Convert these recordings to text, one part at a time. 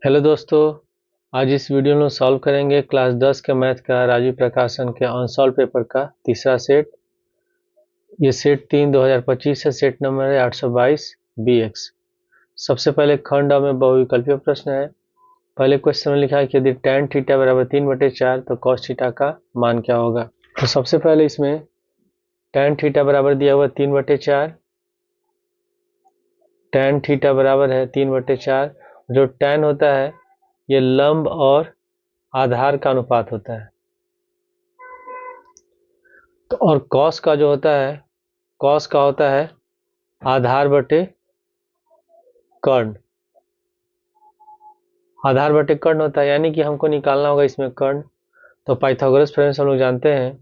Hello दोस्तों, आज इस वीडियो में सॉल्व करेंगे क्लास 10 के मैथ का राजीव प्रकाशन के अनसॉल्व पेपर का तीसरा सेट। ये सेट 3 2025 है। सेट नंबर है 822 BX। सबसे पहले खंड में बहुविकल्पीय प्रश्न है। पहले क्वेश्चन में लिखा है कि यदि tan थीटा बराबर 3/4 तो cos थीटा का मान क्या होगा। तो सबसे पहले इसमें tan थीटा बराबर दिया हुआ 3/4। tan थीटा बराबर है 3/4। जो tan होता है ये लंब और आधार का अनुपात होता है। तो और कॉस का जो होता है, कॉस का होता है आधार बटे कर्ण। आधार बटे कर्ण होता है, यानी कि हमको निकालना होगा इसमें कर्ण। तो पाइथागोरस थ्योरम से हम लोग जानते हैं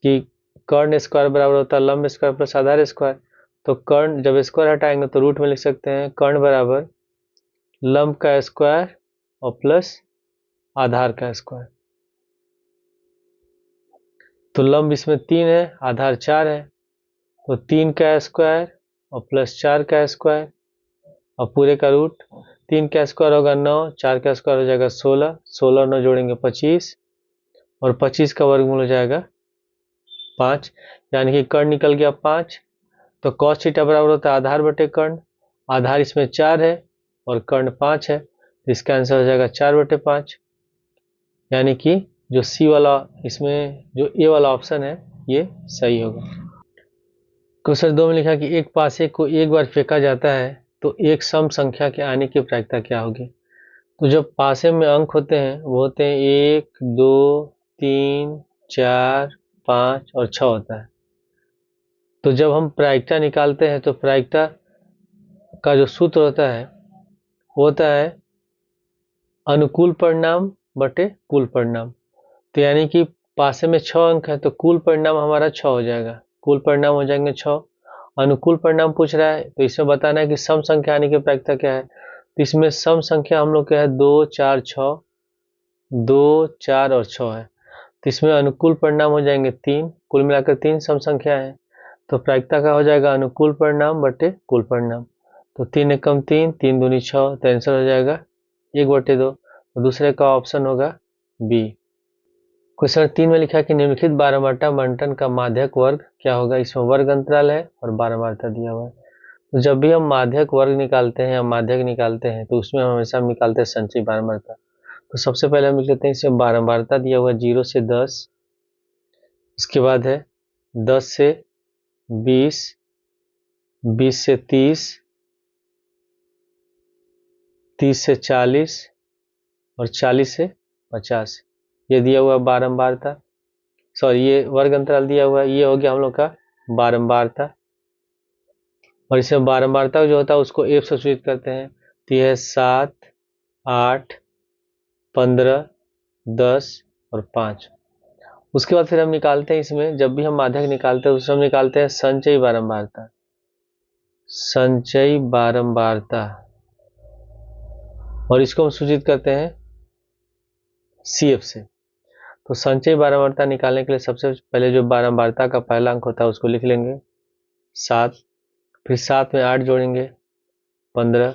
कि कर्ण स्क्वायर बराबर होता है लंब स्क्वायर प्लस आधार स्क्वायर। तो कर्ण जब स्क्वायर हटाएंगे तो रूट में लिख सकते हैं कर्ण बराबर लंब का स्क्वायर और प्लस आधार का स्क्वायर। तो लंब इसमें 3 है, आधार 4 है, तो 3 का स्क्वायर और प्लस 4 का स्क्वायर और पूरे का रूट। 3 का स्क्वायर होगा 9, 4 का स्क्वायर हो जाएगा 16, 16 9 जोड़ेंगे 25 और 25 का वर्गमूल हो जाएगा 5, यानी कि कर्ण निकल गया 5। तो cos थीटा बराबर होता है आधार बटे कर्ण। आधार इसमें 4 है और कर्ण 5 है, तो इसका आंसर हो जाएगा 4/5, यानी कि जो सी वाला इसमें जो ए वाला ऑप्शन है ये सही होगा। क्वेश्चन 2 में लिखा कि एक पासे को एक बार फेंका जाता है तो एक सम संख्या के आने की प्रायिकता क्या होगी। तो जब पासे में अंक होते हैं वो होते हैं 1 2 3 4 5 और 6 होता है। तो जब हम प्रायिकता निकालते हैं तो प्रायिकता का जो सूत्र होता है वो होता है अनुकूल परिणाम बटे कुल परिणाम। तो यानी कि पासे में 6 अंक है तो कुल परिणाम हमारा 6 हो जाएगा, कुल परिणाम हो जाएंगे 6। अनुकूल परिणाम पूछ रहा है तो इसमें बताना है कि सम संख्या आने की प्रायिकता क्या है। तो इसमें सम संख्या हम लोग क्या है 2 4 6, 2 4 और 6 है। तो इसमें अनुकूल परिणाम हो जाएंगे 3, कुल मिलाकर 3 सम संख्या है। तो प्रायिकता का हो जाएगा अनुकूल परिणाम बटे कुल परिणाम। तो 3 एकम 3, 3 दूनी 6, तो आंसर हो जाएगा 1/2। तो दूसरे का ऑप्शन होगा बी। क्वेश्चन 3 में लिखा है कि निम्नलिखित बारहमारता बंटन का माध्यक वर्ग क्या होगा। इसमें वर्ग अंतराल है और बारहमारता दिया हुआ है। तो जब भी हम माध्यक वर्ग निकालते हैं या माध्यक निकालते हैं तो उसमें हम हमेशा निकालते हैं संचयी बारहमारता। तो सबसे पहले हम लिख लेते हैं इसमें बारहमारता दिया हुआ है 0 से 10, उसके बाद है 10 से 20, 20 से 30, 30 से 40 और 40 से 50। ये दिया हुआ बारंबारता, सॉरी ये वर्ग अंतराल दिया हुआ है, ये हो गया हम लोग का बारंबारता। और इसमें बारंबारता जो होता है उसको एफ से सूचित करते हैं। तो यह है 7 8 15 10 और 5। उसके बाद फिर हम निकालते हैं इसमें, जब भी हम माध्यक निकालते हैं उसमें हम निकालते हैं संचयी बारंबारता। संचयी बारंबारता और इसको हम सूचित करते हैं CF से। तो संचयी बारंबारता निकालने के लिए सबसे पहले जो बारंबारता का पहला अंक होता है उसको लिख लेंगे 7, फिर 7 में 8 जोड़ेंगे 15,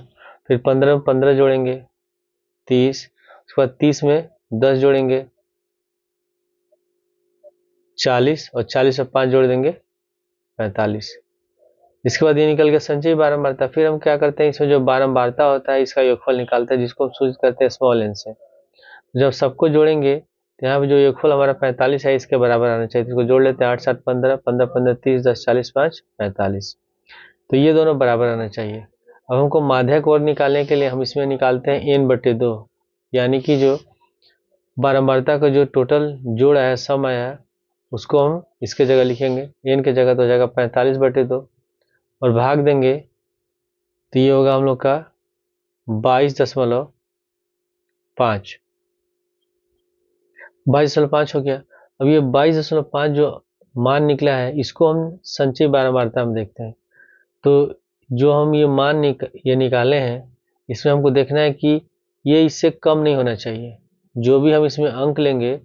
फिर 15 में 15 जोड़ेंगे 30, उसके बाद 30 में 10 जोड़ेंगे 40 और 40 में 5 जोड़ देंगे 45। इसके बाद ये निकल गया संचयी बारंबारता। फिर हम क्या करते हैं इसमें जो बारंबारता होता है इसका योगफल निकालते हैं, जिसको हम सूचित करते हैं स्मॉल एन से। जब सबको जोड़ेंगे तो यहाँ पे जो योगफल हमारा 45 है इसके बराबर आना चाहिए। तो इसको जोड़ लेते हैं 8 7 15, 15 15 30, 10 40 5 45। तो ये दोनों बराबर आना चाहिए। अब हमको माध्यक वर्ग निकालने के लिए हम इसमें निकालते हैं n/2, यानी कि जो बारंबारता का जो टोटल जोड़ आया सम आया उसको हम इसके जगह लिखेंगे, n की जगह तो हो जाएगा 45/2 और भाग देंगे तो ये होगा हम लोग का 22.5, 22.5 हो गया। अब ये 22.5 जो मान निकला है इसको हम संचयी बारंबारता में देखते हैं। तो जो हम ये मान ये निकाले हैं इसमें हमको देखना है कि ये इससे कम नहीं होना चाहिए। जो भी हम इसमें अंक लेंगे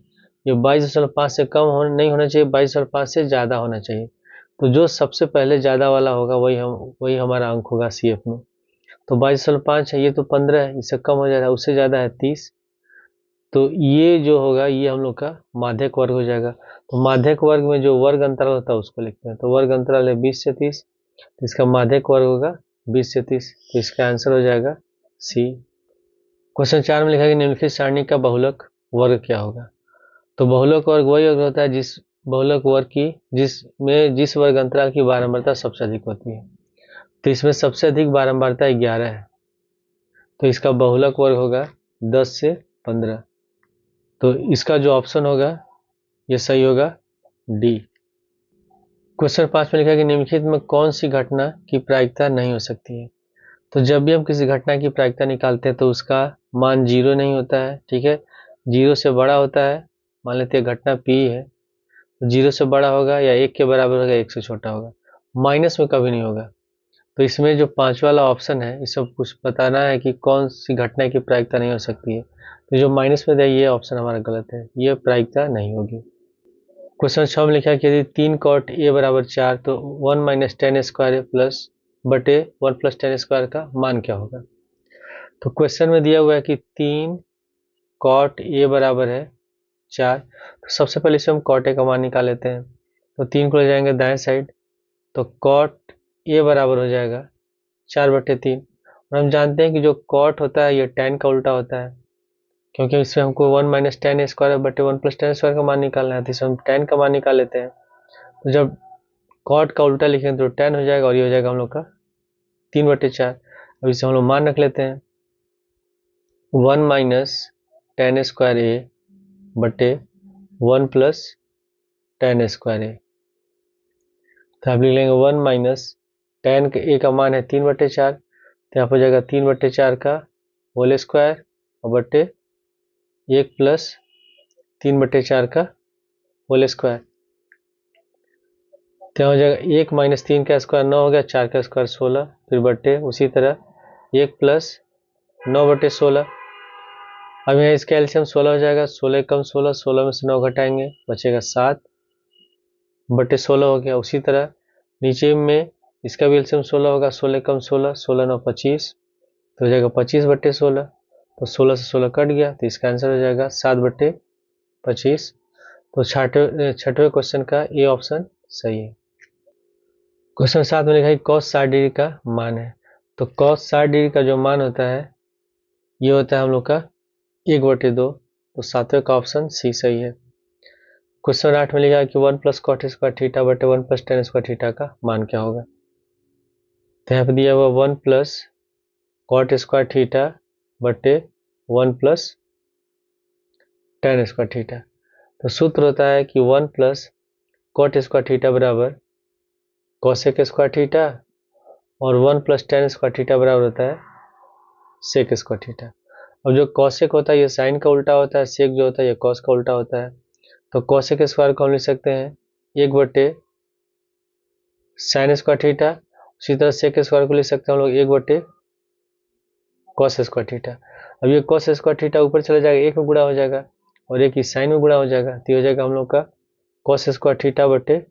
ये 22.5 से कम नहीं होना चाहिए, 22.5 से ज़्यादा होना चाहिए। तो जो सबसे पहले ज़्यादा वाला होगा वही हमारा अंक होगा CF में। तो 22.5 है, ये तो 15 है, इससे कम हो जा रहा है, उससे ज़्यादा है 30। तो ये जो होगा ये हम लोग का माध्यक वर्ग हो जाएगा। तो माध्यक वर्ग में जो वर्ग अंतराल होता है उसको लिखते हैं। तो वर्ग अंतराल है 20 से 30, तो इसका माध्यक वर्ग होगा 20 से 30, तो इसका आंसर हो जाएगा सी। क्वेश्चन 4 में लिखा है कि निम्नलिखित सारणी का बहुलक वर्ग क्या होगा। तो बहुलक वर्ग वही वर्ग होता है जिस बहुलक वर्ग की जिस वर्ग अंतराल की बारंबारता सबसे अधिक होती है। तो इसमें सबसे अधिक बारंबारता 11 है, तो इसका बहुलक वर्ग होगा 10 से 15। तो इसका जो ऑप्शन होगा ये सही होगा डी। क्वेश्चन 5 में लिखा है कि निम्नलिखित में कौन सी घटना की प्रायिकता नहीं हो सकती है। तो जब भी हम किसी घटना की प्रायिकता निकालते हैं तो उसका मान 0 नहीं होता है, ठीक है, 0 से बड़ा होता है। मान लेते हैं घटना P है, तो 0 से बड़ा होगा या 1 के बराबर होगा, 1 से छोटा होगा, माइनस में कभी नहीं होगा। तो इसमें जो 5 वाला ऑप्शन है इसमें कुछ बताना है कि कौन सी घटना की प्रायिकता नहीं हो सकती है। तो जो माइनस में दिया ये ऑप्शन हमारा गलत है, ये प्रायिकता नहीं होगी। क्वेश्चन 6 में लिखा है कि यदि 3 cot a बराबर 4 तो 1 माइनस 10 स्क्वायर प्लस बटे 1 प्लस 10 स्क्वायर का मान क्या होगा। तो क्वेश्चन में दिया हुआ है कि 3 cot a बराबर है 4। तो सबसे पहले इसे हम cot a का मान निकाल लेते हैं। तो 3 को ले जाएंगे दाएं साइड, तो cot a बराबर हो जाएगा 4/3। और हम जानते हैं कि जो cot होता है ये tan का उल्टा होता है, क्योंकि इसमें हमको 1 माइनस 10 स्क्वायर बटे 1 प्लस 10 स्क्वायर का मान निकालना है, तो इसमें हम tan का मान निकाल लेते हैं। तो जब cot का उल्टा लिखेंगे तो tan हो जाएगा, और ये हो जाएगा हम लोग का 3/4। अब इसे हम लोग मान रख लेते हैं 1 माइनस 10 स्क्वायर ए बटे 1 प्लस 10 स्क्वायर ए। तो आप लिख लेंगे 1 माइनस 10 के ए का मान है 3/4, तो यहाँ पर हो जाएगा 3/4 का होल स्क्वायर और बटे 1 प्लस 3/4 का होल स्क्वायर। तो हो जाएगा 1 माइनस 3 का स्क्वायर 9 हो गया, 4 का स्क्वायर 16, फिर बटे उसी तरह 1 प्लस 9/16। अब यहाँ इसका एलसीएम 16 हो जाएगा, 16 कम 16, 16 में से 9 घटाएंगे बचेगा 7/16 हो गया। उसी तरह नीचे में इसका भी एलसीएम 16 होगा, 16 कम 16, 16 9 25, तो हो जाएगा 25/16। तो 16 से 16 कट गया, तो इसका आंसर हो जाएगा 7/25। तो छठवें क्वेश्चन का ए ऑप्शन सही है। क्वेश्चन 7 में लिखा है cos 60 डिग्री का मान है। तो cos 60 डिग्री का जो मान होता है ये होता है हम लोग का 1/2। तो 7वें का ऑप्शन सी सही है। क्वेश्चन 8 में लिखा है कि 1 प्लस cot स्क्वायर थीटा बटे 1 प्लस tan स्क्वायर थीटा का मान क्या होगा। तो यहाँ पे दिया हुआ 1 प्लस cot स्क्वायर थीटा बटे 1 प्लस tan स्क्वायर थीटा। तो सूत्र होता है कि 1 प्लस cot स्क्वायर थीटा बराबर cosec स्क्वायर थीटा, और 1 प्लस tan स्क्वायर थीटा बराबर होता है sec स्क्वायर थीटा। अब जो cosec होता है ये साइन का उल्टा होता है, sec जो होता है ये cos का उल्टा होता है। तो cosec स्क्वायर को हम लिख सकते हैं 1/sin स्क्वायर थीटा। उसी तरह sec स्क्वायर को लिख सकते हैं हम लोग 1/cos स्क्वायर थीटा। अब ये cos स्क्वायर थीटा ऊपर चला जाएगा, 1 में गुणा हो जाएगा, और एक ही साइन में गुणा हो जाएगा, तो ये हो जाएगा हम लोग का cos स्क्वायर थीटा बटे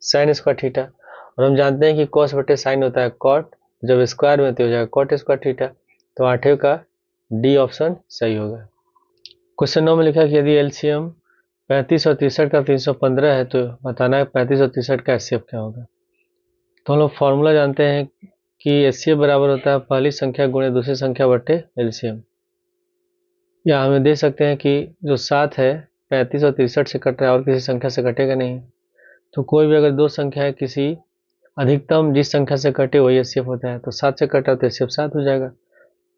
sin स्क्वायर थीटा। और हम जानते हैं कि cos बटे sin होता है cot, जब स्क्वायर में तो हो जाएगा cot स्क्वायर थीटा। तो 8वें का डी ऑप्शन सही होगा। क्वेश्चन 9 में लिखा है कि यदि एलसीएम 35 और 63 का 315 है तो बताना है 35 और 63 का एचसीएफ क्या होगा। तो हम लोग फॉर्मूला जानते हैं कि एचसीएफ बराबर होता है पहली संख्या गुणे दूसरी संख्या बटे एलसीएम। या हमें दे सकते हैं कि जो 7 है 35 और 63 से कट रहा है और किसी संख्या से कटेगा नहीं। तो कोई भी अगर दो संख्या है, किसी अधिकतम जिस संख्या से कटे वही एचसीएफ होता है। तो 7 से कटा तो एचसीएफ 7 हो जाएगा।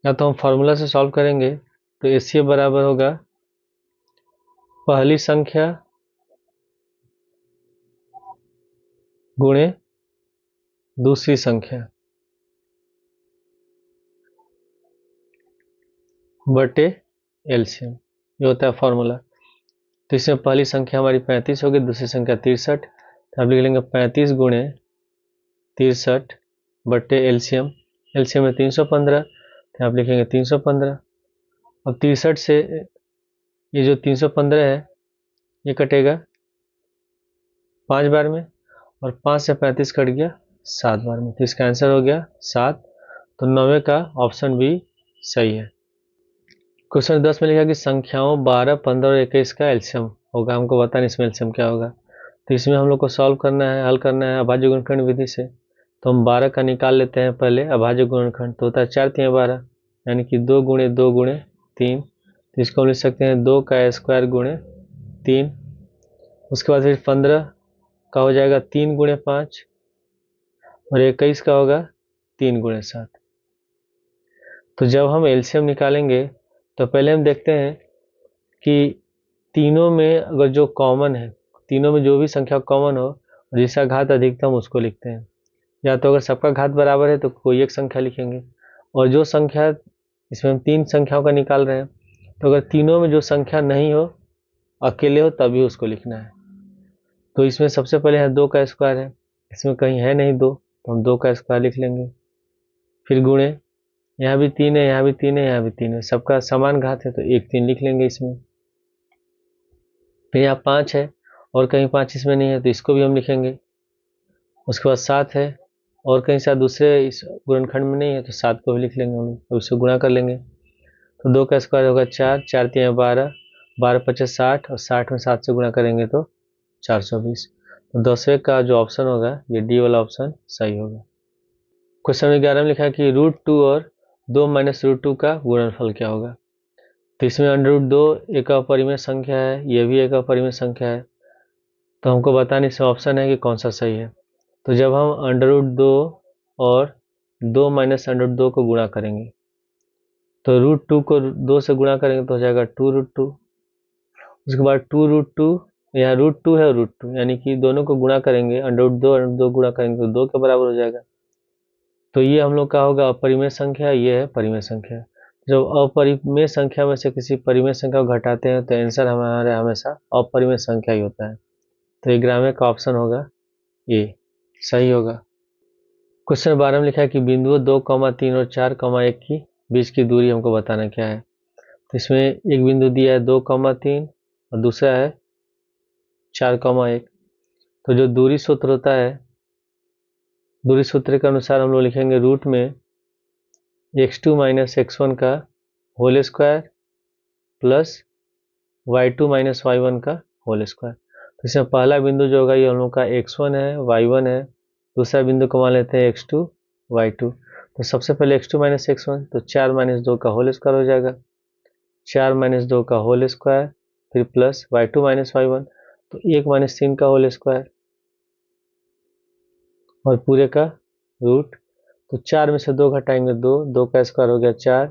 या तो हम फॉर्मूला से सॉल्व करेंगे तो एचसीएफ बराबर होगा पहली संख्या गुणे दूसरी संख्या बटे एलसीएम, ये होता है फॉर्मूला। तो इसमें पहली संख्या हमारी 35 होगी, दूसरी संख्या 63, तो आप लिख लेंगे 35 गुणे 63 बटे एलसीएम। एलसीएम में 315, तो आप लिखेंगे 315। अब 63 से ये जो 315 है ये कटेगा 5 बार में, और 5 से 35 कट गया 7 बार में, तो इसका आंसर हो गया 7। तो 9वें का ऑप्शन बी सही है। क्वेश्चन 10 में लिखा कि संख्याओं 12, 15 और 21 का एलसीएम होगा। हमको बताना इसमें एलसीएम क्या होगा। तो इसमें हम लोग को सॉल्व करना है, हल करना है अभाज्य गुणनखंड विधि से। तो हम 12 का निकाल लेते हैं पहले अभाज्य गुणनखंड। तो होता है 4 3 12, यानी कि 2 गुणे 2 गुणे 3। तो इसको हम लिख सकते हैं 2 का स्क्वायर गुणे 3। उसके बाद फिर 15 का हो जाएगा 3 गुणे 5 और 21 का होगा 3 गुणे 7। तो जब हम एलसीएम निकालेंगे तो पहले हम देखते हैं कि तीनों में अगर जो कॉमन है, तीनों में जो भी संख्या कॉमन हो और जिसका घात अधिकतम उसको लिखते हैं। या तो अगर सबका घात बराबर है तो कोई एक संख्या लिखेंगे, और जो संख्या इसमें हम 3 संख्याओं का निकाल रहे हैं, तो अगर तीनों में जो संख्या नहीं हो, अकेले हो, तभी उसको लिखना है। तो इसमें सबसे पहले है 2 का स्क्वायर है, इसमें कहीं है नहीं 2, तो हम 2 का स्क्वायर लिख लेंगे। फिर गुणे, यहाँ भी 3 है, यहाँ भी 3 है, यहाँ भी 3 है, सबका समान घात है तो 1 3 लिख लेंगे इसमें। फिर यहाँ 5 है और कहीं 5 इसमें नहीं है तो इसको भी हम लिखेंगे। उसके बाद 7 है और कहीं शायद दूसरे इस गुणनखंड में नहीं है तो 7 को भी लिख लेंगे हम लोग, तो उससे गुणा कर लेंगे। तो 2 का स्क्वायर होगा 4, 4 3 12, 12 5 60 और 60 में 7 से गुणा करेंगे तो 420। तो 10वें का जो ऑप्शन होगा ये डी वाला ऑप्शन सही होगा। क्वेश्चन 11 में लिखा है कि √2 और 2 माइनस √2 का गुणनफल क्या होगा। तो इसमें √2 एक अपरिमेय संख्या है, ये भी एक अपरिमेय संख्या है, तो हमको बताने इसमें ऑप्शन है कि कौन सा सही है। तो जब हम √2 और 2 माइनस √2 को गुणा करेंगे तो √2 को 2 से गुणा करेंगे तो हो जाएगा 2√2। उसके बाद 2√2, यहाँ √2 है और √2, यानी कि दोनों को गुणा करेंगे, √2 गुणा करेंगे तो 2 के बराबर हो जाएगा। तो ये हम लोग का होगा अपरिमेय संख्या, ये है परिमेय संख्या। जब अपरिमेय संख्या में से किसी परिमेय संख्या को घटाते हैं तो आंसर हमारा हमेशा अपरिमेय संख्या ही होता है। तो ये 11वें का ऑप्शन होगा ये सही होगा। क्वेश्चन 12 में लिखा है कि बिंदुओं 2, 3 और 4, 1 की बीच की दूरी हमको बताना क्या है। तो इसमें एक बिंदु दिया है 2, 3 और दूसरा है 4, 1। तो जो दूरी सूत्र होता है, दूरी सूत्र के अनुसार हम लोग लिखेंगे रूट में x2 माइनस x1 का whole square plus y2 minus y1 का होल स्क्वायर। तो इसमें पहला बिंदु जो होगा ये हम लोग का x1 है, y1 है, दूसरा बिंदु को मान लेते हैं x2 y2। तो सबसे पहले x2 माइनस x1, तो 4 माइनस 2 का होल स्क्वायर हो जाएगा, 4 माइनस 2 का होल स्क्वायर, फिर प्लस y2 माइनस y1, तो 1 माइनस 3 का होल स्क्वायर और पूरे का रूट। तो 4 में से 2 घटाएंगे 2, 2 का स्क्वायर हो गया 4,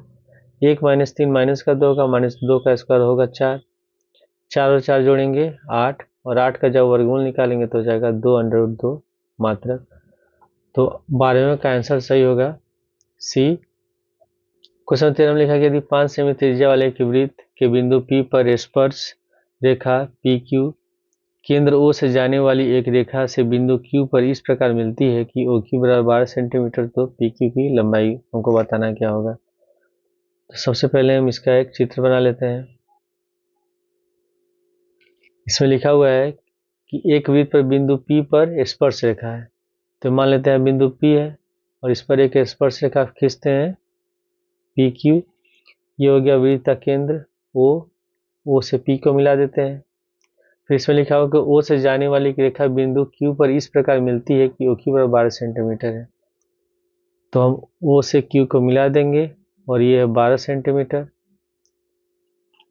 1 माइनस 3 माइनस का 2 का, माइनस 2 का स्क्वायर होगा 4, 4 और 4 जोड़ेंगे 8, और 8 का जब वर्गमूल निकालेंगे तो हो जाएगा 2√2 मात्रक। तो 12वें का आंसर सही होगा सी। क्वेश्चन 13 में लिखा कि यदि 5 सेमी त्रिज्या वाले एक वृत्त के बिंदु P पर स्पर्श रेखा PQ केंद्र O से जाने वाली एक रेखा से बिंदु Q पर इस प्रकार मिलती है कि OQ बराबर 12 सेंटीमीटर, तो PQ की लंबाई हमको बताना क्या होगा। तो सबसे पहले हम इसका एक चित्र बना लेते हैं। इसमें लिखा हुआ है कि एक वृत्त पर बिंदु P पर स्पर्श रेखा है, तो मान लेते हैं बिंदु P है और इस पर एक स्पर्श रेखा खींचते हैं PQ। ये हो गया वृत्त का केंद्र O से P को मिला देते हैं। फिर इसमें लिखा हुआ कि O से जाने वाली रेखा बिंदु Q पर इस प्रकार मिलती है कि OQ बराबर 12 सेंटीमीटर है, तो हम O से Q को मिला देंगे और ये है 12 सेंटीमीटर,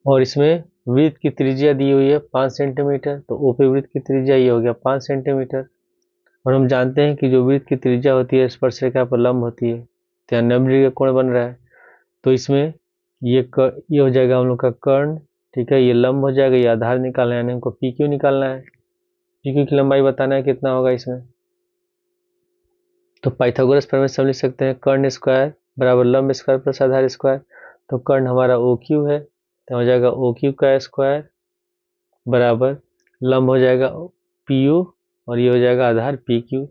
और इसमें वृत्त की त्रिज्या दी हुई है 5 सेंटीमीटर, तो O पे वृत्त की त्रिज्या ये हो गया 5 सेंटीमीटर। और हम जानते हैं कि जो वृत्त की त्रिज्या होती है स्पर्श रेखा पर लंब होती है, तो यहाँ 90 डिग्री का कोण बन रहा है, तो इसमें ये हो जाएगा हम लोग का कर्ण, ठीक है, ये लंब हो जाएगा, ये आधार निकालना है, यानी हमको PQ निकालना है। PQ की लंबाई बताना है कितना होगा इसमें। तो पाइथागोरस प्रमेय से हम लिख सकते हैं कर्ण स्क्वायर बराबर लंब स्क्वायर प्लस आधार स्क्वायर। तो कर्ण हमारा OQ है, तो हो जाएगा OQ का स्क्वायर बराबर लंब हो जाएगा PU और ये हो जाएगा आधार PQ।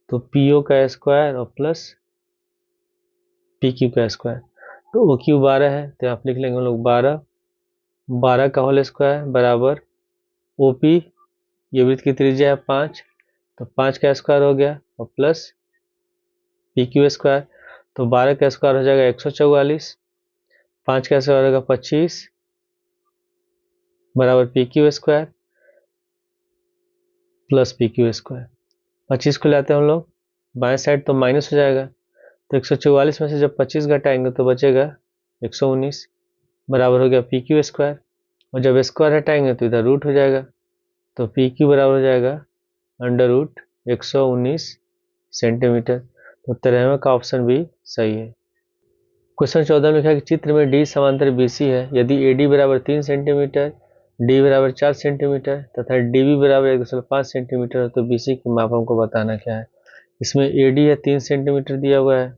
तो PO का स्क्वायर और प्लस PQ का स्क्वायर। तो OQ 12 है, तो आप लिख लेंगे हम लोग 12 का होल स्क्वायर बराबर OP, ये वृत्त की त्रिज्या है 5, तो 5 का स्क्वायर हो गया और प्लस PQ स्क्वायर। तो 12 का स्क्वायर हो जाएगा 144, 5 का स्क्वायर होगा 25 बराबर P Q square plus P Q square. 25 को लाते हैं हम लोग बाएं साइड तो माइनस हो जाएगा, तो 144 में से जब 25 घटाएंगे तो बचेगा 119 बराबर हो गया पी क्यू स्क्वायर, और जब स्क्वायर हटाएंगे तो इधर रूट हो जाएगा, तो पी क्यू बराबर हो जाएगा अंडर रूट 119 सेंटीमीटर। तो 93 का ऑप्शन भी सही है। क्वेश्चन 14 में लिखा है कि चित्र में डी समांतर बीसी है, यदि ए डी बराबर 3 सेंटीमीटर, डी बराबर 4 सेंटीमीटर तथा डी बी बराबर 1.5 सेंटीमीटर हो तो बीसी की माप हमको बताना क्या है। इसमें ए डी है 3 सेंटीमीटर दिया हुआ है,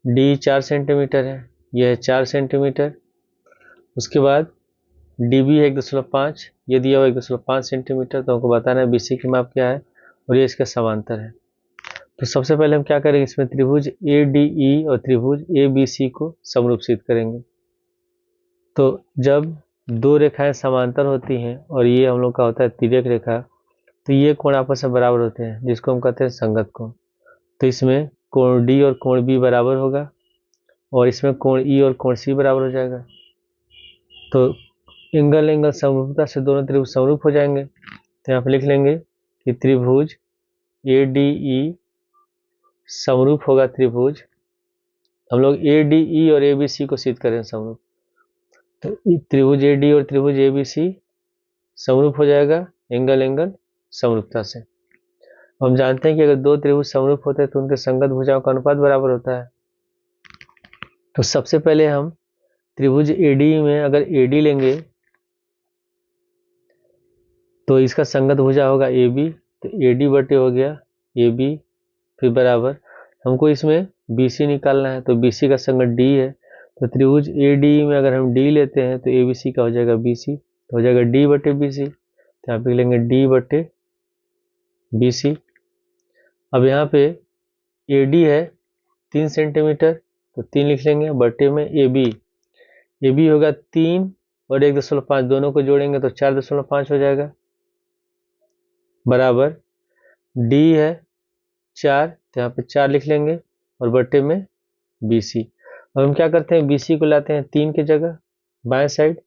डी 4 सेंटीमीटर है, यह है 4 सेंटीमीटर, उसके बाद डी बी है 1.5, ये दिया हुआ 1.5 सेंटीमीटर, तो हमको बताना है बीसी की माप क्या है और ये इसका समांतर है। तो सबसे पहले हम क्या करेंगे, इसमें त्रिभुज ए डी ई और त्रिभुज ए बी सी को समरूपसित करेंगे। तो जब दो रेखाएं समांतर होती हैं और ये हम लोग का होता है तिर्यक रेखा, तो ये कोण आपस में बराबर होते हैं जिसको हम कहते हैं संगत कोण। तो इसमें कोण डी और कोण बी बराबर होगा और इसमें कोण ई और कोण सी बराबर हो जाएगा। तो एंगल एंगल समरूपता से दोनों त्रिभुज समरूप हो जाएंगे। तो यहाँ पे लिख लेंगे कि त्रिभुज ए डी ई समरूप होगा त्रिभुज, हम लोग ए डी ई और ए बी सी को सिद्ध करें समरूप, तो त्रिभुज ए डी और त्रिभुज ए बी सी समरूप हो जाएगा एंगल एंगल समरूपता से। हम जानते हैं कि अगर दो त्रिभुज समरूप होते हैं तो उनके संगत भुजाओं का अनुपात बराबर होता है। तो सबसे पहले हम त्रिभुज ए डी में अगर ए डी लेंगे तो इसका संगत भुजा होगा ए बी, तो ए डी बटे हो गया ए बी, फिर बराबर हमको इसमें बी सी निकालना है, तो बी सी का संगत डी है, तो त्रिभुज ए डी में अगर हम डी लेते हैं तो ए बी सी का हो जाएगा बी सी, तो हो जाएगा डी बटे बी सी, तो यहाँ पे लेंगे डी बटे बी सी। अब यहाँ पे ए डी है 3 सेंटीमीटर, तो 3 लिख लेंगे बटे में ए बी होगा 3 और 1.5 दोनों को जोड़ेंगे तो 4.5 हो जाएगा, बराबर डी है 4, तो यहाँ पे 4 लिख लेंगे और बटे में बी सी। अब हम क्या करते हैं, बी सी को लाते हैं 3 की जगह बाएं साइड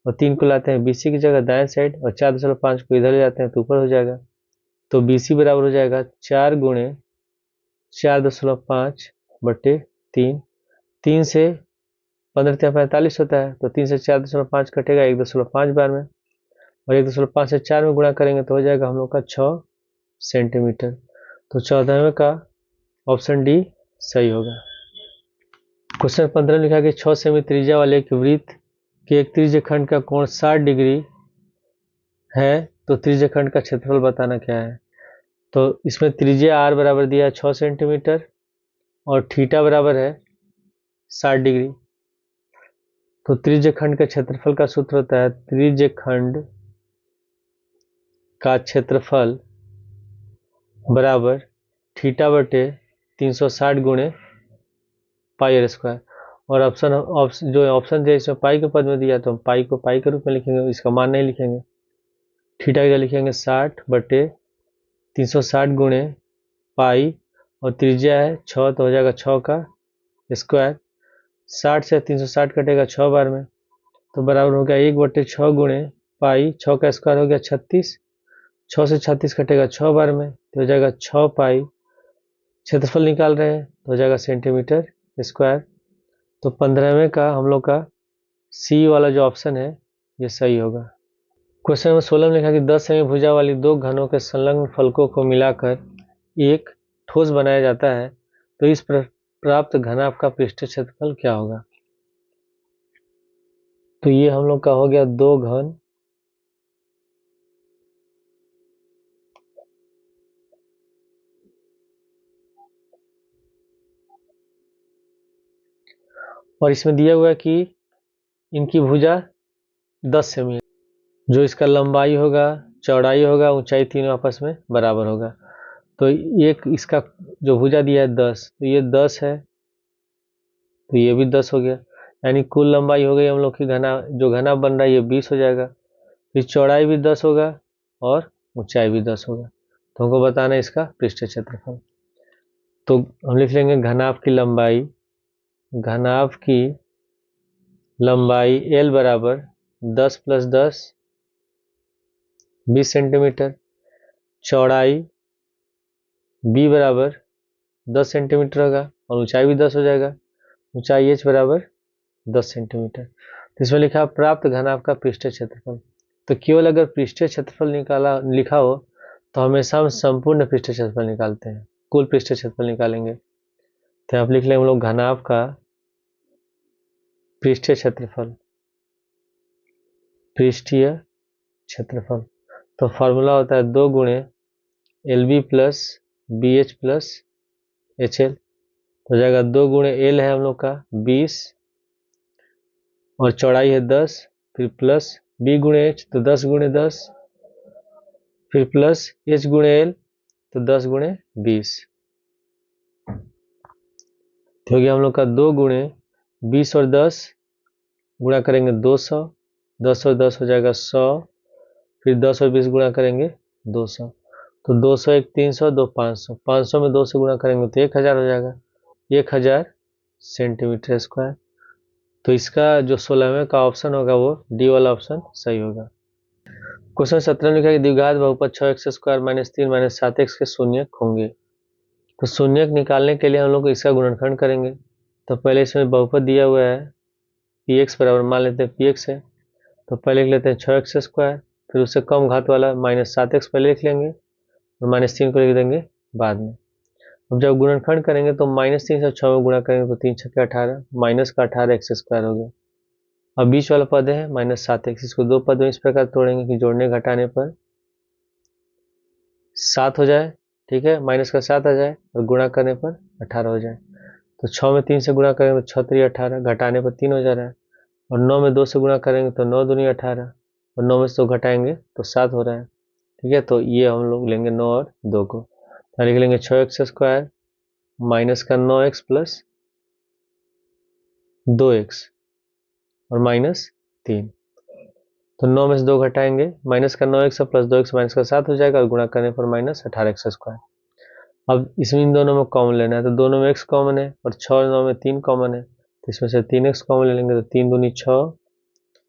और 3 को लाते हैं बी सी की जगह दाएं साइड और 4.5 को इधर ले जाते हैं तो ऊपर हो जाएगा। तो बी सी बराबर हो जाएगा 4 गुणे 4.5 बटे 3, 3 से 15 या 45 होता है, तो 3 से 4.5 कटेगा 1.5 बार में, और 1.5 से 4 में गुणा करेंगे तो हो जाएगा हम लोग का 6 सेंटीमीटर। तो 14वें का ऑप्शन डी सही होगा। क्वेश्चन 15 में लिखा है कि 6 सेमी त्रिज्या वाले एक वृत्त के एक त्रिज्यखंड का कोण 60 डिग्री है, तो त्रिज्यखंड का क्षेत्रफल बताना क्या है। तो इसमें त्रिज्या आर बराबर दिया है 6 सेंटीमीटर और थीटा बराबर है 60 डिग्री। तो त्रिज्यखंड के क्षेत्रफल का सूत्र होता है त्रिज्यखंड का क्षेत्रफल बराबर थीटा बटे 360 गुणे पाई आर स्क्वायर, और जो ऑप्शन है इसमें पाई के पद में दिया तो हम पाई को पाई के रूप में लिखेंगे, इसका मान नहीं लिखेंगे। थीटा का लिखेंगे 60 बटे 360 गुणे पाई और त्रिज्या है 6, तो हो जाएगा 6 का स्क्वायर, 60 से 360 कटेगा 6 बार में, तो बराबर हो गया 1 बटे 6 गुणे पाई, 6 का स्क्वायर हो गया 36, 6 से 36 कटेगा 6 बार में, तो हो जाएगा 6 पाई, क्षेत्रफल निकाल रहे हैं तो हो जाएगा सेंटीमीटर स्क्वायर। तो 15वें का हम लोग का सी वाला जो ऑप्शन है ये सही होगा। क्वेश्चन नंबर 16 में लिखा कि 10 सेमी भुजा वाली दो घनों के संलग्न फलकों को मिलाकर एक ठोस बनाया जाता है, तो इस प्राप्त घनाभ का पृष्ठीय क्षेत्रफल क्या होगा। तो ये हम लोग का हो गया दो घन, और इसमें दिया हुआ है कि इनकी भुजा 10 सेमी है, जो इसका लंबाई होगा चौड़ाई होगा ऊंचाई तीनों आपस में बराबर होगा। तो एक इसका जो भुजा दिया है 10, तो ये 10 है, तो ये भी 10 हो गया, यानी कुल लंबाई हो गई हम लोग की जो घना बन रहा है ये 20 हो जाएगा, फिर चौड़ाई भी 10 होगा और ऊंचाई भी 10 होगा। तो हमको बताना है इसका पृष्ठीय क्षेत्रफल। तो हम लिख लेंगे घनाभ की लंबाई L बराबर 10 + 10 20 सेंटीमीटर, चौड़ाई B बराबर 10 सेंटीमीटर होगा और ऊंचाई भी 10 हो जाएगा, ऊंचाई H बराबर 10 सेंटीमीटर। तो इसमें लिखा प्राप्त घनाभ का पृष्ठीय क्षेत्रफल। तो केवल अगर पृष्ठीय क्षेत्रफल लिखा हो तो हमेशा हम संपूर्ण पृष्ठीय क्षेत्रफल निकालते हैं, कुल पृष्ठीय क्षेत्रफल निकालेंगे। तो यहाँ पर लिख लेंगे हम लोग घनाभ का पृष्ठीय क्षेत्रफल, तो फॉर्मूला होता है 2 गुणे LB + BH + HL। तो जाएगा 2 गुणे L है हम लोग का 20 और चौड़ाई है 10, फिर प्लस B गुणे H तो 10 गुणे 10, फिर प्लस H गुणे L तो 10 गुणे 20। तो हो गया हम लोग का 2 गुणे 20 और 10 गुणा करेंगे 200, 10 और 10 हो जाएगा 100, फिर 10 और 20 गुणा करेंगे 200, तो 200 एक 300 2 500, 500 में 2 से गुणा करेंगे तो 1000 हो जाएगा, 1000 सेंटीमीटर स्क्वायर। तो इसका जो 16वें का ऑप्शन होगा वो डी वाला ऑप्शन सही होगा। क्वेश्चन 17 में लिखा है कि द्विघात बहुपद 6x² - 3 - 7x के शून्यक होंगे। तो शून्यक निकालने के लिए हम लोग इसका गुणनखंड करेंगे। तो पहले इसमें बहुपद दिया हुआ है px बराबर, मान लेते हैं px है, तो पहले लिख लेते हैं 6x², फिर उससे कम घात वाला -7x पहले लिख लेंगे और -3 को लिख देंगे बाद में। अब जब गुणनखंड करेंगे तो -3 से 6 में गुणा करेंगे तो 3 × 18, माइनस का 18x² हो गया। अब बीच वाला पद है -7x, इसको दो पद में इस प्रकार तोड़ेंगे कि जोड़ने घटाने पर 7 हो जाए, ठीक है, माइनस का 7 आ जाए और गुणा करने पर 18 हो जाए। तो 6 में 3 से गुणा करेंगे तो 6 × 3 = 18, घटाने पर 3 हो जा रहा है, और 9 में 2 से गुणा करेंगे तो 9 × 2 = 18, और 9 में से 2 घटाएंगे तो 7 हो रहा है, ठीक है। तो ये हम लोग लेंगे 9 और 2 को, तो लिख लेंगे 6x² माइनस का 9x + 2x और -3, तो 9 में से 2 घटाएंगे, माइनस का 9x + 2x माइनस का 7 हो जाएगा और गुणा करने पर -18x²। अब इसमें इन दोनों में कॉमन लेना है, तो दोनों में x कॉमन है और 6 और 9 में 3 कॉमन है, तो इसमें से 3x कॉमन ले लेंगे, तो 3 दूनी 6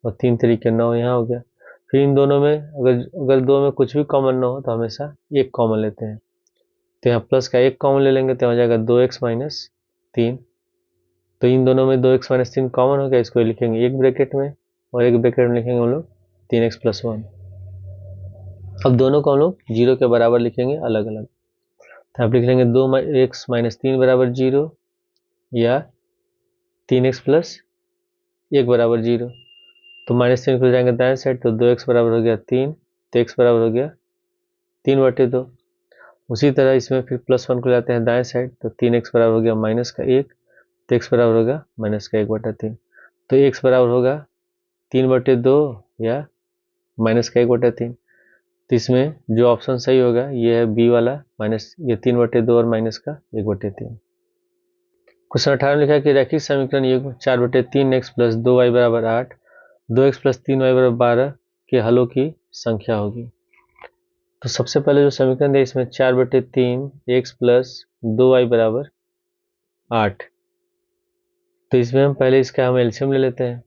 और 3 3 9 यहाँ हो गया। फिर इन दोनों में अगर दो में कुछ भी कॉमन ना हो तो हमेशा एक कॉमन लेते हैं, तो यहाँ प्लस का 1 कॉमन ले लेंगे तो हो जाएगा 2x - 3। तो इन दोनों में 2x - 3 कॉमन हो गया, इसको लिखेंगे एक ब्रैकेट में और एक ब्रैकेट में लिखेंगे हम लोग 3x + 1। अब दोनों को हम लोग 0 के बराबर लिखेंगे अलग अलग, तो आप लिख लेंगे 2x - 3 = 0 या 3x + 1 = 0। तो -3 को जाएंगे दाएं साइड, तो 2x बराबर हो गया 3, तो x बराबर हो गया 3/2। उसी तरह इसमें फिर +1 को लाते हैं दाएं साइड, तो 3x बराबर हो गया -1, तो x बराबर होगा -1/3। तो x बराबर होगा 3/2 या -1/3। तो इसमें जो ऑप्शन सही होगा ये है बी वाला, ये 3/2 और -1/3। क्वेश्चन 18 में लिखा है कि रैखिक समीकरण युग्म 4/3x + 2y = 8, 2x + 3y = 12 के हलों की संख्या होगी। तो सबसे पहले जो समीकरण है इसमें 4/3x + 2y = 8, तो इसमें हम पहले इसका एलसीएम ले लेते हैं।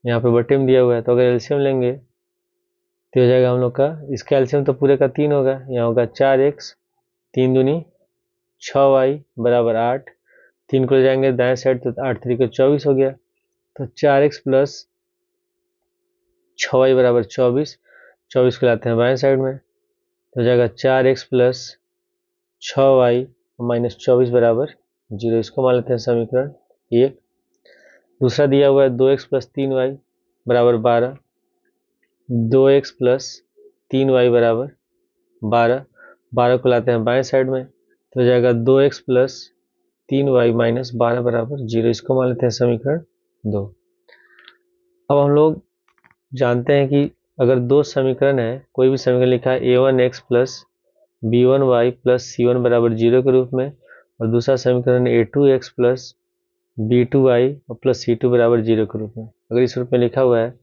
यहाँ पे बटे में दिया हुआ है, तो अगर एलसीएम लेंगे तो हो जाएगा हम लोग का, इसका एलसीएम तो पूरे का 3 होगा, यहाँ होगा 4x, 3 दूनी 6y = 8, 3 को ले जाएंगे दाएं साइड तो 8 3 = 24 हो गया, तो 4x + 6y = 24, 24 को लाते हैं बाएं साइड में, तो हो जाएगा 4x + 6y - 24 = 0। इसको मान लेते हैं समीकरण 1। दूसरा दिया हुआ है 2x + 3y = 12, 2x + 3y = 12, 12 को लाते हैं बाएं साइड में, तो हो जाएगा 2x + 3y - 12 = 0। इसको मान लेते हैं समीकरण 2। अब हम लोग जानते हैं कि अगर दो समीकरण है, कोई भी समीकरण लिखा है a1x + b1y + c1 = 0 के रूप में, और दूसरा समीकरण a2x + b2y + c2 = 0 के रूप में, अगर इस रूप में लिखा हुआ है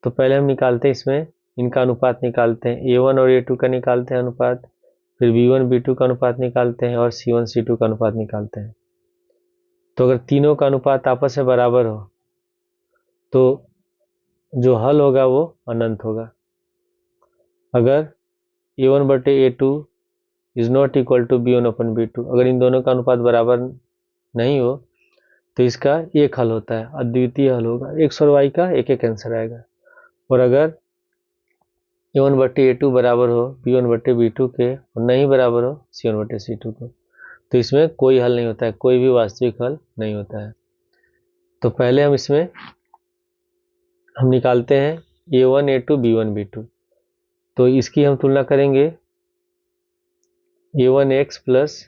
तो पहले हम निकालते हैं, इसमें इनका अनुपात निकालते हैं, a1 और a2 का निकालते हैं अनुपात, फिर B1 B2 का अनुपात निकालते हैं और C1 C2 का अनुपात निकालते हैं। तो अगर तीनों का अनुपात आपस में बराबर हो तो जो हल होगा वो अनंत होगा। अगर A1 बटे A2 is not equal to B1 upon B2, अगर इन दोनों का अनुपात बराबर नहीं हो तो इसका एक हल होता है, अद्वितीय हल होगा, x और y का एक एक आंसर आएगा। और अगर A1 बटे A2 बराबर हो B1 बटे B2 के और नहीं बराबर हो C1 बटे C2 को, तो इसमें कोई हल नहीं होता है, कोई भी वास्तविक हल नहीं होता है। तो पहले हम इसमें हम निकालते हैं A1 A2 B1 B2। तो इसकी हम तुलना करेंगे A1x plus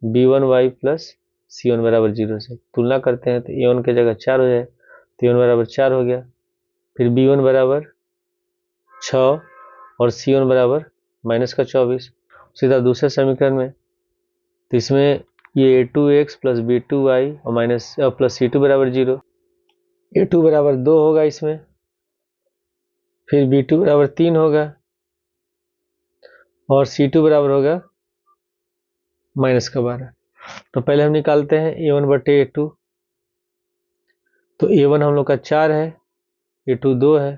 B1y plus C1 बराबर 0 से। तुलना करते हैं तो A1 की जगह 4 हो जाए तो A1 बराबर 4 हो गया। फिर B1 बराबर 6 और C1 बराबर -24। सीधा दूसरे समीकरण में तो इसमें ये A2x प्लस B2y और प्लस C2 बराबर 0, A2 बराबर 2 होगा इसमें, फिर B2 बराबर 3 होगा और C2 बराबर होगा -12। तो पहले हम निकालते हैं A1 बटे A2। तो A1 हम लोग का 4 है, A2 2 है,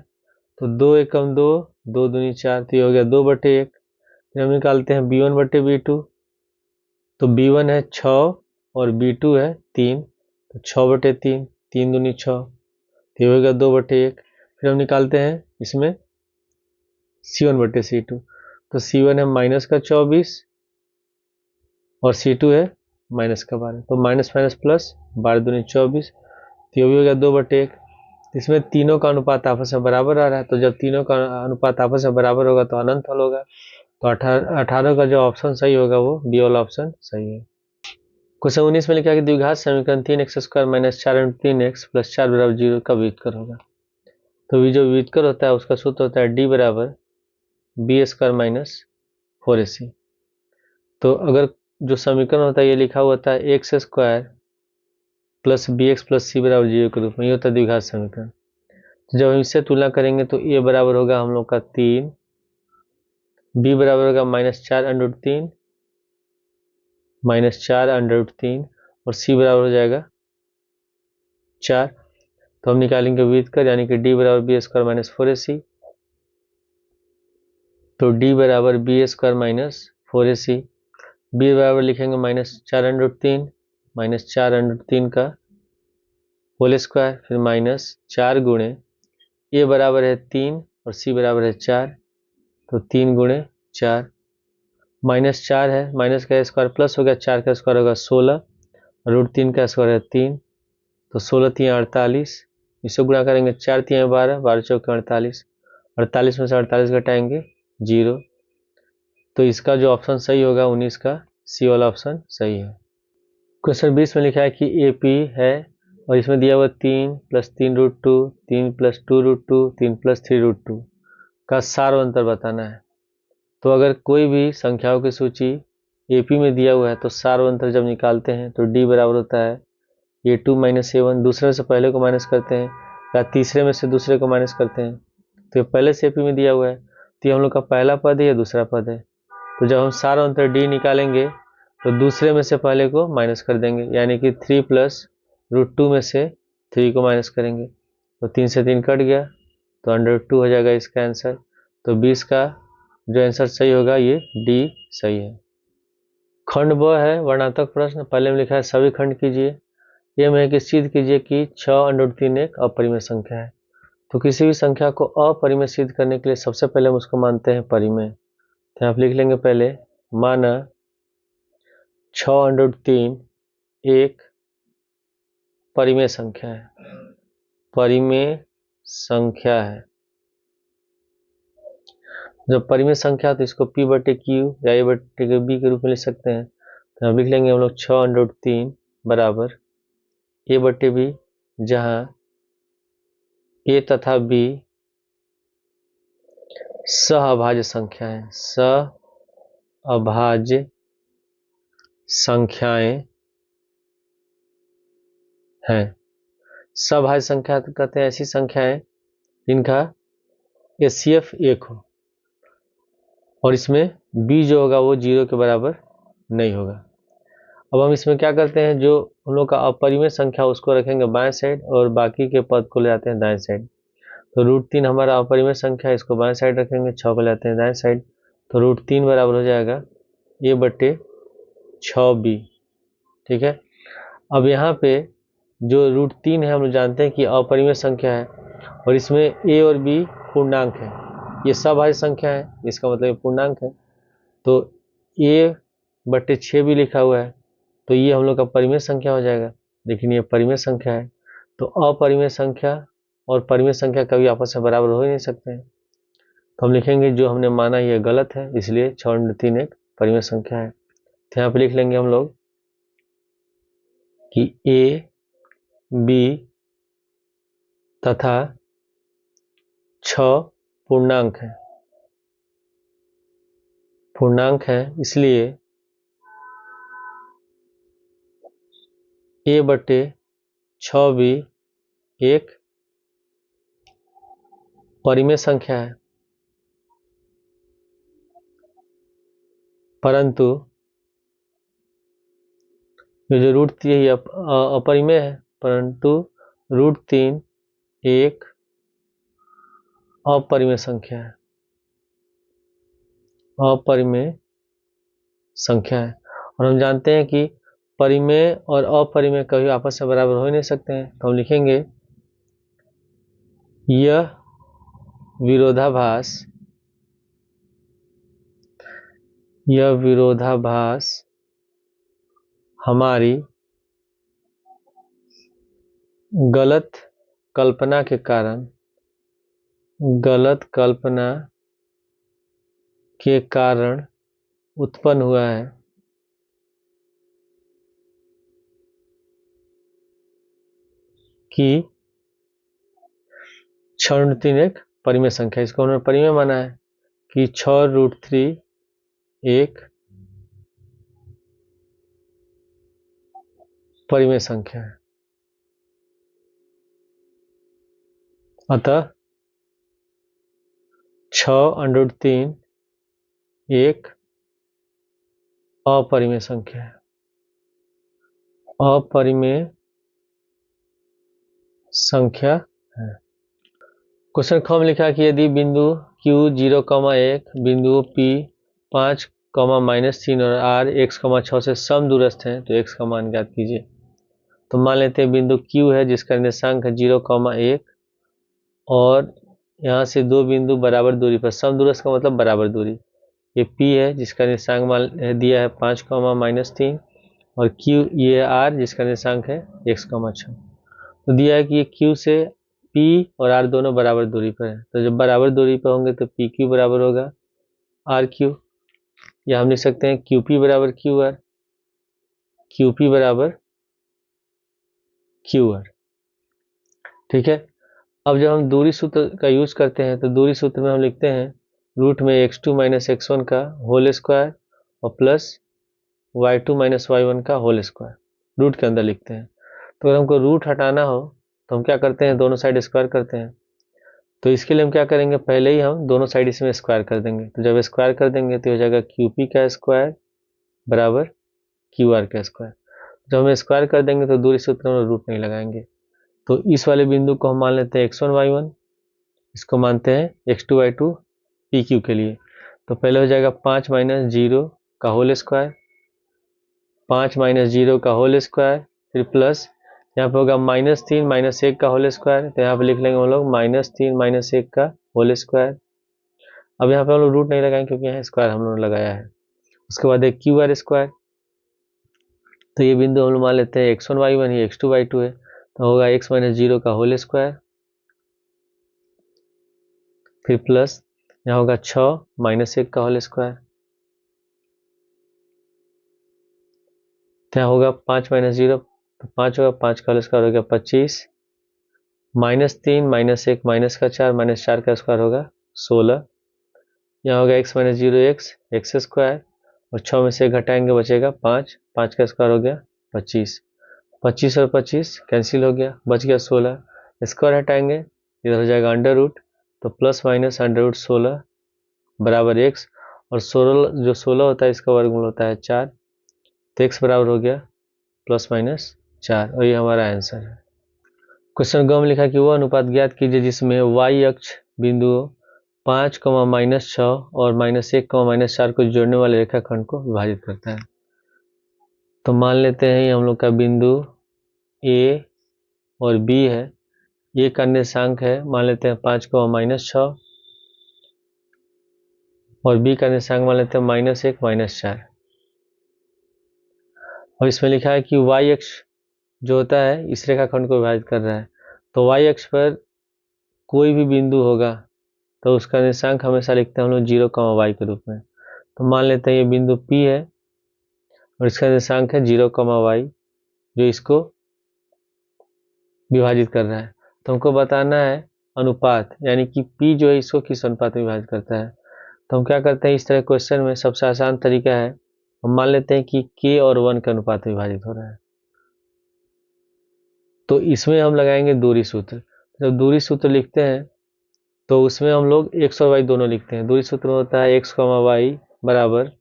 तो 2 एकम 2, 2 दूनी 4, तो ये हो गया 2 बटे 1। फिर हम निकालते हैं B1 बटे B2। तो B1 है 6 और B2 है 3, तो 6 बटे 3, 3 दूनी 6, तो ये हो गया 2 बटे 1। फिर हम निकालते हैं इसमें C1 बटे C2। तो C1 है -24 और C2 है -12, तो माइनस माइनस प्लस, 12 दूनी 24, तो ये भी हो गया 2 बटे 1। इसमें तीनों का अनुपात आपस में बराबर आ रहा है, तो जब तीनों का अनुपात आपस में बराबर होगा तो अनंत हल होगा। तो 18 का जो ऑप्शन सही होगा वो बी वाला ऑप्शन सही है। क्वेश्चन 19 में लिखा है कि द्विघात समीकरण 3x² माइनस 4x प्लस 4 बराबर 0 का व्युत्कर होगा। तो जो व्युत्कर होता है उसका सूत्र होता है D बराबर B² माइनस 4AC। तो अगर जो समीकरण होता है ये लिखा हुआ था x² plus bx plus c बराबर 0 के रूप में, ये होता है द्विघात समीकरण। तो जब हम इससे तुलना करेंगे तो a बराबर होगा हम लोग का 3, b बराबर होगा -4√3 -4√3 और c बराबर हो जाएगा 4। तो हम निकालेंगे व्युत्कर, यानी कि d बराबर B² माइनस 4AC। तो d बराबर B² माइनस 4AC, b बराबर लिखेंगे -4√3 -4√3 का होल स्क्वायर, फिर -4 गुणे a बराबर है 3 और c बराबर है 4, तो 3 गुणे 4, -4 है, माइनस का स्क्वायर प्लस हो गया, 4 का स्क्वायर होगा 16, √3 का स्क्वायर है 3, तो 16 3 48, इसे गुणा करेंगे 4 3 12, 12 चौके 48, 48 में से 48 घटाएंगे 0। तो इसका जो ऑप्शन सही होगा 19 का सी वाला ऑप्शन सही है। क्वेश्चन 20 में लिखा है कि AP है और इसमें दिया हुआ 3 + 3√2, 3 + 2√2, 3 + 3√2 का सार अंतर बताना है। तो अगर कोई भी संख्याओं की सूची AP में दिया हुआ है तो सार अंतर जब निकालते हैं तो D बराबर होता है A2 - A1, दूसरे से पहले को माइनस करते हैं या तीसरे में से दूसरे को माइनस करते हैं। तो पहले से AP में दिया हुआ है तो ये हम लोग का पहला पद है या दूसरा पद है। तो जब हम सार अंतर D निकालेंगे तो दूसरे में से पहले को माइनस कर देंगे, यानी कि 3 + √2 में से 3 को माइनस करेंगे, तो 3 से 3 कट गया तो √2 हो जाएगा इसका आंसर। तो 20 का जो आंसर सही होगा ये D सही है। खंड ब है वर्णात्मक प्रश्न। पहले में लिखा है सभी खंड कीजिए। ये में कि सिद्ध कीजिए कि 6√3 एक अपरिमेय संख्या है। तो किसी भी संख्या को अपरिमेय सिद्ध करने के लिए सबसे पहले हम उसको मानते हैं परिमेय। तो आप लिख लेंगे पहले, माना 6√3 एक परिमेय संख्या है, परिमेय संख्या है। जब परिमेय संख्या तो इसको P बटे Q या A बटे B के रूप में लिख सकते हैं। तो हम लिख लेंगे हम लोग 6√3 बराबर A बटे B, जहाँ A तथा B सहअभाज्य संख्या है, सहअभाज्य संख्याएं हैं। सहअभाज्य संख्या कहते हैं ऐसी संख्याएं जिनका HCF 1 हो और इसमें b जो होगा वो 0 के बराबर नहीं होगा। अब हम इसमें क्या करते हैं, जो हम लोग का अपरिमेय संख्या उसको रखेंगे बाएं साइड और बाकी के पद को ले जाते हैं दाएं साइड। तो √3 हमारा अपरिमेय संख्या है, इसको बाएं साइड रखेंगे, 6 को ले जाते हैं दाएं साइड। तो √3 बराबर हो जाएगा a/6b। ठीक है। अब यहाँ पे जो √3 है हम लोग जानते हैं कि अपरिमेय संख्या है और इसमें a और b पूर्णांक है, ये सभाज्य संख्या है, इसका मतलब ये पूर्णांक है। तो a/6 भी लिखा हुआ है, तो ये हम लोग का परिमेय संख्या हो जाएगा, लेकिन ये परिमेय संख्या है। तो अपरिमेय संख्या और परिमेय संख्या कभी आपस में बराबर हो ही नहीं सकते हैं। तो हम लिखेंगे जो हमने माना ये गलत है, इसलिए 6√3 एक परिमेय संख्या है। तो यहाँ पे लिख लेंगे हम लोग कि a, b तथा 6 पूर्णांक है, इसलिए a/6b एक परिमेय संख्या है, परंतु ये जो √3 अपरिमेय है, परंतु √3 एक अपरिमेय संख्या है, अपरिमेय संख्या है। और हम जानते हैं कि परिमेय और अपरिमेय कभी आपस में बराबर हो ही नहीं सकते हैं। तो हम लिखेंगे यह विरोधाभास हमारी गलत कल्पना के कारण उत्पन्न हुआ है कि 6√3 एक परिमेय संख्या, इसको उन्होंने परिमेय माना है कि 6√3 एक परिमेय संख्या है। अतः 6√3 एक अपरिमेय संख्या है, अपरिमेय संख्या है। क्वेश्चन ख में लिखा कि यदि बिंदु Q 0,1, बिंदु P 5, -3 और R x, 6 से समदूरस्थ हैं तो x का मान ज्ञात कीजिए। तो मान लेते हैं बिंदु Q है जिसका निर्देशांक है 0,1 और यहाँ से दो बिंदु बराबर दूरी पर, समदूरस्थ का मतलब बराबर दूरी, ये P है जिसका निर्देशांक मान दिया है 5, -3 और Q ये R जिसका निर्देशांक है x, 6। तो दिया है कि ये Q से P और R दोनों बराबर दूरी पर है, तो जब बराबर दूरी पर होंगे तो PQ बराबर होगा RQ, या हम लिख सकते हैं QP बराबर QR, QP बराबर QR। ठीक है। अब जब हम दूरी सूत्र का यूज करते हैं तो दूरी सूत्र में हम लिखते हैं रूट में x2 - x1 का होल स्क्वायर और प्लस y2 - y1 का होल स्क्वायर रूट के अंदर लिखते हैं। तो अगर हमको रूट हटाना हो तो हम क्या करते हैं, दोनों साइड स्क्वायर करते हैं। तो इसके लिए हम क्या करेंगे, पहले ही हम दोनों साइड इसमें स्क्वायर कर देंगे। तो जब स्क्वायर कर देंगे तो हो जाएगा QP का स्क्वायर बराबर QR का स्क्वायर। जब हम स्क्वायर कर देंगे तो दूरी सूत्र में रूट नहीं लगाएंगे। तो इस वाले बिंदु को हम मान लेते हैं x1 y1, इसको मानते हैं x2 y2 PQ के लिए। तो पहले हो जाएगा 5 - 0 का होल स्क्वायर, 5 - 0 का होल स्क्वायर, फिर प्लस यहाँ पे होगा -3 - 1 का होल स्क्वायर। तो यहाँ पे लिख लेंगे हम लोग -3 - 1 का होल स्क्वायर। अब यहाँ पे हम लोग रूट नहीं लगाएंगे क्योंकि यहाँ स्क्वायर हम लोग लगाया है। उसके बाद एक QR स्क्वायर, तो ये बिंदु हम लोग मान लेते हैं x1 y1, ये x2 y2 है, तो होगा x - 0 का होल स्क्वायर, फिर प्लस यहाँ होगा 6 - 1 का होल स्क्वायर, तो यहाँ होगा 5 - 0, तो 5 होगा, 5 का होल स्क्वायर हो गया 25, -3 - 1 -4 -4 का स्क्वायर होगा 16, यहाँ होगा x - 0 x स्क्वायर और 6 में से 1 घटाएंगे बचेगा 5, 5 का स्क्वायर हो गया 25, 25 और 25 कैंसिल हो गया, बच गया 16, स्क्वायर हटाएंगे इधर हो जाएगा अंडर रूट, तो प्लस माइनस अंडर रूट 16 बराबर x, और 16 जो 16 होता है इसका वर्गमूल होता है 4। तो x बराबर हो गया +-4 और ये हमारा आंसर है। क्वेश्चन ग में लिखा कि वो अनुपात ज्ञात कीजिए जिसमें y अक्ष बिंदुओं 5, -6 और -1, -4 को जोड़ने वाले रेखाखंड को विभाजित करता है। तो मान लेते हैं ये हम लोग का बिंदु A और B है। ये का निर्देशांक है, मान लेते हैं 5, -6 और B का निर्देशांक मान लेते हैं -1, -4। और इसमें लिखा है कि y अक्ष जो होता है इस रेखाखंड को विभाजित कर रहा है। तो y अक्ष पर कोई भी बिंदु होगा तो उसका निर्देशांक हमेशा लिखते हैं हम लोग 0, y के रूप में। तो मान लेते हैं ये बिंदु P है और इसका निर्देशांक है 0, y जो इसको विभाजित कर रहा है। तो हमको बताना है अनुपात, यानी कि P जो है इसको किस अनुपात में विभाजित करता है। तो हम क्या करते हैं, इस तरह क्वेश्चन में सबसे आसान तरीका है, हम मान लेते हैं कि K और 1 के अनुपात में विभाजित हो रहा है। तो इसमें हम लगाएंगे दूरी सूत्र। जब दूरी सूत्र लिखते हैं तो उसमें हम लोग x और y दोनों लिखते हैं। दूरी सूत्र होता है x, y बराबर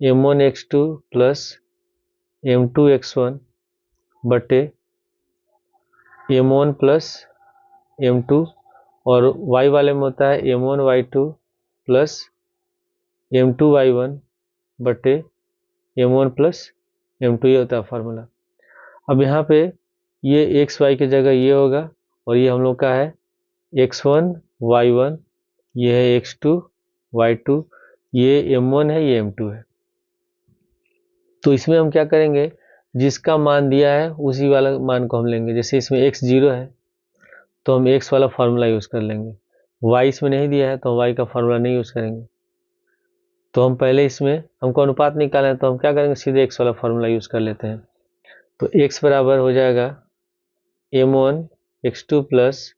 m1x2 प्लस m2x1 बटे m1 प्लस m2 और y वाले में होता है m1y2 प्लस m2y1 बटे m1 प्लस m2, ये होता है फार्मूला। अब यहाँ पे ये x y की जगह ये होगा और ये हम लोग का है x1 y1, ये है x2 y2, ये m1 है, ये m2 है। तो इसमें हम क्या करेंगे, जिसका मान दिया है उसी वाला मान को हम लेंगे। जैसे इसमें x 0 है तो हम x वाला फार्मूला यूज कर लेंगे, y इसमें नहीं दिया है तो हम y का फार्मूला नहीं यूज करेंगे। तो हम पहले इसमें हमको अनुपात निकालना है तो हम क्या करेंगे, सीधे x वाला फार्मूला यूज कर लेते हैं। तो x बराबर हो जाएगा m1 x2 plus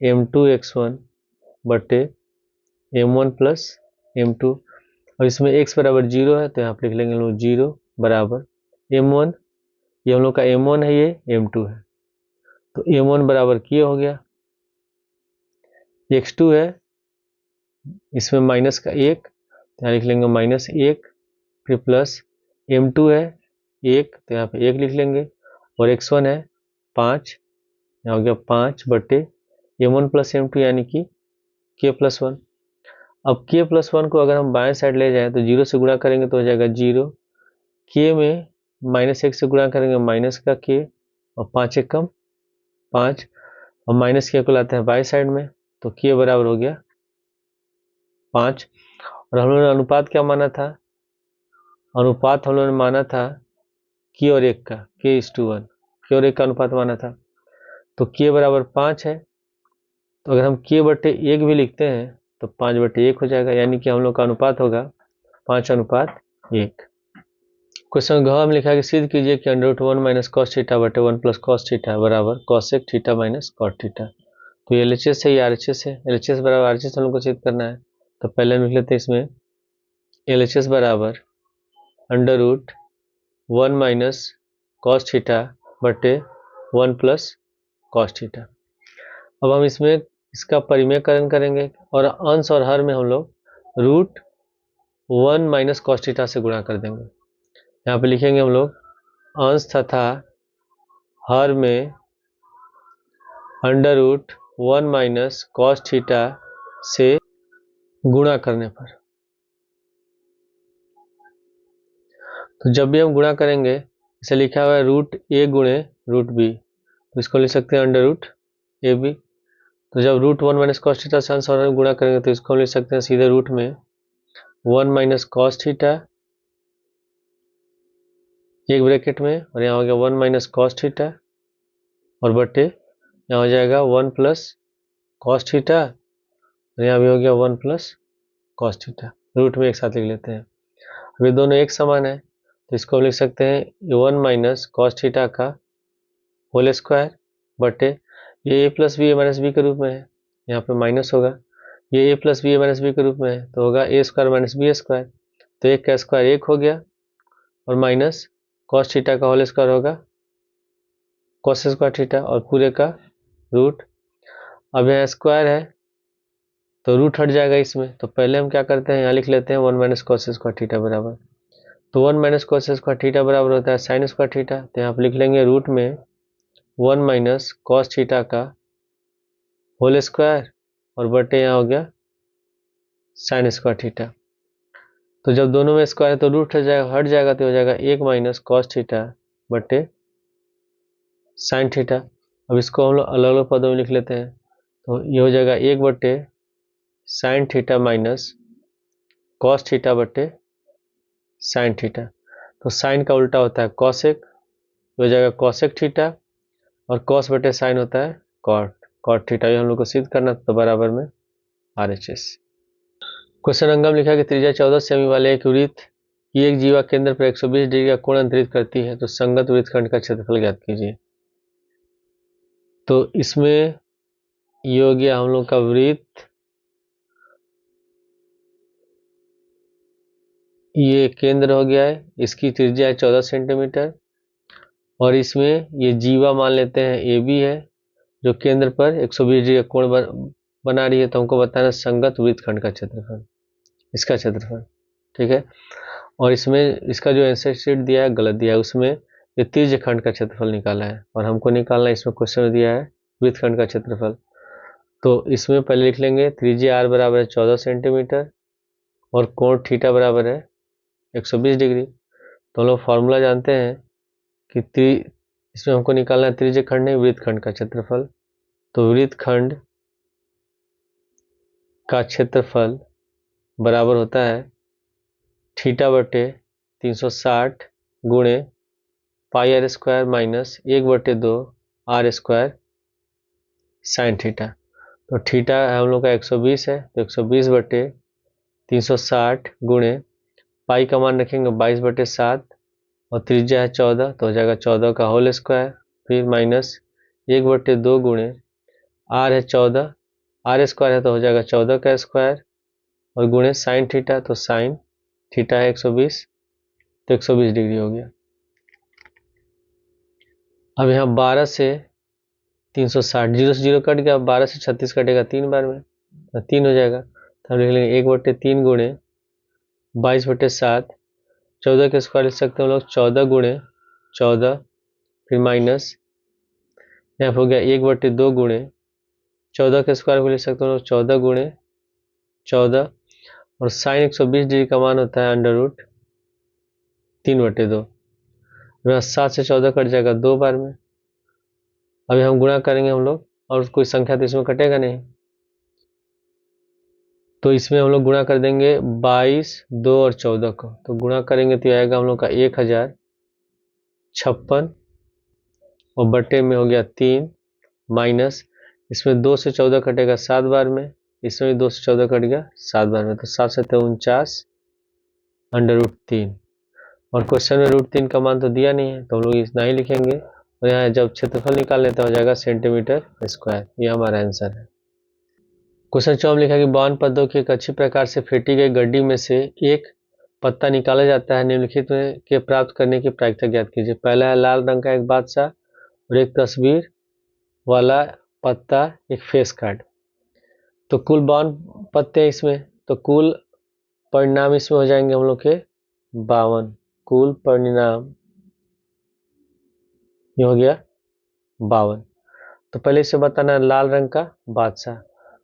m2 x1 बटे m1 प्लस m2, और इसमें x बराबर 0 है तो यहाँ पर लिख लेंगे हम लोग 0 बराबर m1, ये हम लोग का m1 है, ये m2 है। तो m1 बराबर किए हो गया, x2 है इसमें माइनस का 1, यहाँ लिख लेंगे -1, फिर प्लस m2 है 1 तो यहाँ पे 1 लिख लेंगे, और x1 है 5, यहाँ हो गया 5 बटे m1 प्लस m2 यानी कि k+1। अब k+1 को अगर हम बाएं साइड ले जाएं तो 0 से गुणा करेंगे तो हो जाएगा 0, k में -1 से गुणा करेंगे माइनस का k, और 5 1 कम 5, और माइनस k को लाते हैं बाएं साइड में तो k बराबर हो गया 5। और हम लोगों ने अनुपात क्या माना था, अनुपात हम लोगों ने माना था k और 1 का, k:1, k और 1 का अनुपात माना था। तो k बराबर 5 है, तो अगर हम k बटे 1 भी लिखते हैं तो 5 बटे 1 हो जाएगा, यानी कि हम लोग का अनुपात होगा 5:1। क्वेश्चन घ में लिखा है कि सिद्ध कीजिए कि √1 माइनस कॉस थीटा बटे 1 प्लस कॉस थीटा बराबर cosec theta minus cot theta. तो ये LHS है, ये RHS है, LHS बराबर RHS हम लोग को सिद्ध करना है। तो पहले लिख लेते हैं इसमें LHS बराबर √1 माइनस कॉस थीटा बटे 1 प्लस कॉस थीटा। अब हम इसमें इसका परिमेयकरण करेंगे और अंश और हर में हम लोग √1 माइनस कॉस थीटा से गुणा कर देंगे। यहाँ पे लिखेंगे हम लोग अंश तथा हर में √1 माइनस कॉस थीटा से गुणा करने पर। तो जब भी हम गुणा करेंगे, इसे लिखा हुआ है √a गुणे √b, तो इसको लिख सकते हैं √ab। तो जब √1 माइनस कॉस थीटा से अंश और हर में गुणा करेंगे तो इसको लिख सकते हैं सीधे रूट में 1 माइनस कॉस थीटा एक ब्रैकेट में, और यहाँ हो गया 1 माइनस कॉस थीटा, और बटे यहाँ हो जाएगा 1 प्लस कॉस थीटा, और यहाँ भी हो गया 1 प्लस कॉस थीटा, रूट में एक साथ लिख लेते हैं। अब ये दोनों एक समान है तो इसको लिख सकते हैं 1 माइनस कॉस थीटा का होल स्क्वायर बटे ये a plus b a minus b के रूप में है, यहाँ पे माइनस होगा, ये a plus b a minus b के रूप में है तो होगा a² माइनस बी स्क्वायर, तो 1 का स्क्वायर 1 हो गया, और माइनस कॉस थीटा का होल स्क्वायर होगा कॉस स्क्वायर थीटा, और पूरे का रूट। अब यहाँ स्क्वायर है तो रूट हट जाएगा इसमें। तो पहले हम क्या करते हैं, यहाँ लिख लेते हैं 1 माइनस कॉस स्क्वायर थीटा बराबर, तो 1 माइनस कॉस स्क्वायर थीटा बराबर होता है साइन स्क्वायर थीटा। तो यहाँ आप लिख लेंगे रूट में 1 माइनस कॉस थीटा का होल स्क्वायर और बटे यहाँ हो गया साइन स्क्वायर थीटा। तो जब दोनों में स्क्वायर है तो रूट हट जाएगा तो हो जाएगा 1 माइनस कॉस थीटा बटे साइन थीटा। अब इसको हम लोग अलग अलग पदों में लिख लेते हैं, तो ये हो जाएगा 1 बटे sin theta minus cos theta बटे साइन थीटा। तो साइन का उल्टा होता है कॉसेक, हो जाएगा कॉसेक थीटा, और कॉस बटे साइन होता है कॉट थीटा। ये हम लोग को सिद्ध करना तो बराबर में RHS। क्वेश्चन अंगम लिखा कि त्रिज्या 14 सेमी वाले एक वृत्त की एक जीवा केंद्र पर 120 डिग्री का कोण अंतरित करती है, तो संगत वृत्तखंड का क्षेत्रफल ज्ञात कीजिए। तो इसमें ये हो गया हम लोग का वृत्त, ये केंद्र हो गया है, इसकी त्रिज्या है 14 सेंटीमीटर, और इसमें ये जीवा मान लेते हैं AB है जो केंद्र पर 120 डिग्री का कोण बना रही है। तो हमको बताना संगत वृत्तखंड का क्षेत्रफल, इसका क्षेत्रफल, ठीक है। और इसमें इसका जो आंसर शीट दिया है गलत दिया है, उसमें ये त्रिज्य खंड का क्षेत्रफल निकाला है और हमको निकालना है, इसमें क्वेश्चन में दिया है वृत्तखंड का क्षेत्रफल। तो इसमें पहले लिख लेंगे त्रिज्या R बराबर है 14 सेंटीमीटर और कोण थीटा बराबर है 120 डिग्री। तो हम लोग फॉर्मूला जानते हैं कि इसमें हमको निकालना है त्रिज्य खंड नहीं वृत्तखंड का क्षेत्रफल। तो वृत्तखंड का क्षेत्रफल बराबर होता है थीटा बटे 360 गुणे पाई R square minus 1/2 R square sine theta. तो थीटा हम लोग का 120 है, तो 120 बटे 360 गुणे पाई का मान रखेंगे 22/7 और त्रिज्या है 14, तो हो जाएगा 14 का होल स्क्वायर, फिर माइनस 1/2 गुणे R है 14, R स्क्वायर है तो हो जाएगा 14 का स्क्वायर, और गुणे साइन थीटा, तो साइन थीटा है 120, तो 120 डिग्री हो गया। अब यहाँ 12 से 360, 0 से 0 कट गया, 12 से 36 कटेगा 3 बार में, तो 3 हो जाएगा। तो हम लिख लेंगे 1/3 गुणे 22/7, 14 के स्क्वायर लिख सकते हैं हम लोग 14 गुणे 14, फिर माइनस यहाँ पर हो गया 1/2 गुणे 14 के स्क्वायर को लिख सकते हैं हम लोग 14 गुणे 14, और साइन 120 डिग्री का मान होता है अंडर रूट 3/2। 7 से 14 कट जाएगा 2 बार में। अभी हम गुणा करेंगे हम लोग, और कोई संख्या तो इसमें कटेगा नहीं, तो इसमें हम लोग गुणा कर देंगे 22, 2 और 14 को, तो गुणा करेंगे तो आएगा हम लोग का 1056, और बटे में हो गया 3, माइनस इसमें 2 से 14 कटेगा 7 बार में, इसमें भी 2 से 14 कट गया 7 बार में, तो 7 से 49 अंडर रूट 3। और क्वेश्चन में रूट 3 का मान तो दिया नहीं है, तो हम लोग इतना ही लिखेंगे, और यहाँ जब क्षेत्रफल निकाल लेते हो जाएगा सेंटीमीटर स्क्वायर। ये हमारा आंसर है। क्वेश्चन 4 में लिखा कि 52 पद्मों की एक अच्छी प्रकार से फेंटी गई गड्डी में से एक पत्ता निकाला जाता है, निम्नलिखित में के प्राप्त करने की प्रायिकता ज्ञात कीजिए। पहला है लाल रंग का एक बादशाह और एक तस्वीर वाला पत्ता, एक फेस कार्ड। तो कुल 52 पत्ते हैं इसमें, तो कुल परिणाम इसमें हो जाएंगे हम लोग के 52। कुल परिणाम ये हो गया 52। तो पहले इसे बताना लाल रंग का बादशाह,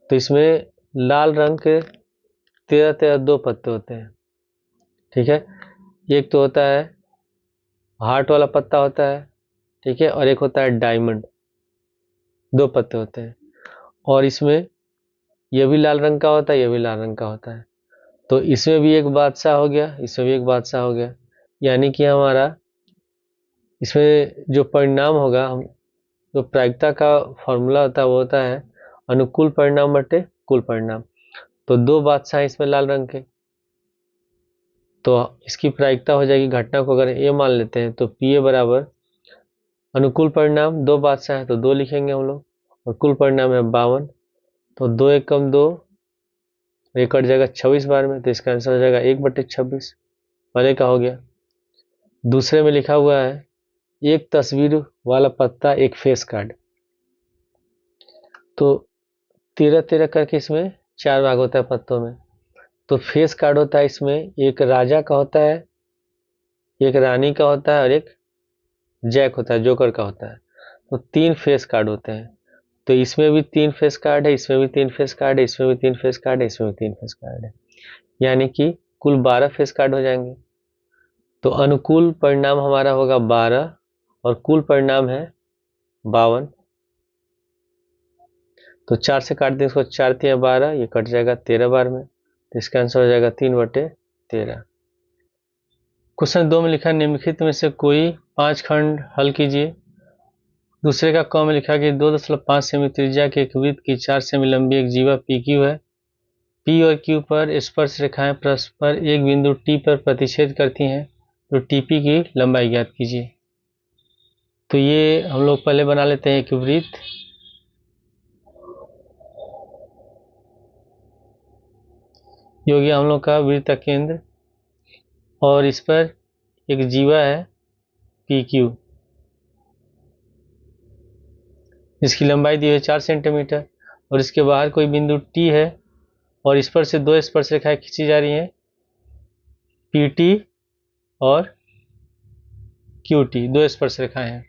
तो इसमें लाल रंग के 13 2 पत्ते होते हैं, ठीक है। एक तो होता है हार्ट वाला पत्ता होता है, ठीक है, और एक होता है डायमंड, 2 पत्ते होते हैं। और इसमें यह भी लाल रंग का होता है, यह भी लाल रंग का होता है। तो इसमें भी एक बादशाह हो गया, इसमें भी एक बादशाह हो गया, यानी कि हमारा इसमें जो परिणाम होगा, हम जो प्रायिकता का फॉर्मूला होता है वो होता है अनुकूल परिणाम बटे कुल परिणाम। तो 2 बादशाह इसमें लाल रंग के, तो इसकी प्रायिकता हो जाएगी, घटना को अगर ए मान लेते हैं तो PA बराबर अनुकूल परिणाम 2 बादशाह है तो 2 लिखेंगे हम लोग, और कुल परिणाम है 52, तो 2 1 कम 2, ये कट जाएगा 26 बार में, तो इसका आंसर हो जाएगा 1/26। पहले का हो गया। दूसरे में लिखा हुआ है एक तस्वीर वाला पत्ता, एक फेस कार्ड, तो 13 13 करके इसमें 4 भाग होता है पत्तों में। तो फेस कार्ड होता है इसमें, एक राजा का होता है, एक रानी का होता है और एक जैक होता है, जोकर का होता है। तो 3 फेस कार्ड होते हैं। तो इसमें भी 3 फेस कार्ड है, इसमें भी 3 फेस कार्ड है, इसमें भी 3 फेस कार्ड है, इसमें भी 3 फेस कार्ड है, यानी कि कुल 12 फेस कार्ड हो जाएंगे। तो अनुकूल परिणाम हमारा होगा 12 और कुल परिणाम है 52। तो 4 से काट दें इसको, 4 तिया 12, ये कट जाएगा 13 बार में। तो इसका आंसर हो जाएगा 3/13। क्वेश्चन 2 में लिखा निम्नलिखित में से कोई 5 खंड हल कीजिए। दूसरे का क में लिखा कि 2.5 सेमी त्रिज्या के एक वृत्त की 4 सेमी लंबी एक जीवा पी क्यू है। पी और क्यू पर स्पर्श रेखाएं परस्पर एक बिंदु टी पर प्रतिच्छेद करती हैं, तो टीपी की लंबाई ज्ञात कीजिए। तो ये हम लोग पहले बना लेते हैं एक वृत्त। ये हो गया हम लोग का वृत्त का केंद्र और इस पर एक जीवा है पी क्यू, जिसकी लंबाई दी है 4 सेंटीमीटर और इसके बाहर कोई बिंदु टी है और इस पर से 2 स्पर्श रेखाएं खींची जा रही हैं, पी टी और क्यू टी, 2 स्पर्श रेखाएं हैं।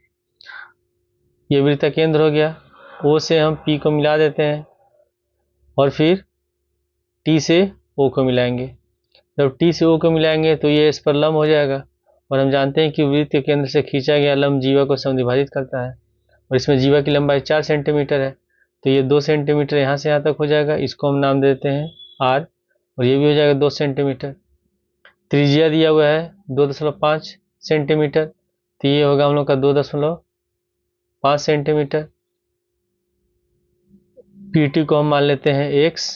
ये वृत्त का केंद्र हो गया। ओ से हम पी को मिला देते हैं और फिर टी से ओ को मिलाएंगे। जब टी से ओ को मिलाएंगे तो ये इस पर लंब हो जाएगा और हम जानते हैं कि वृत्त के केंद्र से खींचा गया लंब जीवा को समद्विभाजित करता है और इसमें जीवा की लंबाई 4 सेंटीमीटर है। तो ये 2 सेंटीमीटर यहाँ से यहाँ तक हो जाएगा, इसको हम नाम देते हैं आर, और ये भी हो जाएगा 2 सेंटीमीटर। त्रिज्या दिया हुआ है 2.5 सेंटीमीटर, तो ये होगा हम लोग का 2.5 सेंटीमीटर। पी को हम मान लेते हैं x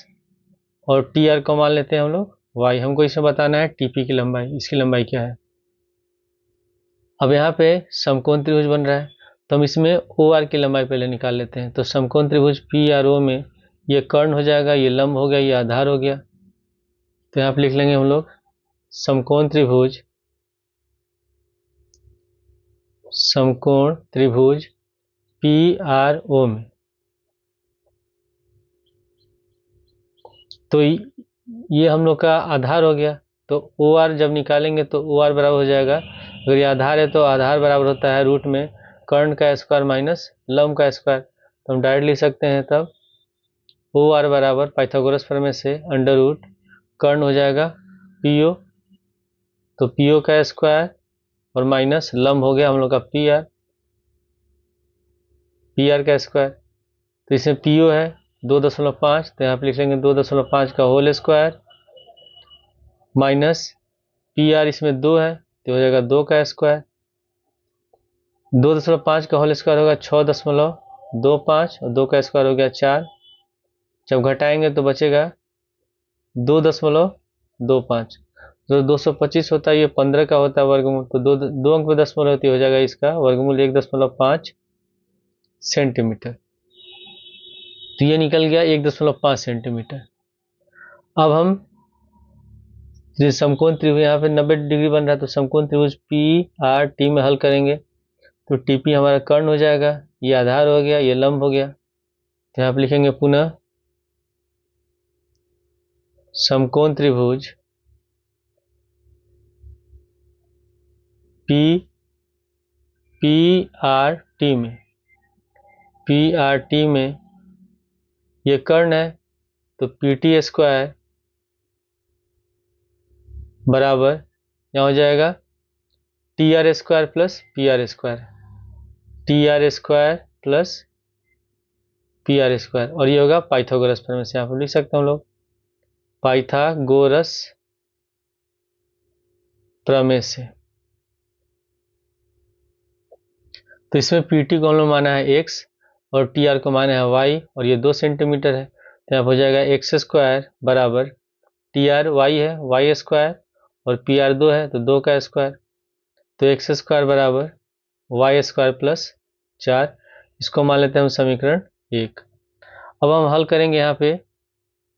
और टी आर को मान लेते हैं हम लोग y। हमको इसमें बताना है टीपी की लंबाई, इसकी लंबाई क्या है। अब यहाँ पे समकोण त्रिभुज बन रहा है तो हम इसमें ओ आर की लंबाई पहले निकाल लेते हैं। तो समकोण त्रिभुज पी आर ओ में ये कर्ण हो जाएगा, ये लंब हो गया, ये आधार हो गया। तो यहाँ पे लिख लेंगे हम लोग समकोण त्रिभुज पी आर ओ में। तो ये हम लोग का आधार हो गया। तो ओ आर जब निकालेंगे तो ओ आर बराबर हो जाएगा, अगर ये आधार है तो आधार बराबर होता है रूट में कर्ण का स्क्वायर माइनस लंब का स्क्वायर। तो हम डायरेक्ट लिख सकते हैं तब ओ आर बराबर पाइथागोरस प्रमेय से अंडर रूट कर्ण हो जाएगा पी ओ, तो पी ओ का स्क्वायर और माइनस लंब हो गया हम लोग का पी आर का स्क्वायर। तो इसमें पी ओ है 2.5, तो यहाँ पे लिख लेंगे 2.5 का whole square minus p r इसमें 2 है तो हो जाएगा 2 का स्क्वायर। 2.5 का होल स्क्वायर होगा 6.25 और 2 का स्क्वायर हो गया 4। जब घटाएंगे तो बचेगा 2.25। जो 225 होता है ये 15 का होता है वर्गमूल, तो दो अंक में दशमलव होती हो जाएगा इसका वर्गमूल 1.5 सेंटीमीटर। तो ये निकल गया 1.5 सेंटीमीटर। अब हम समकोण त्रिभुज यहाँ पे 90 डिग्री बन रहा है तो समकोण त्रिभुज पी आर टी में हल करेंगे तो टीपी हमारा कर्ण हो जाएगा, ये आधार हो गया, ये लंब हो गया। तो यहाँ पे लिखेंगे पुनः समकोण त्रिभुज पी आर टी में ये कर्ण है तो पी टी स्क्वायर बराबर यहाँ हो जाएगा T R square plus P R square, और ये होगा पाइथागोरस प्रमेय से। यहाँ पर लिख सकते हैं हम लोग पाइथागोरस प्रमेय से। तो इसमें पी टी को हम लोग माना है x और टी आर को माना है y और ये 2 सेंटीमीटर है। तो यहाँ हो जाएगा x स्क्वायर बराबर टी आर y है y स्क्वायर और पी आर 2 है तो 2 का स्क्वायर, तो x स्क्वायर बराबर y स्क्वायर प्लस 4। इसको मान लेते हैं हम समीकरण 1। अब हम हल करेंगे यहाँ पे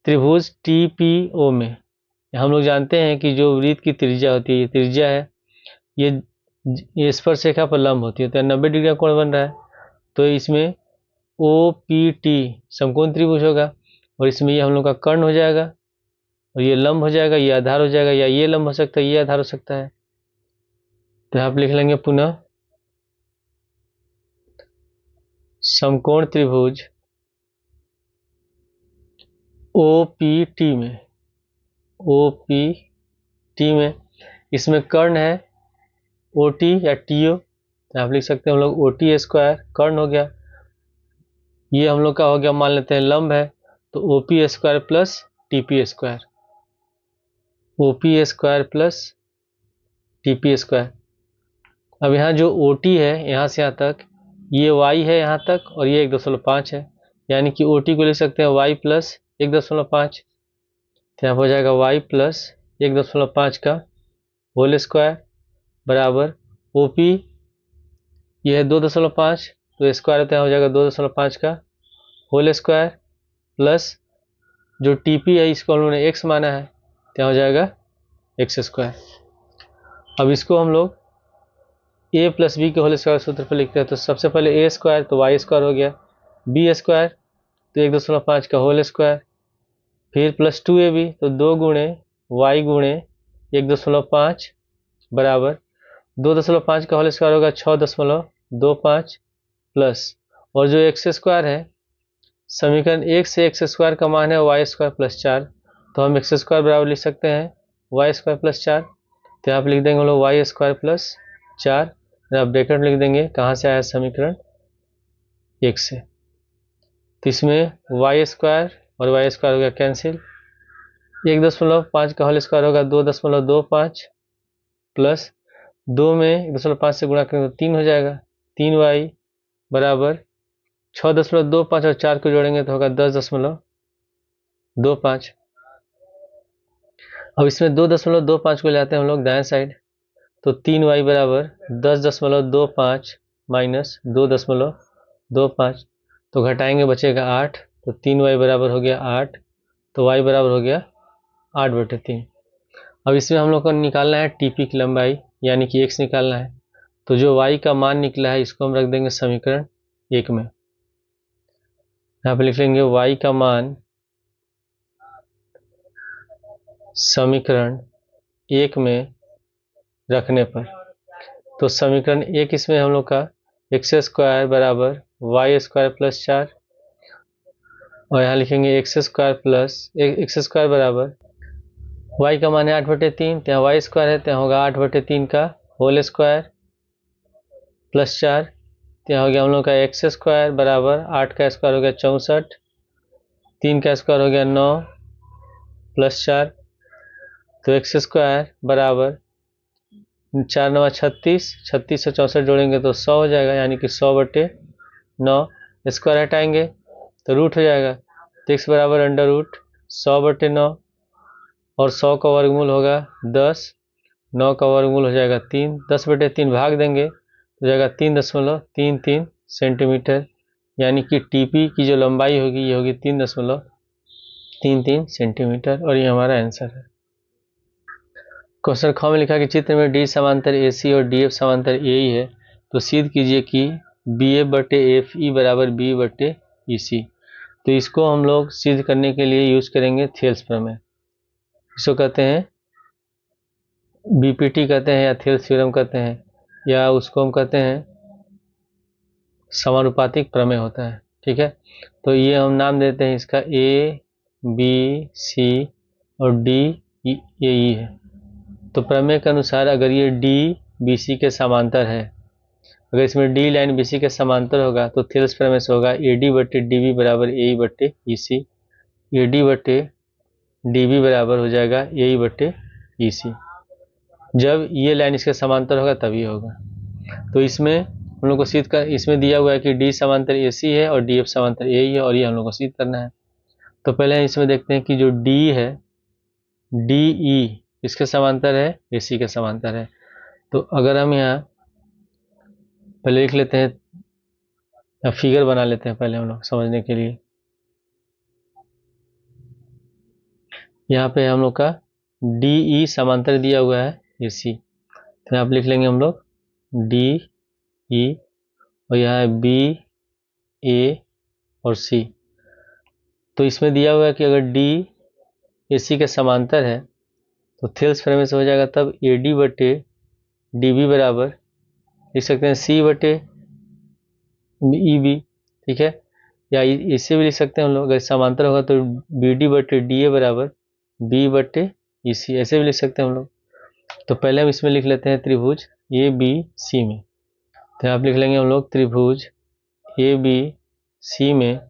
त्रिभुज टी पी ओ में। हम लोग जानते हैं कि जो वृत्त की त्रिज्या होती है, ये त्रिज्या है, ये स्पर्श रेखा पर लंब होती है, तो 90 डिग्री का कोण बन रहा है। तो इसमें ओ पी टी समकोण त्रिभुज होगा और इसमें ये हम लोग का कर्ण हो जाएगा और ये लंब हो जाएगा, ये आधार हो जाएगा, या ये लंब हो सकता है, ये आधार हो सकता है। तो यहाँ पे लिख लेंगे पुनः समकोण त्रिभुज OPT में, OPT में इसमें कर्ण है OT या TO, तो आप लिख सकते हैं हम लोग OT स्क्वायर कर्ण हो गया। ये हम लोग का हो गया, मान लेते हैं लंब है, तो OP square plus TP square, OP square plus TP square. अब यहाँ जो OT है यहाँ से यहाँ तक, ये y है यहाँ तक और ये 1.5 है, यानी कि OT को लिख सकते हैं y प्लस 1.5, तो यहाँ हो जाएगा y प्लस 1.5 का होल स्क्वायर बराबर OP ये है 2.5, तो स्क्वायर होता है हो जाएगा 2.5 का होल स्क्वायर प्लस जो TP है इसको हम लोगों ने x माना है, तो हो जाएगा x स्क्वायर। अब इसको हम लोग a प्लस बी के होल स्क्वायर सूत्र पर लिखते हैं, तो सबसे पहले a स्क्वायर तो y स्क्वायर हो गया, b स्क्वायर तो 1.5 का होल स्क्वायर, फिर प्लस 2ab तो 2 गुणे y गुणे 1.5 बराबर 2.5 का होल स्क्वायर होगा 6.25 प्लस, और जो x स्क्वायर है समीकरण 1 से x स्क्वायर का मान है y स्क्वायर प्लस 4, तो हम x स्क्वायर बराबर लिख सकते हैं y स्क्वायर प्लस 4, तो यहाँ पे लिख देंगे हम लोग y स्क्वायर प्लस 4, आप ब्रैकेट में लिख देंगे कहाँ से आया समीकरण 1 से, तो इसमें y स्क्वायर और y स्क्वायर हो गया कैंसिल, 1.5 का होल स्क्वायर होगा 2.25 प्लस 2 में 1.5 से गुणा करेंगे तो 3 हो जाएगा, 3y बराबर 6.25 और 4 को जोड़ेंगे तो होगा 10.25। अब इसमें 2.25 को ले आते हैं हम लोग दाएं साइड, तो 3y बराबर 10.25 माइनस 2.25, तो घटाएंगे बचेगा 8, तो 3y बराबर हो गया 8, तो y बराबर हो गया 8/3। अब इसमें हम लोग को निकालना है TP की लंबाई यानी कि x निकालना है, तो जो y का मान निकला है इसको हम रख देंगे समीकरण 1 में, यहाँ पे लिख लेंगे y का मान समीकरण 1 में रखने पर, तो समीकरण 1 इसमें हम लोग का x स्क्वायर बराबर y स्क्वायर प्लस 4 और यहाँ लिखेंगे x स्क्वायर बराबर y का मान है 8/3, तो यहाँ y स्क्वायर है तो यहाँ होगा 8/3 का होल स्क्वायर प्लस 4, तो यहाँ हो गया हम लोग का x स्क्वायर बराबर 8 का स्क्वायर हो गया 64, 3 का स्क्वायर हो गया 9 प्लस 4, तो x स्क्वायर बराबर 4 9 36, 36 से 64 जोड़ेंगे तो 100 हो जाएगा, यानी कि 100/9, स्क्वायर हटाएंगे तो रूट हो जाएगा, तो x बराबर अंडर रूट 100/9 और 100 का वर्गमूल होगा 10, 9 का वर्गमूल हो जाएगा 3, 10/3 भाग देंगे तो जाएगा 3.33 सेंटीमीटर, यानी कि TP की जो लंबाई होगी ये होगी 3.33 सेंटीमीटर, और ये हमारा आंसर है। क्वेश्चन ख में लिखा कि चित्र में D समांतर AC और DF समांतर AE है, तो सिद्ध कीजिए कि BF/FE बराबर B/EC। तो इसको हम लोग सिद्ध करने के लिए यूज करेंगे थेल्स प्रमेय, इसको कहते हैं BPT कहते हैं या थेल्स थ्योरम कहते हैं, या उसको हम कहते हैं समानुपातिक प्रमेय होता है, ठीक है। तो ये हम नाम देते हैं इसका A, B, C और D, AE है। तो प्रमेय के अनुसार अगर ये D BC के समांतर है, अगर इसमें D लाइन BC के समांतर होगा तो थेल्स प्रमेय से होगा AD/DB बराबर AE/EC, AD/DB बराबर हो जाएगा AE/EC। जब ये लाइन इसके समांतर होगा तभी होगा। तो इसमें हम लोग को सिद्ध कर, इसमें दिया हुआ है कि D समांतर AC है और DF समांतर AE है, और ये हम लोग को सिद्ध करना है। तो पहले इसमें देखते हैं कि जो D है DE इसके समांतर है, AC के समांतर है। तो अगर हम यहाँ पहले लिख लेते हैं, फिगर बना लेते हैं पहले हम लोग समझने के लिए। यहाँ पे हम लोग का DE समांतर दिया हुआ है AC, तो यहाँ पे लिख लेंगे हम लोग DE और यहाँ है B, A और C। तो इसमें दिया हुआ है कि अगर डी ए सी के समांतर है तो थेल्स प्रमेय से हो जाएगा तब ए डी बटे डी बी बराबर लिख सकते हैं सी बटे ई बी, ठीक है। या इससे भी लिख सकते हैं हम लोग, अगर समांतर होगा तो बी डी बटे डी ए बराबर बी बटे ई सी, ऐसे भी लिख सकते हैं हम लोग। तो पहले हम इसमें लिख लेते हैं त्रिभुज ए बी सी में। तो यहाँ पे लिख लेंगे हम लोग त्रिभुज ए बी सी में,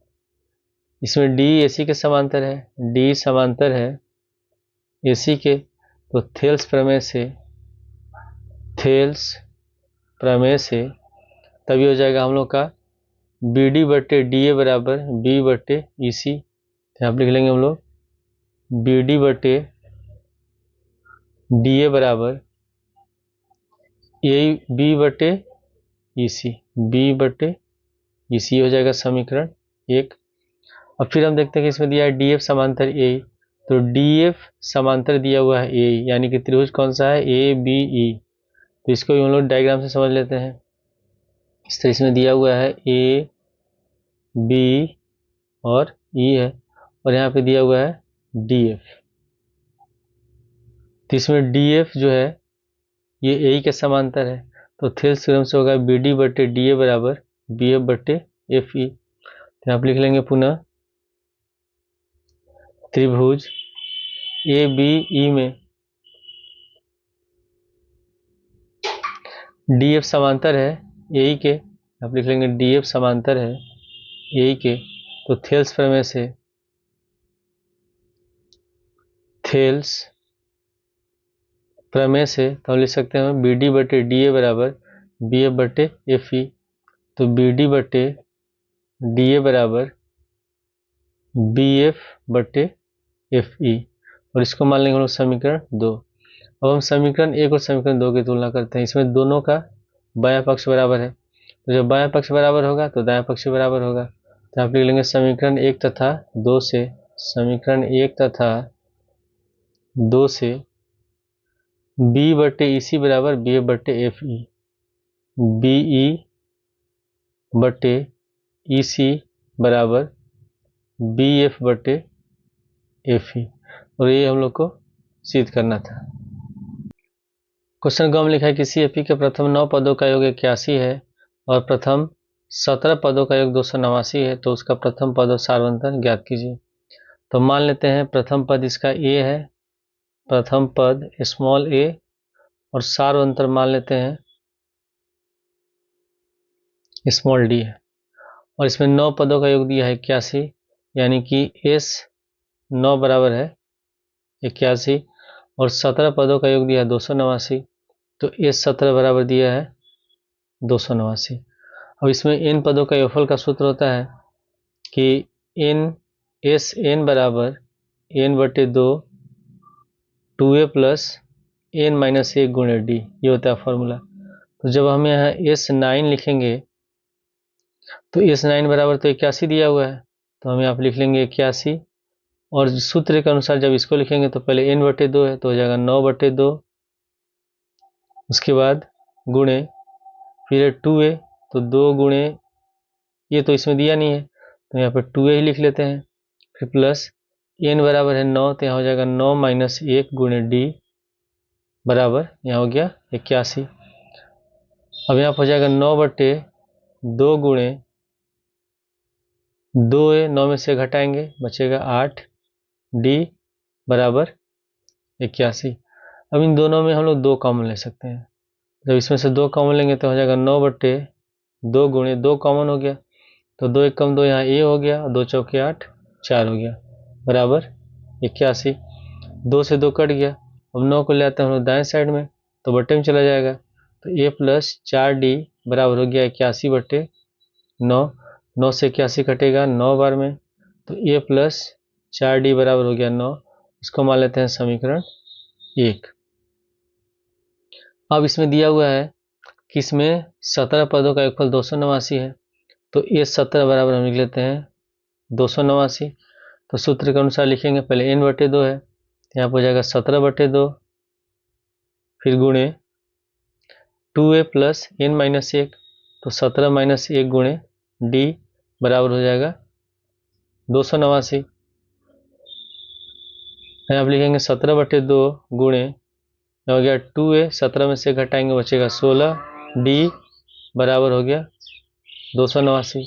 इसमें डी ए सी के समांतर है, डी समांतर है ए सी के, तो थेल्स प्रमेय से तभी हो जाएगा हम लोग का बी डी बटे डी ए बराबर बी बटे ई सी। यहाँ पे लिख लेंगे हम लोग बी डी बटे डी ए बराबर ए बी बटे ई सी, बी बटे ई सी हो जाएगा समीकरण 1। अब फिर हम देखते हैं कि इसमें दिया है डी एफ समांतर ए, तो डी एफ समांतर दिया हुआ है ए, यानी कि त्रिभुज कौन सा है ए बी ई। तो इसको भी हम लोग डायग्राम से समझ लेते हैं। इस तरह इसमें दिया हुआ है ए बी और ई है, और यहाँ पे दिया हुआ है डी एफ। तो इसमें डी एफ जो है ये ए के समांतर है, तो थेल्स थ्योरम से होगा बी डी बटे डी ए बराबर बी एफ बटे एफ ई। तो यहाँ पे लिख लेंगे पुनः त्रिभुज ए बी ई में डी एफ समांतर है ए के, आप लिख लेंगे डी एफ समांतर है ए के, तो थेल्स प्रमेय से तो हम लिख सकते हैं बी डी बटे डी ए बराबर बी एफ बटे एफ ई। तो बी डी बटे डी ए बराबर बी एफ बटे एफ ई, और इसको मान लेंगे हम लोग समीकरण 2। अब हम समीकरण 1 और समीकरण 2 की तुलना करते हैं। इसमें दोनों का बायां पक्ष बराबर है, तो जब बायां पक्ष बराबर होगा तो दायां पक्ष बराबर होगा। तो आप लिख लेंगे समीकरण 1 तथा 2 से, समीकरण 1 तथा 2 से बी बटे ई सी बराबर बी एफ बटे एफ ई, बी ई बटे ई सी बराबर बी एफ बटे एफ ई, और ये हम लोग को सिद्ध करना था। क्वेश्चन गम लिखा है किसी एपी के प्रथम 9 पदों का योग 81 है और प्रथम 17 पदों का योग 289 है, तो उसका प्रथम पद और सारवंतर ज्ञात कीजिए। तो मान लेते हैं प्रथम पद इसका ए है, प्रथम पद स्मॉल ए, और सारवंतर मान लेते हैं स्मॉल डी है। और इसमें 9 पदों का योग दिया है 81, यानी कि एस 9 बराबर है 81, और 17 पदों का योग दिया है 289, तो एस 17 बराबर दिया है 289। अब इसमें एन पदों का योगफल का सूत्र होता है कि एन एस एन बराबर एन बटे 2 2a प्लस एन माइनस 1 गुणे डी, ये होता है फॉर्मूला। तो जब हम यहाँ S9 लिखेंगे तो S9 बराबर तो 81 दिया हुआ है, तो हम यहाँ पर लिख लेंगे 81, और सूत्र के अनुसार जब इसको लिखेंगे तो पहले n बटे 2 है तो हो जाएगा 9 बटे 2, उसके बाद गुणे फिर 2a, तो 2 गुणे ये तो इसमें दिया नहीं है तो यहाँ पर 2a ही लिख लेते हैं, फिर प्लस n बराबर है 9, तो यहाँ हो जाएगा 9 माइनस 1 गुणे डी बराबर यहाँ हो गया 81। अब यहाँ पर हो जाएगा 9 बटे 2 गुणे 2a, 9 में से घटाएंगे बचेगा 8 डी बराबर 81। अब इन दोनों में हम लोग 2 कॉमन ले सकते हैं, जब इसमें से 2 कॉमन लेंगे तो हो जाएगा 9 बटे 2 गुणे 2 कॉमन हो गया, तो 2 1 कम 2 यहाँ ए हो गया, 2 चौके 8 4 हो गया बराबर 81। 2 से 2 कट गया, अब 9 को ले आते हैं हम लोग दाएं साइड में तो बटे में चला जाएगा, तो ए प्लस 4d बराबर हो गया 81 बटे 9। 9 से 81 कटेगा 9 बार में, तो ए प्लस 4d बराबर हो गया 9, इसको मान लेते हैं समीकरण 1। अब इसमें दिया हुआ है कि इसमें 17 पदों का योगफल 289 है, तो ए 17 बराबर हम लिख लेते हैं 289। तो सूत्र के अनुसार लिखेंगे, पहले n बटे 2 है, यहाँ पर हो जाएगा 17 बटे 2, फिर गुणे 2a प्लस n माइनस 1, तो 17 माइनस 1 गुणे d बराबर हो जाएगा 289। यहाँ आप लिखेंगे 17/2 गुणे हो गया 2a, 17 में से घटाएंगे बचेगा 16, d बराबर हो गया 289।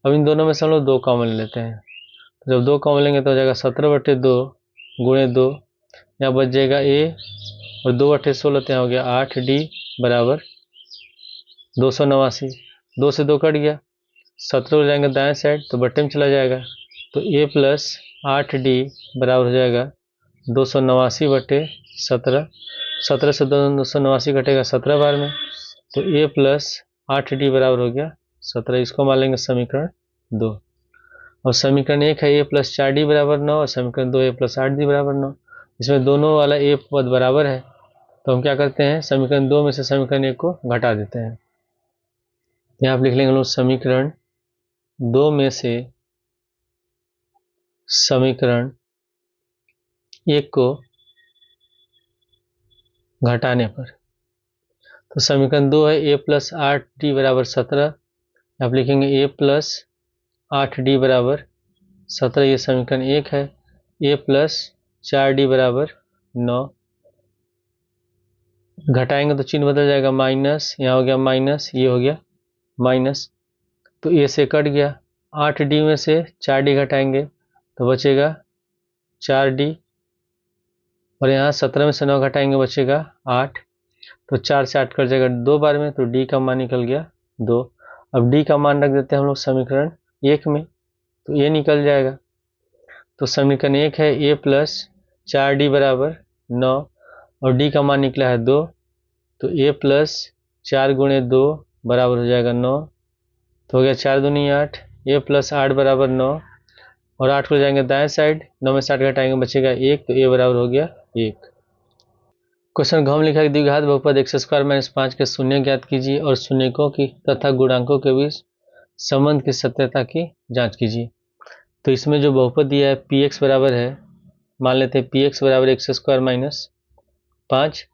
अब इन दोनों में से हम लोग 2 कॉमन लेते हैं, तो जब 2 कॉमन लेंगे तो हो जाएगा 17/2 गुणे 2, यहाँ बच जाएगा a और 2/16 तो यहाँ हो गया 8d बराबर 289। 2 से 2 कट गया, 17 हो जाएंगे दाएं साइड तो बट्टे में चला जाएगा, तो a प्लस 8d बराबर हो जाएगा 289/17। 17 से 289 घटेगा 17 बार में, तो a प्लस 8d बराबर हो गया 17। इसको मान लेंगे समीकरण 2। और समीकरण 1 है a प्लस 4d बराबर 9 और समीकरण 2 a प्लस 8d बराबर 9। इसमें दोनों वाला a पद बराबर है, तो हम क्या करते हैं समीकरण 2 में से समीकरण 1 को घटा देते हैं। यहाँ आप लिख लेंगे लोग समीकरण 2 में से समीकरण 1 को घटाने पर, तो समीकरण 2 है a प्लस 8d बराबर 17, आप लिखेंगे a प्लस 8d बराबर 17, ये समीकरण 1 है। a प्लस 4d बराबर 9, घटाएंगे तो चिन्ह बदल जाएगा माइनस, यहाँ हो गया माइनस, ये हो गया माइनस, तो a से कट गया। 8d में से 4d घटाएंगे तो बचेगा 4d, और यहाँ 17 में से 9 घटाएंगे बचेगा 8, तो 4 से 8 कट जाएगा 2 बार में, तो d का मान निकल गया 2। अब d का मान रख देते हैं हम लोग समीकरण 1 में, तो ये निकल जाएगा। तो समीकरण 1 है a प्लस 4d बराबर 9 और d का मान निकला है 2, तो a प्लस 4 गुणे 2 बराबर हो जाएगा 9, तो हो गया 4 दूनी 8, a प्लस 8 बराबर 9, और 8 को जाएंगे दाएं साइड, 9 में से 8 घटाएंगे बचेगा 1, तो a बराबर हो गया 1। क्वेश्चन घ में लिखा है द्विघात बहुपद x² - 5 के शून्य ज्ञात कीजिए और शून्यकों की तथा गुणांकों के बीच संबंध की सत्यता की जांच कीजिए। तो इसमें जो बहुपद दिया है px बराबर है, मान लेते हैं px बराबर x² - 5।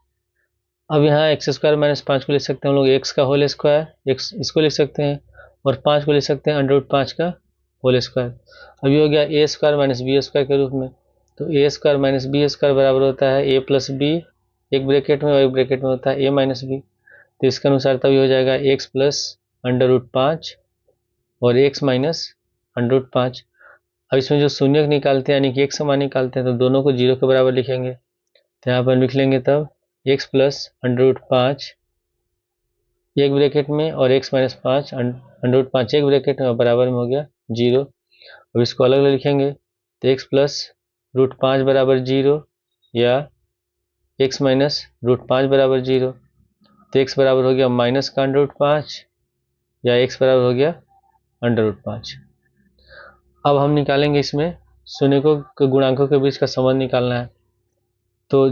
अब यहाँ x² - 5 को लिख सकते हैं हम लोग x का होल स्क्वायर, x इसको लिख सकते हैं, और 5 को लिख सकते हैं √5 का होल स्क्वायर। अब ये हो गया a² - b² के रूप में, तो a² - b² बराबर होता है a प्लस b, एक ब्रैकेट में और एक ब्रैकेट में होता है a माइनस बी, तो इसके अनुसार तभी हो जाएगा x प्लस √5 और x माइनस √5। अब इसमें जो शून्य निकालते हैं यानी कि x समान निकालते हैं, तो दोनों को 0 के बराबर लिखेंगे, तो यहाँ पर लिख लेंगे तब x प्लस √5 एक ब्रैकेट में और x माइनस 5 √5 एक ब्रैकेट में और बराबर में हो गया 0। अब इसको अलग अलग लिखेंगे, तो x प्लस √5 बराबर 0 या x माइनस √5 बराबर 0, तो x बराबर हो गया माइनस का √5 या x बराबर हो गया √5। अब हम निकालेंगे इसमें शून्यकों के गुणांकों के बीच का संबंध निकालना है। तो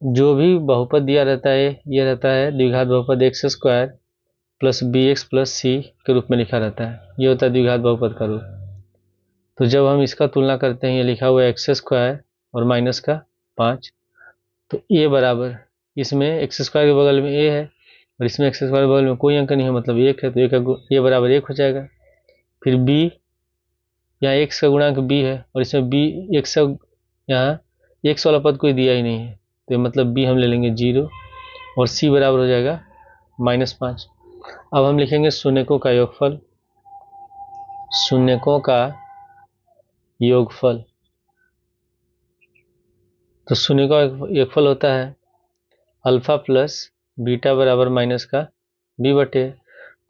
जो भी बहुपद दिया रहता है ये रहता है द्विघात बहुपद x² plus bx plus c के रूप में लिखा रहता है, ये होता है द्विघात बहुपद का रूप। तो जब हम इसका तुलना करते हैं, ये लिखा हुआ है x² और माइनस का 5, तो a बराबर, इसमें x² के बगल में a है और इसमें x² के बगल में कोई अंक नहीं है, मतलब 1 है, तो a बराबर 1 हो जाएगा। फिर b, यहाँ x का गुणांक b है और इसमें b x, यहाँ x वाला पद कोई दिया ही नहीं है, तो मतलब b हम ले लेंगे 0 और c बराबर हो जाएगा -5। अब हम लिखेंगे शून्यकों का योगफल, शून्यकों का योगफल। तो शून्य का योगफल होता है अल्फा प्लस बीटा बराबर माइनस का b बटे,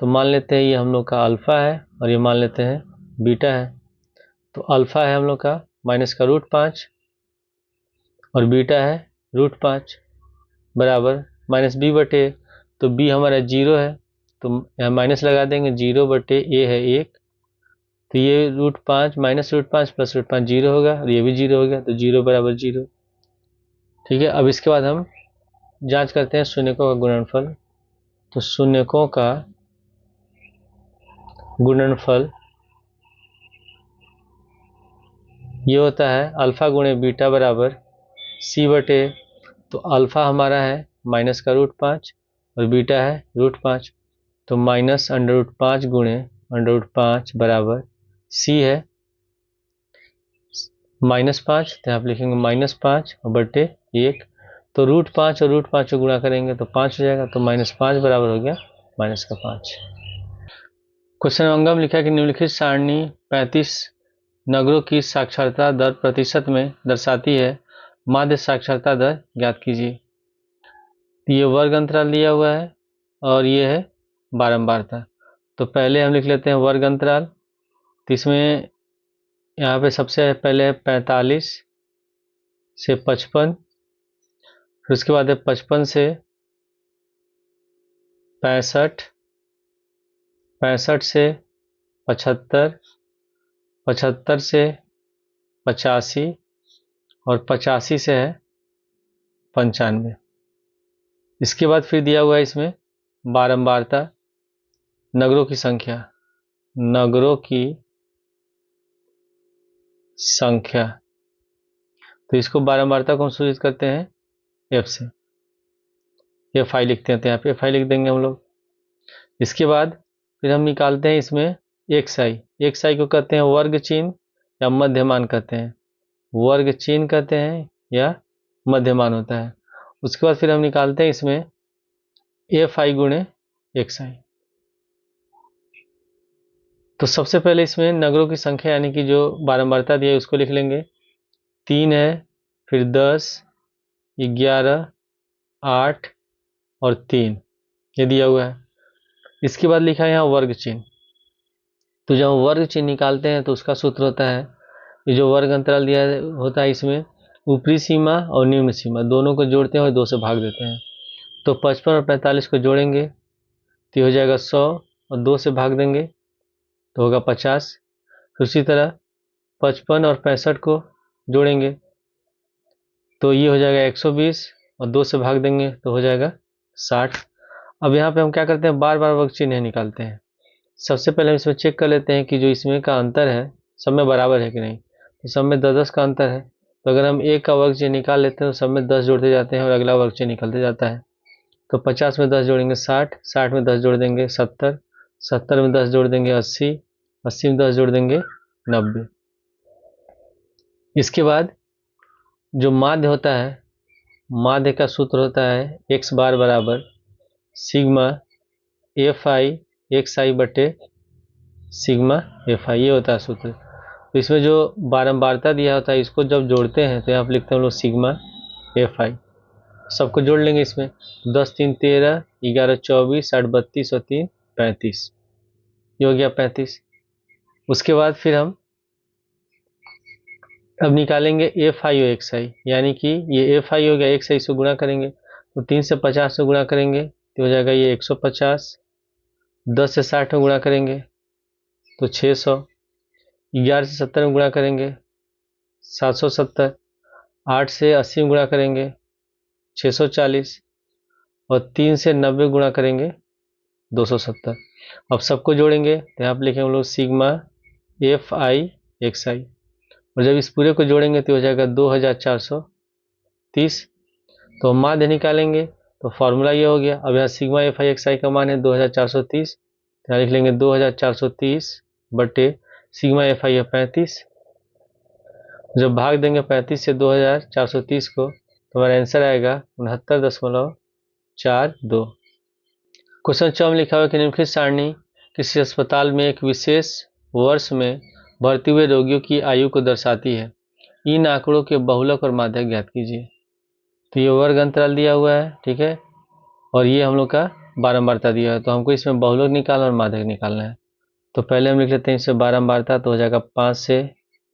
तो मान लेते हैं ये हम लोग का अल्फा है और ये मान लेते हैं बीटा है। तो अल्फा है हम लोग का माइनस का √5 और बीटा है √5 बराबर माइनस b बटे, तो b हमारा 0 है, तो यहाँ माइनस लगा देंगे, 0 बटे a है 1, तो ये √5 माइनस √5 प्लस √5 0 होगा और ये भी 0 हो गया, तो 0 बराबर 0। ठीक है, अब इसके बाद हम जांच करते हैं शून्यकों का गुणनफल। तो शून्यकों का गुणनफल ये होता है अल्फा गुणे बीटा बराबर c बटे, तो अल्फा हमारा है माइनस का √5 और बीटा है √5, तो माइनस √5 गुणे √5 बराबर c है। -5, तो आप लिखेंगे -5 और बटे 1, तो √5 और √5 को गुणा करेंगे तो 5 हो जाएगा, तो -5 बराबर हो गया -5। क्वेश्चन नंबर में लिखा है कि निम्नलिखित सारणी 35 नगरों की साक्षरता दर प्रतिशत में दर्शाती है, माध्य साक्षरता दर ज्ञात कीजिए। ये वर्ग अंतराल दिया हुआ है और ये है बारंबारता। तो पहले हम लिख लेते हैं वर्ग अंतराल, तो इसमें यहाँ पे सबसे पहले है 45 से 55, फिर उसके बाद है 55 से 65, 65 से 75, 75 से 85 और 85 से है 95। इसके बाद फिर दिया हुआ है इसमें बारंबारता, नगरों की संख्या, नगरों की संख्या, तो इसको बारंबारता को हम सूचित करते हैं एफ से, Fi लिखते हैं, तो यहाँ पे Fi लिख देंगे हम लोग। इसके बाद फिर हम निकालते हैं इसमें xi को कहते हैं वर्ग चिन्ह या मध्यमान कहते हैं, वर्ग चिन्ह कहते हैं या मध्यमान होता है। उसके बाद फिर हम निकालते हैं इसमें Fi गुणे xi। तो सबसे पहले इसमें नगरों की संख्या यानी कि जो बारंबारता दी है उसको लिख लेंगे, 3 है, फिर 10, 11, 8 और 3 ये दिया हुआ है। इसके बाद लिखा है यहाँ वर्ग चिन्ह, तो जब हम वर्ग चिन्ह निकालते हैं तो उसका सूत्र होता है, ये जो वर्ग अंतराल दिया होता है इसमें ऊपरी सीमा और निम्न सीमा दोनों को जोड़ते हैं और 2 से भाग देते हैं। तो 55 और 45 को जोड़ेंगे तो हो जाएगा 100 और 2 से भाग देंगे तो होगा 50। फिर उसी तरह 55 और 65 को जोड़ेंगे तो ये हो जाएगा 120 और 2 से भाग देंगे तो हो जाएगा 60। अब यहाँ पे हम क्या करते हैं, बार बार वर्ग चिन्ह निकालते हैं। सबसे पहले हम इसमें चेक कर लेते हैं कि जो इसमें का अंतर है सब में बराबर है कि नहीं, तो सब में 10-10 का अंतर है, तो अगर हम एक का वर्ग चिन्ह निकाल लेते हैं तो सब में 10 जोड़ते जाते हैं और अगला वर्ग चिन्ह निकलते जाता है। तो 50 में 10 जोड़ेंगे 60, 60 में 10 जोड़ देंगे 70, 70 में 10 जोड़ देंगे 80, 80 में 10 जोड़ देंगे 90। इसके बाद जो माध्य होता है, माध्य का सूत्र होता है x बार बराबर सिग्मा Fi xi बटे सिग्मा Fi, ये होता है सूत्र। तो इसमें जो बारंबारता दिया होता है इसको जब जोड़ते हैं तो यहाँ पर लिखते हैं हम लोग सिग्मा Fi, सबको जोड़ लेंगे इसमें, 10 3 13, 11 24, 8 32 और 3 35, ये हो गया 35। उसके बाद फिर हम अब निकालेंगे Fi और xi, यानी कि ये Fi हो गया, xi से गुणा करेंगे तो 3 से 50 से गुणा करेंगे तो हो जाएगा ये 150, 10 से 60 में गुणा करेंगे तो 600, 11 से 70 में गुणा करेंगे 770, 8 से 80 में गुणा करेंगे 640 और 3 से 90 गुणा करेंगे 270। अब सबको जोड़ेंगे तो यहाँ पर लिखेंगे हम लोग सिग्मा Fi xi, और जब इस पूरे को जोड़ेंगे तो हो जाएगा 2430। तो माध्य निकालेंगे तो फॉर्मूला ये हो गया। अब यहाँ सिग्मा Fi xi का मान है 2430, तो यहाँ लिख लेंगे 2430 बटे सिग्मा Fi है 35। जब भाग देंगे 35 से 2430 को तो हमारा आंसर आएगा 69.42। क्वेश्चन 4 में लिखा हुआ है कि निम्नलिखित सारणी किसी अस्पताल में एक विशेष वर्ष में भर्ती हुए रोगियों की आयु को दर्शाती है, इन आंकड़ों के बहुलक और माध्यक ज्ञात कीजिए। तो ये वर्ग अंतराल दिया हुआ है, ठीक है, और ये हम लोग का बारंबारता दिया है, तो हमको इसमें बहुलक निकालना और माध्यक निकालना है। तो पहले हम लिख लेते हैं इससे बारंबारता, तो हो जाएगा 5 से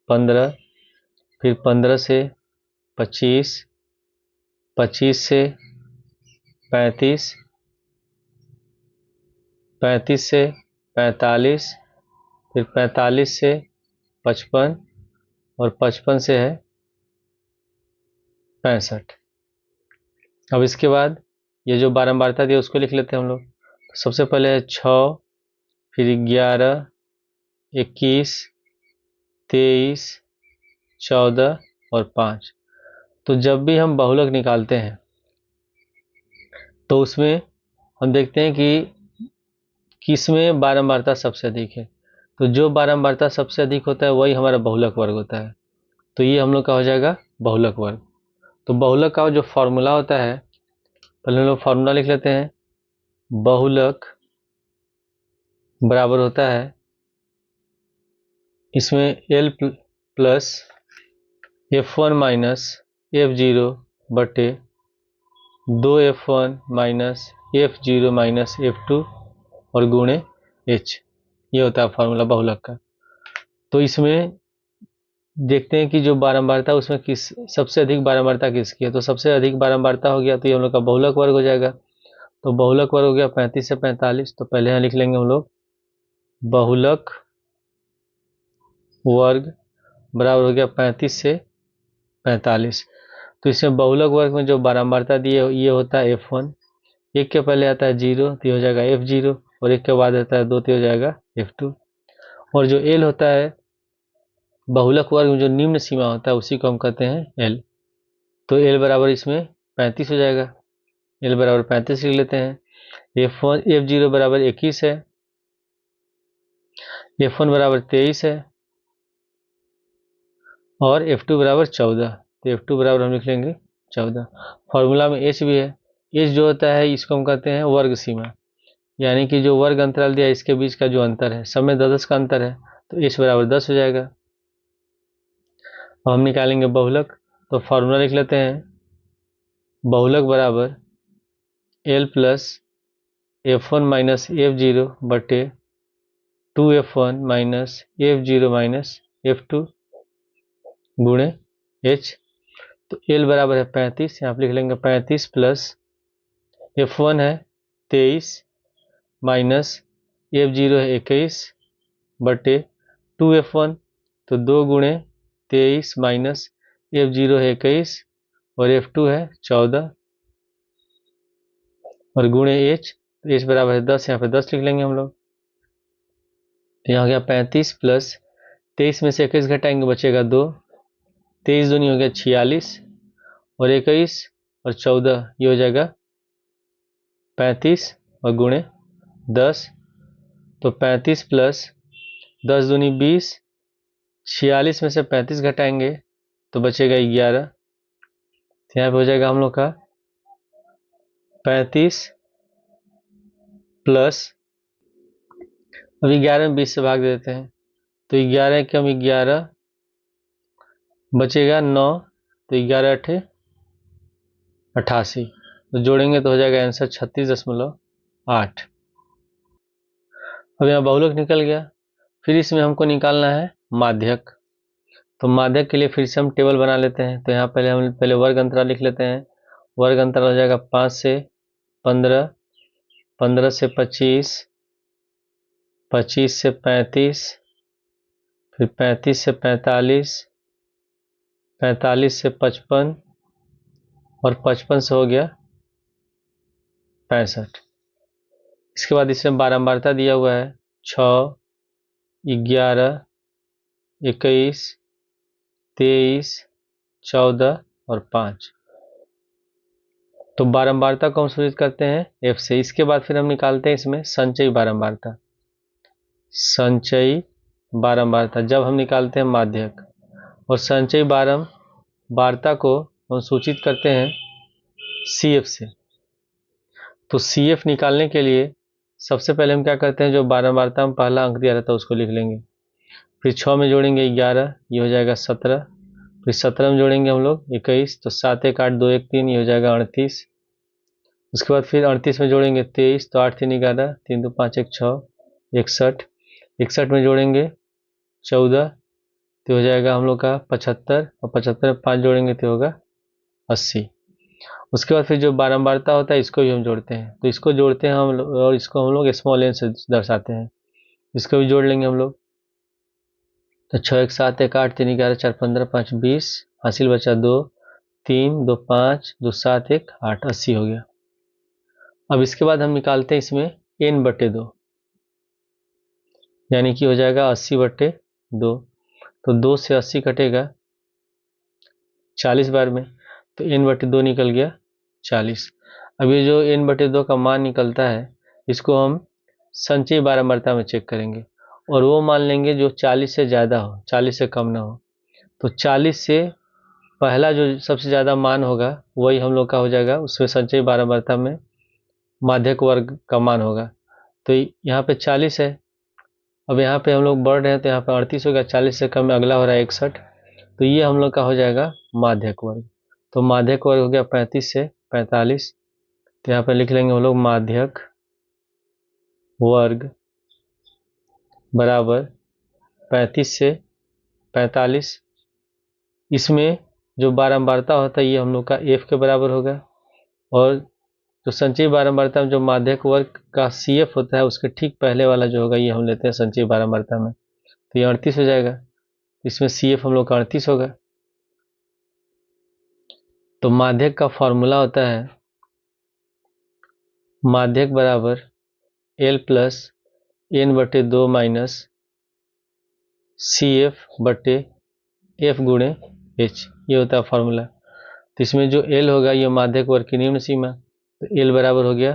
15, फिर 15 से 25, 25 से 35, 35 से 45, फिर 45 से 55 और 55 से है 65। अब इसके बाद ये जो बारंबारता दिया उसको लिख लेते हैं हम लोग। तो सबसे पहले है 6, फिर 11, 21, 23, 14 और 5। तो जब भी हम बहुलक निकालते हैं तो उसमें हम देखते हैं कि किसमें बारंबारता सबसे अधिक है, तो जो बारंबारता सबसे अधिक होता है वही हमारा बहुलक वर्ग होता है। तो ये हम लोग का हो जाएगा बहुलक वर्ग। तो बहुलक का जो फॉर्मूला होता है, पहले हम लोग फॉर्मूला लिख लेते हैं। बहुलक बराबर होता है, इसमें L plus F1 minus F0 बटे 2F1 minus F0 minus F2 और गुणे H। ये होता है फॉर्मूला बहुलक का। तो इसमें देखते हैं कि जो बारंबारता उसमें किस सबसे अधिक बारंबारता किसकी है। तो सबसे अधिक बारंबारता हो गया तो ये हम लोग का बहुलक वर्ग हो जाएगा। तो बहुलक वर्ग हो गया 35 से 45। तो पहले यहाँ लिख लेंगे हम लोग बहुलक वर्ग बराबर हो गया 35 से 45। तो इसमें बहुलक वर्ग में जो बारंबारता दी है ये होता है F1। एक के पहले आता है 0 तो हो जाएगा F0 और एक के बाद आता है 2 तो हो जाएगा F2। और जो L होता है बहुलक वर्ग में जो निम्न सीमा होता है उसी को हम कहते हैं L। तो L बराबर इसमें 35 हो जाएगा। L बराबर 35 लिख लेते हैं। F0 बराबर 21 है, F1 बराबर 23 है और F2 बराबर 14। तो F2 बराबर हम लिख लेंगे 14। फॉर्मूला में H भी है। H जो होता है इसको हम कहते हैं वर्ग सीमा, यानी कि जो वर्ग अंतराल दिया इसके बीच का जो अंतर है, सब में 10 का अंतर है, तो H बराबर 10 हो जाएगा। अब हम निकालेंगे बहुलक। तो फॉर्मूला लिख लेते हैं। बहुलक बराबर L plus F1 minus F0 बटे 2F1 minus F0 minus F2 गुणे H। तो L बराबर है 35, यहाँ पर लिख लेंगे 35 प्लस F1 है 23 माइनस F0 है 21 बटे 2F1, तो 2 गुणे 23 माइनस F0 है 21 और F2 है 14 और गुणे H। तो H बराबर है 10, यहाँ पे 10 लिख लेंगे हम लोग। तो यहाँ हो गया 35 प्लस 23 में से 21 घटाएंगे बचेगा 2, 23 दूनी हो गया 46 और 21 और 14 ये हो जाएगा 35 और गुणे 10। तो 35 प्लस 10 दूनी 20, 46 में से 35 घटाएंगे तो बचेगा 11। तो यहाँ पे हो जाएगा हम लोग का 35 प्लस, अब 11 में 20 से भाग देते हैं तो 11 के हम 11 बचेगा 9, तो 11 अठे 88। तो जोड़ेंगे तो हो जाएगा आंसर 36.8। अब यहाँ बहुलक निकल गया। फिर इसमें हमको निकालना है माध्यक। तो माध्यक के लिए फिर से हम टेबल बना लेते हैं। तो यहाँ पहले वर्ग अंतराल लिख लेते हैं। वर्ग अंतराल हो जाएगा 5 से 15, 15 से 25, 25 से 35, फिर 35 से 45, 45 से 55 और 55 से हो गया 65। इसके बाद इसमें बारंबारता दिया हुआ है 6, 11, 21, 23, 14 और 5। तो बारंबारता को हम सूचित करते हैं F से। इसके बाद फिर हम निकालते हैं इसमें संचयी बारंबारता। संचयी बारंबारता जब हम निकालते हैं माध्यक, और संचयी बारंबारता को हम सूचित करते हैं CF से। तो CF निकालने के लिए सबसे पहले हम क्या करते हैं, जो बारंबारता में पहला अंक दिया रहता है उसको लिख लेंगे। फिर 6 में जोड़ेंगे 11, ये हो जाएगा 17। फिर 17 में जोड़ेंगे हम लोग 21, तो 7 1 8 2 1 3, ये हो जाएगा 38। उसके बाद फिर 38 में जोड़ेंगे 23, तो 8 3 11, 3 2 5 1 6, 61। 61 में जोड़ेंगे 14, तो हो जाएगा हम लोग का 75, और 75 में 5 जोड़ेंगे तो होगा 80। उसके बाद फिर जो बारंबारता होता है इसको भी हम जोड़ते हैं। तो इसको जोड़ते हैं हम लोग, और इसको हम लोग स्मॉल n से दर्शाते हैं। इसको भी जोड़ लेंगे हम लोग। तो 6 1 7 1 8 3 11 4 15 5 20, हासिल बचा 2 3 2 5 2 7 1 8, 80 हो गया। अब इसके बाद हम निकालते हैं इसमें n/2, यानी कि हो जाएगा 80/2। तो 2 से 80 कटेगा 40 बार में, तो n/2 निकल गया 40। अब ये जो n/2 का मान निकलता है इसको हम संचयी बारंबारता में चेक करेंगे, और वो मान लेंगे जो 40 से ज़्यादा हो, 40 से कम ना हो। तो 40 से पहला जो सबसे ज़्यादा मान होगा वही हम लोग का हो जाएगा, उसमें संचयी बारंबारता में माध्यक वर्ग का मान होगा। तो यहाँ पे 40 है, अब यहाँ पे हम लोग बढ़ रहे हैं तो यहाँ पे 38 हो गया, 40 से कम में अगला हो रहा है 61, तो ये हम लोग का हो जाएगा माध्यक वर्ग। तो माध्यक वर्ग हो गया 35 से 45, तो यहाँ पे लिख लेंगे हम लोग माध्यक वर्ग बराबर 35 से 45। इसमें जो बारंबारता होता है ये हम लोग का f के बराबर होगा, और जो संचयी बारंबारता में जो माध्यक वर्ग का CF होता है उसके ठीक पहले वाला जो होगा ये हम लेते हैं संचयी बारंबारता में, तो ये 38 हो जाएगा। इसमें CF हम लोग का 38 होगा। तो माध्यक का फॉर्मूला होता है माध्यक बराबर L plus N/2 minus CF/F गुणे H, ये होता है फॉर्मूला। तो इसमें जो L होगा ये माध्यक वर्ग की निम्न सीमा, तो L बराबर हो गया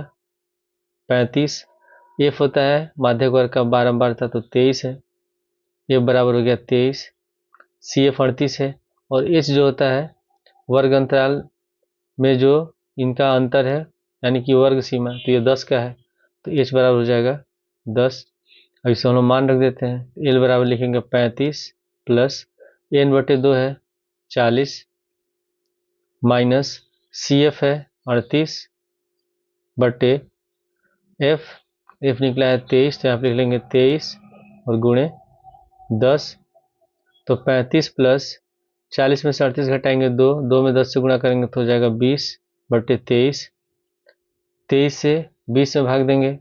35, F होता है माध्यक वर्ग का बारंबारता तो 23 है, F बराबर हो गया 23, CF 38 है, और H जो होता है वर्ग अंतराल में जो इनका अंतर है यानी कि वर्ग सीमा, तो ये 10 का है, तो H बराबर हो जाएगा 10। अब इसे हम लोग मान रख देते हैं, L बराबर लिखेंगे 35 प्लस N/2 है 40 माइनस CF है 38 बटे F निकला है 23, तो यहाँ पर लिख लेंगे 23 और गुणे 10, तो 35 प्लस 40 में से 38 घटाएंगे 2 में 10 से गुणा करेंगे तो हो जाएगा 20 बटे 23, 23 से 20 में भाग देंगे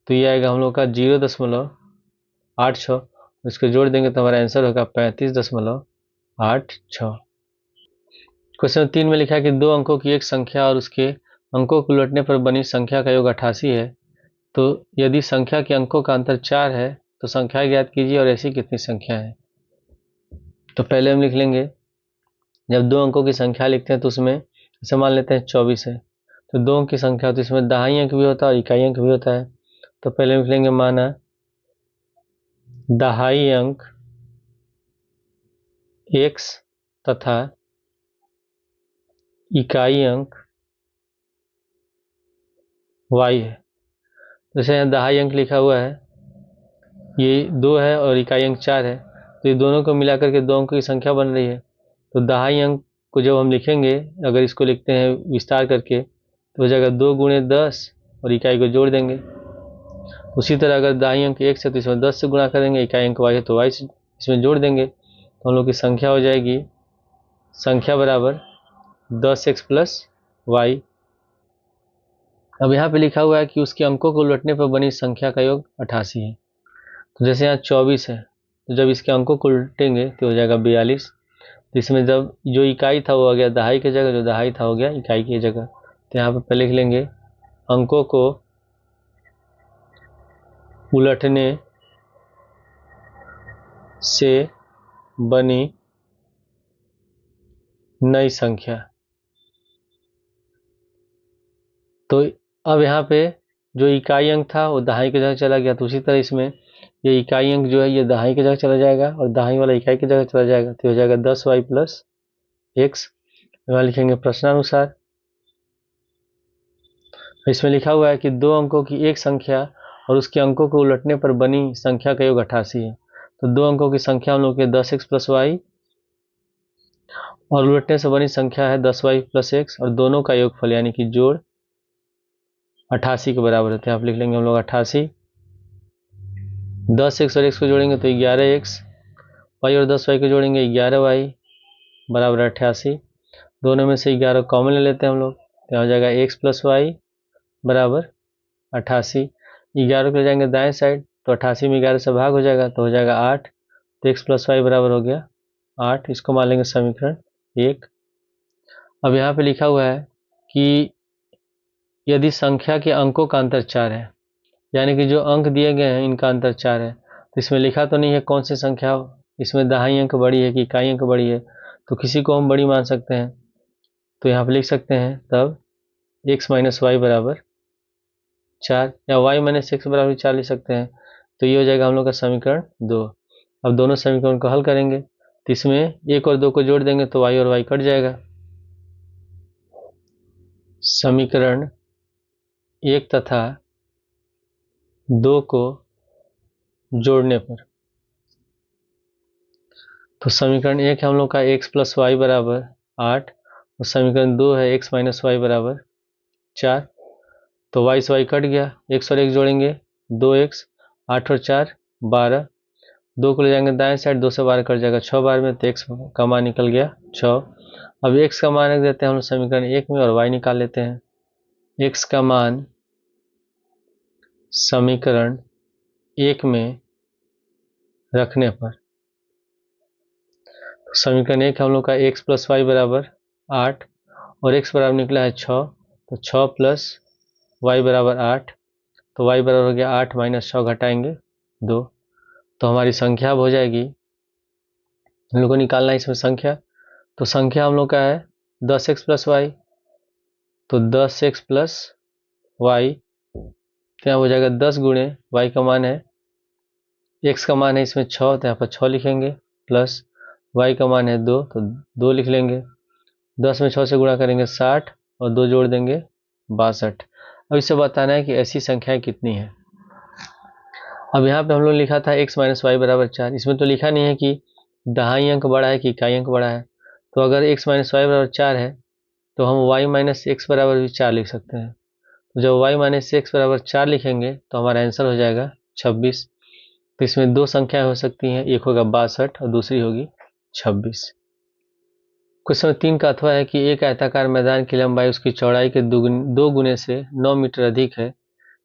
तो ये आएगा हम लोग का 0.86, इसको जोड़ देंगे तो हमारा आंसर होगा 35.86। क्वेश्चन 3 में लिखा है कि दो अंकों की एक संख्या और उसके अंकों को उलटने पर बनी संख्या का योग 88 है, तो यदि संख्या के अंकों का अंतर 4 है तो संख्या ज्ञात कीजिए और ऐसी कितनी संख्या है। तो पहले हम लिख लेंगे, जब दो अंकों की संख्या लिखते हैं तो उसमें जैसे मान लेते हैं 24 है, तो दो अंक की संख्या तो इसमें दहाई अंक भी होता है और इकाई अंक भी होता है। तो पहले लिख लेंगे माना दहाई अंक x तथा इकाई अंक y है। जैसे यहाँ दहाई अंक लिखा हुआ है, ये 2 है और इकाई अंक 4 है, तो ये दोनों को मिलाकर के दो अंकों की संख्या बन रही है। तो दहाई अंक को जब हम लिखेंगे, अगर इसको लिखते हैं विस्तार करके तो हो जाएगा 2 गुणे 10 और इकाई को जोड़ देंगे। उसी तरह अगर दहाई अंक x है तो इसमें 10 से गुणा करेंगे, इकाई अंक y है तो y से इसमें जोड़ देंगे, तो हम लोग की संख्या हो जाएगी संख्या बराबर 10x प्लस y। अब यहाँ पे लिखा हुआ है कि उसके अंकों को उलटने पर बनी संख्या का योग 88 है। तो जैसे यहाँ 24 है, तो जब इसके अंकों को उल्टेंगे तो हो जाएगा 42, तो इसमें जब जो इकाई था वो आ गया दहाई की जगह, जो दहाई था हो गया इकाई की जगह। तो यहाँ पे लिख लेंगे अंकों को उलटने से बनी नई संख्या। तो अब यहाँ पे जो इकाई अंक था वो दहाई की जगह चला गया, तो उसी तरह इसमें ये इकाई अंक जो है ये दहाई की जगह चला जाएगा और दहाई वाला इकाई की जगह चला जाएगा, तो हो जाएगा 10y प्लस x। यहाँ लिखेंगे प्रश्नानुसार। इसमें लिखा हुआ है कि दो अंकों की एक संख्या और उसके अंकों को उलटने पर बनी संख्या का योग 88 है। तो दो अंकों की संख्या हम लोग के 10x प्लस वाई और उलटने से बनी संख्या है 10y प्लस x, और दोनों का योगफल यानी कि जोड़ 88 के बराबर होते हैं। आप लिख लेंगे हम लोग 88, 10x और x को जोड़ेंगे तो 11x, y और 10y को जोड़ेंगे 11y बराबर 88। दोनों में से 11 कॉमन ले लेते हैं हम लोग, तो हो जाएगा x प्लस वाई बराबर 88। 11 को ले जाएंगे दाएं साइड तो 88 में 11 से भाग हो जाएगा तो हो जाएगा 8, तो x प्लस वाई बराबर हो गया 8। इसको मान लेंगे समीकरण 1। अब यहाँ पे लिखा हुआ है कि यदि संख्या के अंकों का अंतर 4 है, यानी कि जो अंक दिए गए हैं इनका अंतर 4 है, तो इसमें लिखा तो नहीं है कौन सी संख्या इसमें दहाई अंक बड़ी है कि इकाई अंक बड़ी है, तो किसी को हम बड़ी मान सकते हैं। तो यहाँ पे लिख सकते हैं तब x माइनस वाई बराबर 4 या y माइनस एक्स बराबर 4 लिख सकते हैं। तो ये हो जाएगा हम लोग का समीकरण 2। अब दोनों समीकरण को हल करेंगे तो इसमें 1 और 2 को जोड़ देंगे तो y और y कट जाएगा। समीकरण 1 तथा 2 को जोड़ने पर, तो समीकरण 1 है हम लोग का x प्लस वाई बराबर 8 और समीकरण 2 है x माइनस वाई बराबर 4। तो y से y कट गया, x और x जोड़ेंगे 2x, 8 और 4 12, 2 को ले जाएंगे दाएं साइड, 2 से 12 कट जाएगा 6 बार में, तो x का मान निकल गया 6। अब x का मान रख देते हैं हम लोग समीकरण 1 में और y निकाल लेते हैं। x का मान समीकरण 1 में रखने पर, समीकरण 1 हम लोग का x प्लस वाई बराबर 8 और x बराबर निकला है 6, तो 6 प्लस y बराबर 8, तो y बराबर हो गया 8 माइनस 6 घटाएंगे 2, तो हमारी संख्या अब हो जाएगी, हम लोग को निकालना है इसमें संख्या, तो संख्या हम लोग का है 10x प्लस वाई, तो 10x प्लस वाई, तो यहाँ हो जाएगा 10 गुणे y का मान है, x का मान है इसमें 6, तो यहाँ पर 6 लिखेंगे, प्लस y का मान है 2, तो 2 लिख लेंगे। 10 में 6 से गुणा करेंगे 60 और 2 जोड़ देंगे 62। अब इसे बताना है कि ऐसी संख्याएं कितनी है। अब यहाँ पे हम लोग लिखा था x माइनस वाई बराबर 4, इसमें तो लिखा नहीं है कि दहाई अंक बड़ा है कि इकाई अंक बड़ा है, तो अगर x माइनस वाई बराबर 4 है तो हम y माइनस एक्स बराबर भी 4 लिख सकते हैं। तो जब y माइनस एक्स बराबर 4 लिखेंगे तो हमारा आंसर हो जाएगा 26। तो इसमें दो संख्याएं हो सकती हैं, एक होगा 62 और दूसरी होगी 26। क्वेश्चन 3 का अथवा है कि एक आयताकार मैदान की लंबाई उसकी चौड़ाई के 2 गुने से 9 मीटर अधिक है।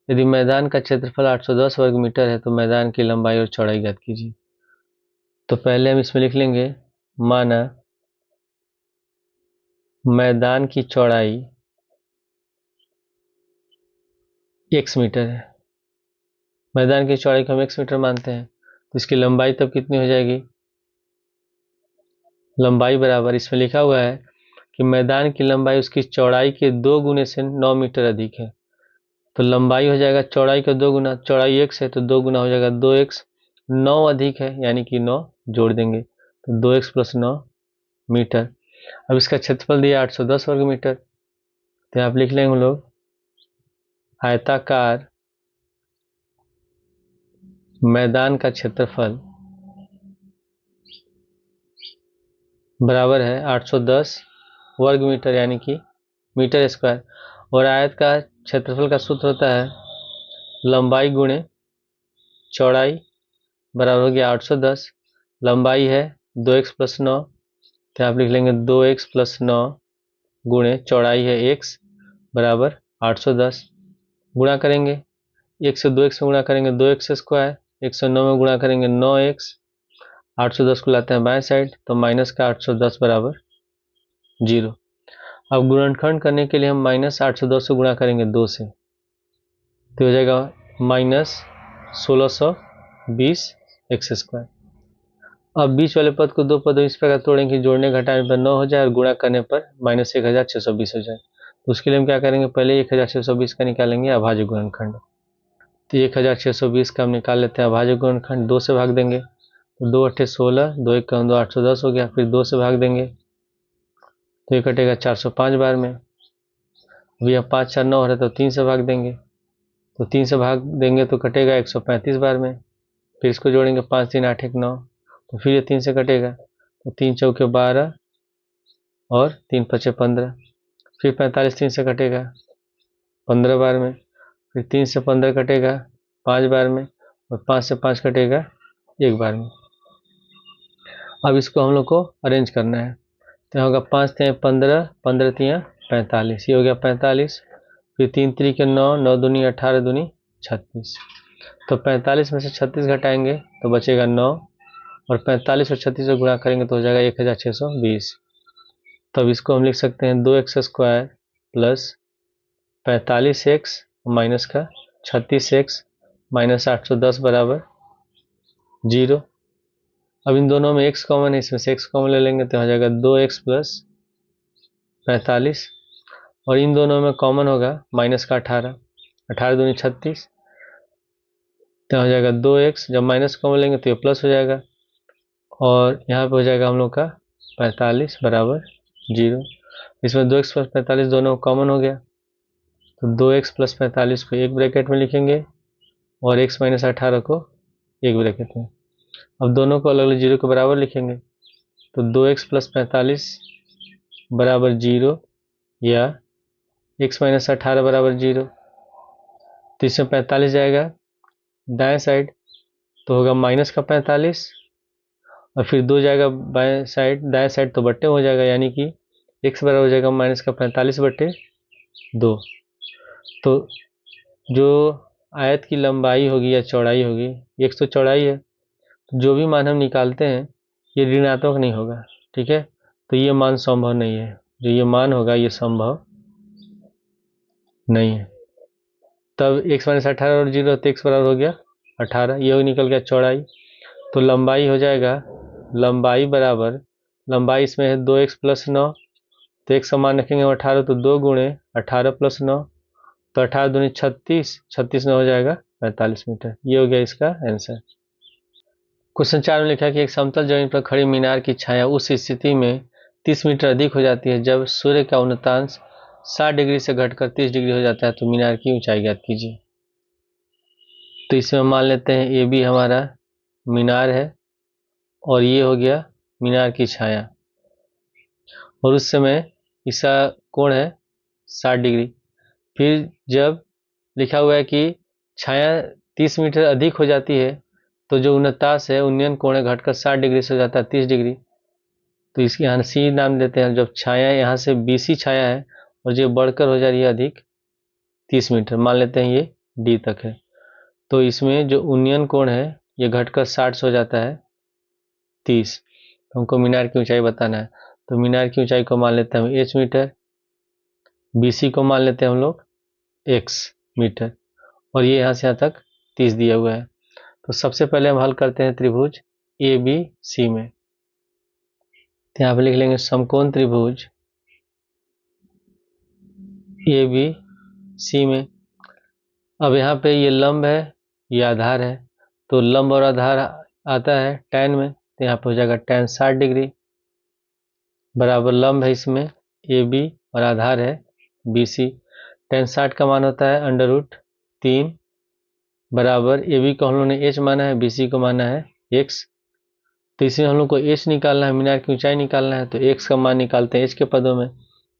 यदि मैदान का क्षेत्रफल 810 वर्ग मीटर है तो मैदान की लंबाई और चौड़ाई ज्ञात कीजिए। तो पहले हम इसमें लिख लेंगे, माना मैदान की चौड़ाई x मीटर है, मैदान की चौड़ाई को हम x मीटर मानते हैं, तो इसकी लंबाई तब कितनी हो जाएगी, लंबाई बराबर, इसमें लिखा हुआ है कि मैदान की लंबाई उसकी चौड़ाई के 2 गुने से 9 मीटर अधिक है, तो लंबाई हो जाएगा चौड़ाई का 2 गुना, चौड़ाई x है तो 2 गुना हो जाएगा 2x, 9 अधिक है यानी कि 9 जोड़ देंगे तो 2x प्लस 9 मीटर। अब इसका क्षेत्रफल दिया 810 वर्ग मीटर, तो यहाँ आप लिख लेंगे हम लोग आयताकार मैदान का क्षेत्रफल बराबर है 810 वर्ग मीटर यानी कि मीटर स्क्वायर, और आयत का क्षेत्रफल का सूत्र होता है लंबाई गुणे चौड़ाई बराबर हो गया 810, लंबाई है 2x प्लस 9, तो आप लिख लेंगे 2x प्लस 9 गुणे चौड़ाई है x बराबर 810, गुणा करेंगे 1 से 2x में गुणा करेंगे 2x स्क्वायर, 109 में गुणा करेंगे 9x, 810 को लाते हैं बाएं साइड तो माइनस का 810 बराबर 0। अब गुणनखंड करने के लिए हम माइनस 810 से गुणा करेंगे 2 से, तो हो जाएगा माइनस 1620 एक्स स्क्वायर। अब बीच वाले पद को दो पदों इस प्रकार तोड़ें कि जोड़ने घटाने पर 9 हो जाए और गुणा करने पर माइनस 1620 हो जाए। तो उसके लिए हम क्या करेंगे, पहले 1620 का निकालेंगे अभाज्य गुणनखंड, तो 1620 का हम निकाल लेते हैं अभाज्य गुणनखंड, 2 से भाग देंगे तो 2 अट्ठे 16, 2 एक 2 810 हो गया, फिर 2 से भाग देंगे तो ये कटेगा 405 बार में, अभी अब 5 4 9 हो रहा है तो 3 से भाग देंगे, तो 3 से भाग देंगे तो कटेगा 135 बार में, फिर इसको जोड़ेंगे 5 3 8 1 9, तो फिर ये 3 से कटेगा तो 3 चौके 12 और 3 पचे 15, फिर 45 3 से कटेगा 15 बार में, फिर 3 से 15 कटेगा 5 बार में और 5 से 5 कटेगा 1 बार में। अब इसको हम लोग को अरेंज करना है, तो होगा 5 3 15, 15 3 45, ये हो गया 45, फिर 3 3 के 9, 9 दूनी 18 दूनी 36, तो 45 में से 36 घटाएंगे तो बचेगा 9 और 45 और 36 से गुणा करेंगे तो हो जाएगा 1620। तब इसको हम लिख सकते हैं 2x square plus 45x minus का 36x माइनस 810 बराबर 0। अब इन दोनों में x कॉमन है, इसमें से x कॉमन ले लेंगे तो हो जाएगा 2x प्लस 45, और इन दोनों में कॉमन होगा माइनस का 18, 18 दूनी 36, तो हो जाएगा 2x, जब माइनस कॉमन लेंगे तो ये प्लस हो जाएगा और यहाँ पे हो जाएगा हम लोग का 45 बराबर 0। इसमें 2x प्लस 45 दोनों कॉमन हो गया, तो 2x प्लस 45 को एक ब्रैकेट में लिखेंगे और x माइनस 18 को एक ब्रैकेट में। अब दोनों को अलग अलग 0 के बराबर लिखेंगे, तो 2x प्लस 45 बराबर 0 या x माइनस 18 बराबर 0। तो इसमें 45 जाएगा दाएं साइड, तो होगा माइनस का 45, और फिर 2 जाएगा बाएं साइड, दाएं साइड तो बट्टे हो जाएगा, यानी कि x बराबर हो जाएगा माइनस का 45 बट्टे 2। तो जो आयत की लंबाई होगी या चौड़ाई होगी, एक तो चौड़ाई है, तो जो भी मान हम निकालते हैं ये ऋणात्मक नहीं होगा, ठीक है। तो ये मान संभव नहीं है, जो ये मान होगा ये संभव नहीं है। तब x माइनस 18 और 0 तो x बराबर हो गया 18, ये निकल गया चौड़ाई। तो लंबाई हो जाएगा, लंबाई बराबर, लंबाई इसमें है 2x प्लस 9, तो x का मान रखेंगे 18, तो 2 गुणे 18 प्लस 9, तो 18 दूनी 36, 36 में हो जाएगा 45 मीटर। ये हो गया इसका आंसर। क्वेश्चन 4 में लिखा है कि एक समतल जमीन पर खड़ी मीनार की छाया उस स्थिति में 30 मीटर अधिक हो जाती है जब सूर्य का उन्नतांश 60 डिग्री से घटकर 30 डिग्री हो जाता है, तो मीनार की ऊंचाई ज्ञात कीजिए। तो इसमें मान लेते हैं ए बी हमारा मीनार है और ये हो गया मीनार की छाया, और उस समय इसका कोण है 60 डिग्री। फिर जब लिखा हुआ है कि छाया 30 मीटर अधिक हो जाती है तो जो उन्नतांश है उन्नयन कोण है घटकर 60 डिग्री से हो जाता है 30 डिग्री, तो इसके यहाँ सी नाम देते हैं। जब छाया यहाँ से बीसी छाया है और जो बढ़कर हो जा रही है अधिक 30 मीटर, मान लेते हैं ये डी तक है, तो इसमें जो उन्नयन कोण है ये घटकर 60 से हो जाता है 30। तो हमको मीनार की ऊंचाई बताना है, तो मीनार की ऊंचाई को मान लेते हैं हम h मीटर, बीसी को मान लेते हैं हम लोग x मीटर, और ये यहाँ से यहाँ तक 30 दिया हुआ है। तो सबसे पहले हम हल करते हैं त्रिभुज ए बी सी में, तो यहाँ पे लिख लेंगे समकोण त्रिभुज ए बी सी में। अब यहाँ पे ये लंब है, ये आधार है, तो लंब और आधार आता है tan में, तो यहाँ पे हो जाएगा tan 60 डिग्री बराबर लंब है इसमें ए बी और आधार है बी सी। tan 60 का मान होता है √3 बराबर ए बी को हम लोग ने h माना है, बी सी को माना है x। तो इसमें हम लोग को h निकालना है, मीनार की ऊंचाई निकालना है, तो x का मान निकालते हैं h के पदों में,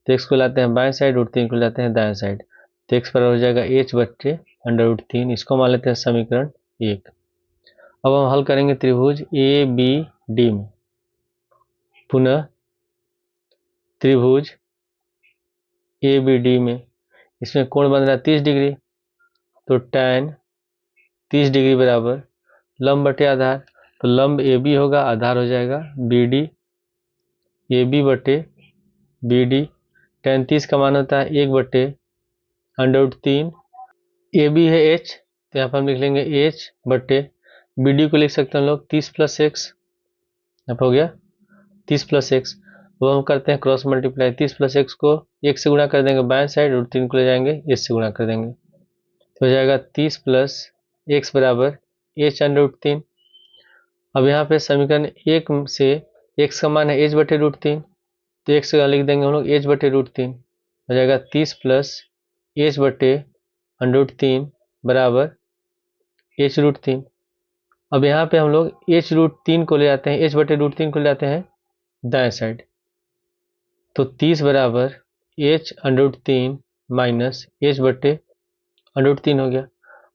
तो x को लाते हैं बाएं साइड, √3 को लाते हैं दाएं साइड, तो x बराबर हो जाएगा h बट्टे √3। इसको मान लेते हैं समीकरण 1। अब हम हल करेंगे त्रिभुज ए बी डी में, पुनः त्रिभुज ए बी डी में इसमें कोण बन रहा है 30 डिग्री, तो tan 30 डिग्री बराबर लंब बटे आधार, तो लंब ए बी होगा, आधार हो जाएगा बी डी, ए बी बटे बी डी। tan 30 का मान होता है 1 बटे √3, ए बी है h, तो यहाँ पर हम लिख लेंगे h बटे बी डी को लिख सकते हैं हम लोग 30 प्लस x, यहाँ पर हो गया 30 प्लस x। वो हम करते हैं क्रॉस मल्टीप्लाई, 30 प्लस x को 1 से गुणा कर देंगे बाएं साइड, √3 को ले जाएंगे h से गुणा कर देंगे, तो हो जाएगा 30 प्लस x बराबर h √3। अब यहाँ पे समीकरण 1 से x का मान है h बटे √3, तो x का लिख देंगे हम लोग h बटे √3, हो जाएगा 30 प्लस h बटे √3 बराबर h √3। अब यहाँ पे हम लोग h √3 को ले आते हैं, h बटे √3 को ले आते हैं दाएं साइड, तो 30 बराबर h √3 माइनस h बटे √3 हो गया।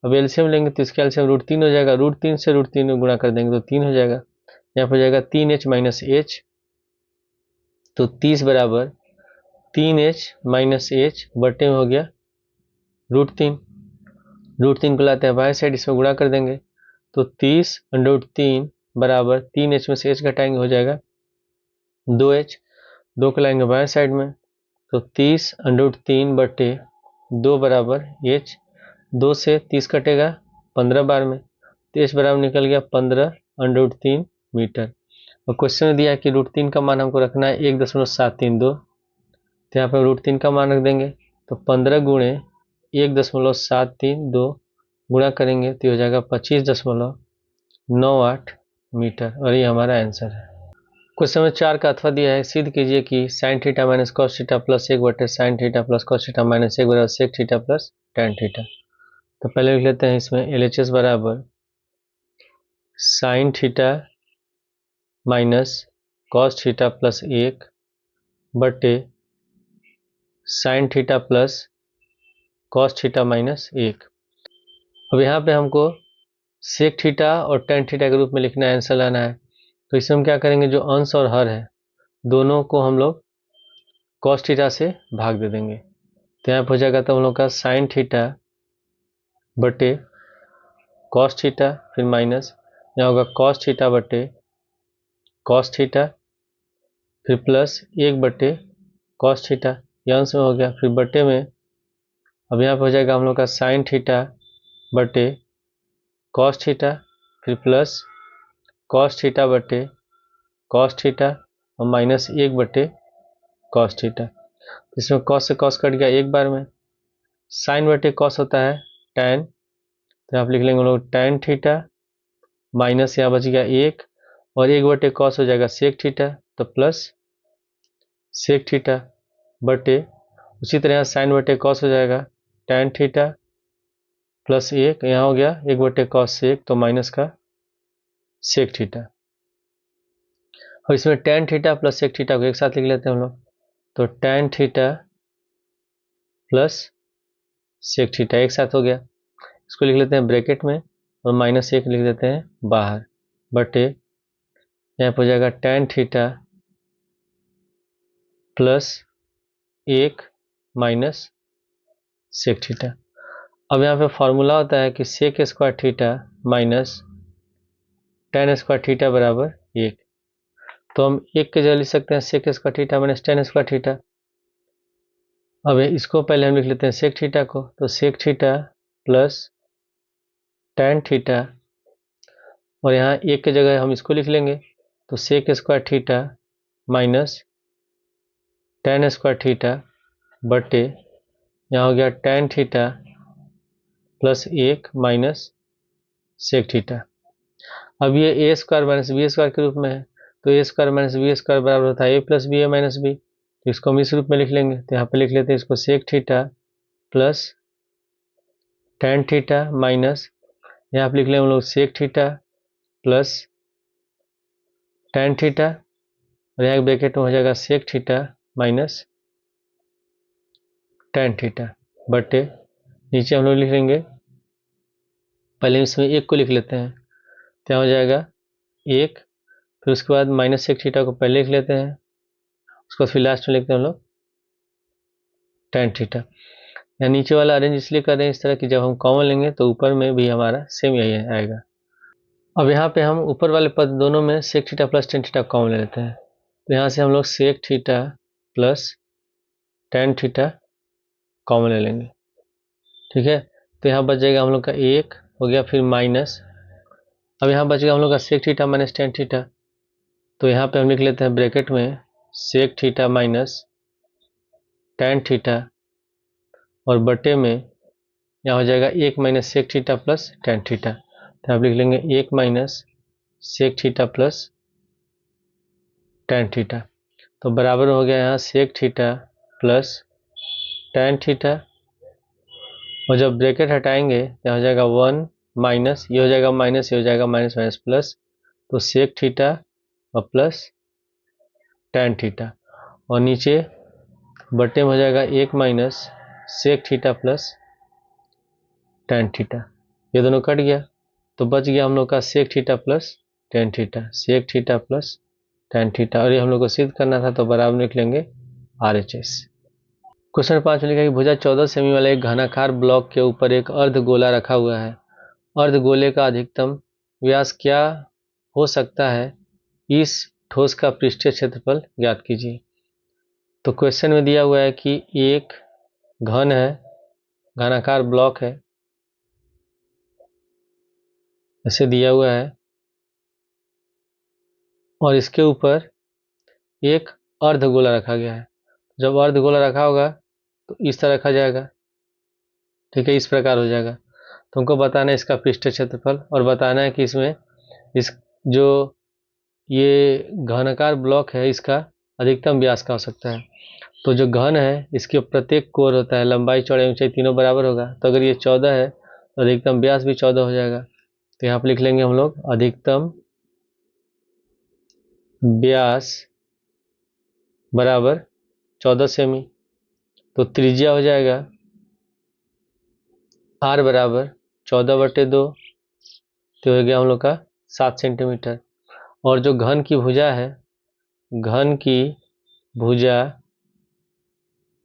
अब एलसीएम लेंगे तो इसका एलसीएम √3 हो जाएगा, √3 से √3 में गुणा कर देंगे तो 3 हो जाएगा, यहाँ पर जाएगा 3h माइनस h, तो 30 बराबर 3h माइनस h बटे में हो गया √3, √3 को लाते हैं बाएं साइड, इसमें गुणा कर देंगे, तो 30 √3 बराबर 3h में से h घटाएंगे हो जाएगा 2h, 2 को लाएंगे बाएं साइड में, तो 30 √3 बटे 2 बराबर h, 2 से 30 कटेगा 15 बार में, तो h बराबर निकल गया 15 √3 मीटर। और क्वेश्चन में दिया है कि √3 का मान हमको रखना है 1.732, तो यहाँ पर √3 का मान रख देंगे, तो 15 गुणे 1.732 गुणा करेंगे तो हो जाएगा 25.98 मीटर। और ये हमारा आंसर है। क्वेश्चन नंबर 4 का अथवा दिया है, सिद्ध कीजिए कि sin theta minus cos theta plus 1 sin theta plus cos theta minus 1 बराबर sec theta plus tan theta. तो पहले लिख लेते हैं इसमें LHS बराबर sin theta minus cos theta plus 1 बटे sin theta plus cos theta minus 1। अब यहाँ पे हमको सेक थीटा और टेन थीटा के रूप में लिखना है, आंसर लाना है। तो इसमें हम क्या करेंगे, जो अंश और हर है दोनों को हम लोग कॉस थीटा से भाग दे देंगे। तो यहाँ पर हो जाएगा तो हम लोग का साइन थीटा बटे कॉस थीटा, फिर माइनस यहाँ होगा कॉस थीटा बटे कॉस थीटा, फिर प्लस 1 बटे कॉस थीटा, यह अंश में हो गया। फिर बटे में अब यहाँ पे हो जाएगा हम लोग का साइन थीटा बटे कॉस थीटा, फिर प्लस कॉस थीटा बटे कॉस थीटा और माइनस 1 बटे कॉस थीटा। इसमें कॉस से कॉस कट गया एक बार में। साइन बटे कॉस होता है टैन, तो आप लिख लेंगे हम लोग टैन थीटा माइनस यहाँ बच गया 1 और 1 बटे कॉस हो जाएगा सेक थीटा, तो प्लस सेक थीटा बटे उसी तरह साइन बटे कॉस हो जाएगा टैन थीटा प्लस 1, यहाँ हो गया 1 बटे कॉस सेक, तो माइनस का सेक थीटा। और इसमें tan theta plus sec theta को एक साथ लिख लेते हैं हम लोग, तो tan theta plus sec theta एक साथ हो गया। इसको लिख लेते हैं ब्रैकेट में और माइनस 1 लिख देते हैं बाहर, बटे यहाँ पर हो जाएगा tan theta plus 1 minus sec theta. अब यहाँ पे फॉर्मूला होता है कि sec square theta minus tan square theta बराबर 1। तो हम 1 के जगह लिख सकते हैं sec square theta minus tan square theta. अब इसको पहले हम लिख लेते हैं सेक थीटा को, तो sec theta plus tan theta और यहाँ 1 के जगह हम इसको लिख लेंगे, तो sec square theta minus tan square theta बटे यहाँ हो गया tan theta plus 1 minus sec theta. अब ये a square minus b square के रूप में है, तो a square minus b square बराबर होता है a plus b a minus b. तो इसको हम इस रूप में लिख लेंगे, तो यहाँ पे लिख लेते हैं इसको sec theta plus tan theta minus यहाँ पे लिख लेंगे हम लोग sec theta plus tan theta और यहाँ ब्रैकेट में हो जाएगा sec theta minus tan theta बटे नीचे हम लोग लिख लेंगे, पहले इसमें 1 को लिख लेते हैं, तो यहाँ हो जाएगा 1, फिर उसके बाद माइनस सेक थीटा को पहले लिख लेते हैं, उसको फिर लास्ट में लिखते हैं हम लोग टेन थीटा। यहाँ नीचे वाला अरेंज इसलिए कर रहे हैं इस तरह कि जब हम कॉमन लेंगे तो ऊपर में भी हमारा सेम यही आएगा। अब यहाँ पे हम ऊपर वाले पद दोनों में sec theta plus tan theta common ले लेते हैं, तो यहाँ से हम लोग sec theta plus tan theta common ले लेंगे, ठीक है। तो यहाँ बच जाएगा हम लोग का 1 हो गया, फिर माइनस अब यहाँ बच गया हम लोग का sec theta minus tan theta, तो यहाँ पे हम लिख लेते हैं ब्रैकेट में sec theta minus tan theta और बटे में यहाँ हो जाएगा 1 minus sec theta plus tan theta, तो आप लिख लेंगे 1 minus sec theta plus tan theta, तो बराबर हो गया यहाँ sec theta plus tan theta. और जब ब्रैकेट हटाएंगे यहाँ हो जाएगा 1 माइनस ये हो जाएगा माइनस, ये हो जाएगा माइनस माइनस प्लस, तो सेक थीटा और प्लस टेन थीटा और नीचे बटे में हो जाएगा 1 minus sec theta plus tan theta, ये दोनों कट गया, तो बच गया हम लोग का sec theta plus tan theta, sec theta plus tan theta. और ये हम लोग को सिद्ध करना था, तो बराबर लिख लेंगे RHS। क्वेश्चन 5 में लिखा है कि भुजा 14 सेमी वाले एक घनाकार ब्लॉक के ऊपर एक अर्ध गोला रखा हुआ है। अर्ध गोले का अधिकतम व्यास क्या हो सकता है, इस ठोस का पृष्ठीय क्षेत्रफल ज्ञात कीजिए। तो क्वेश्चन में दिया हुआ है कि एक घन है, घनाकार ब्लॉक है, ऐसे दिया हुआ है और इसके ऊपर एक अर्ध गोला रखा गया है। जब अर्ध गोला रखा होगा तो इस तरह रखा जाएगा, ठीक है, इस प्रकार हो जाएगा। तुमको बताना है इसका पृष्ठीय क्षेत्रफल और बताना है कि इसमें इस जो ये घनाकार ब्लॉक है इसका अधिकतम व्यास का हो सकता है। तो जो घन है इसके प्रत्येक कोर होता है, लंबाई चौड़ाई ऊंचाई तीनों बराबर होगा। तो अगर ये 14 है तो अधिकतम व्यास भी 14 हो जाएगा। तो यहाँ पर लिख लेंगे हम लोग अधिकतम व्यास बराबर 14 सेमी। तो त्रिज्या हो जाएगा r बराबर 14/2, तो हो गया हम लोग का 7 सेंटीमीटर। और जो घन की भुजा है, घन की भुजा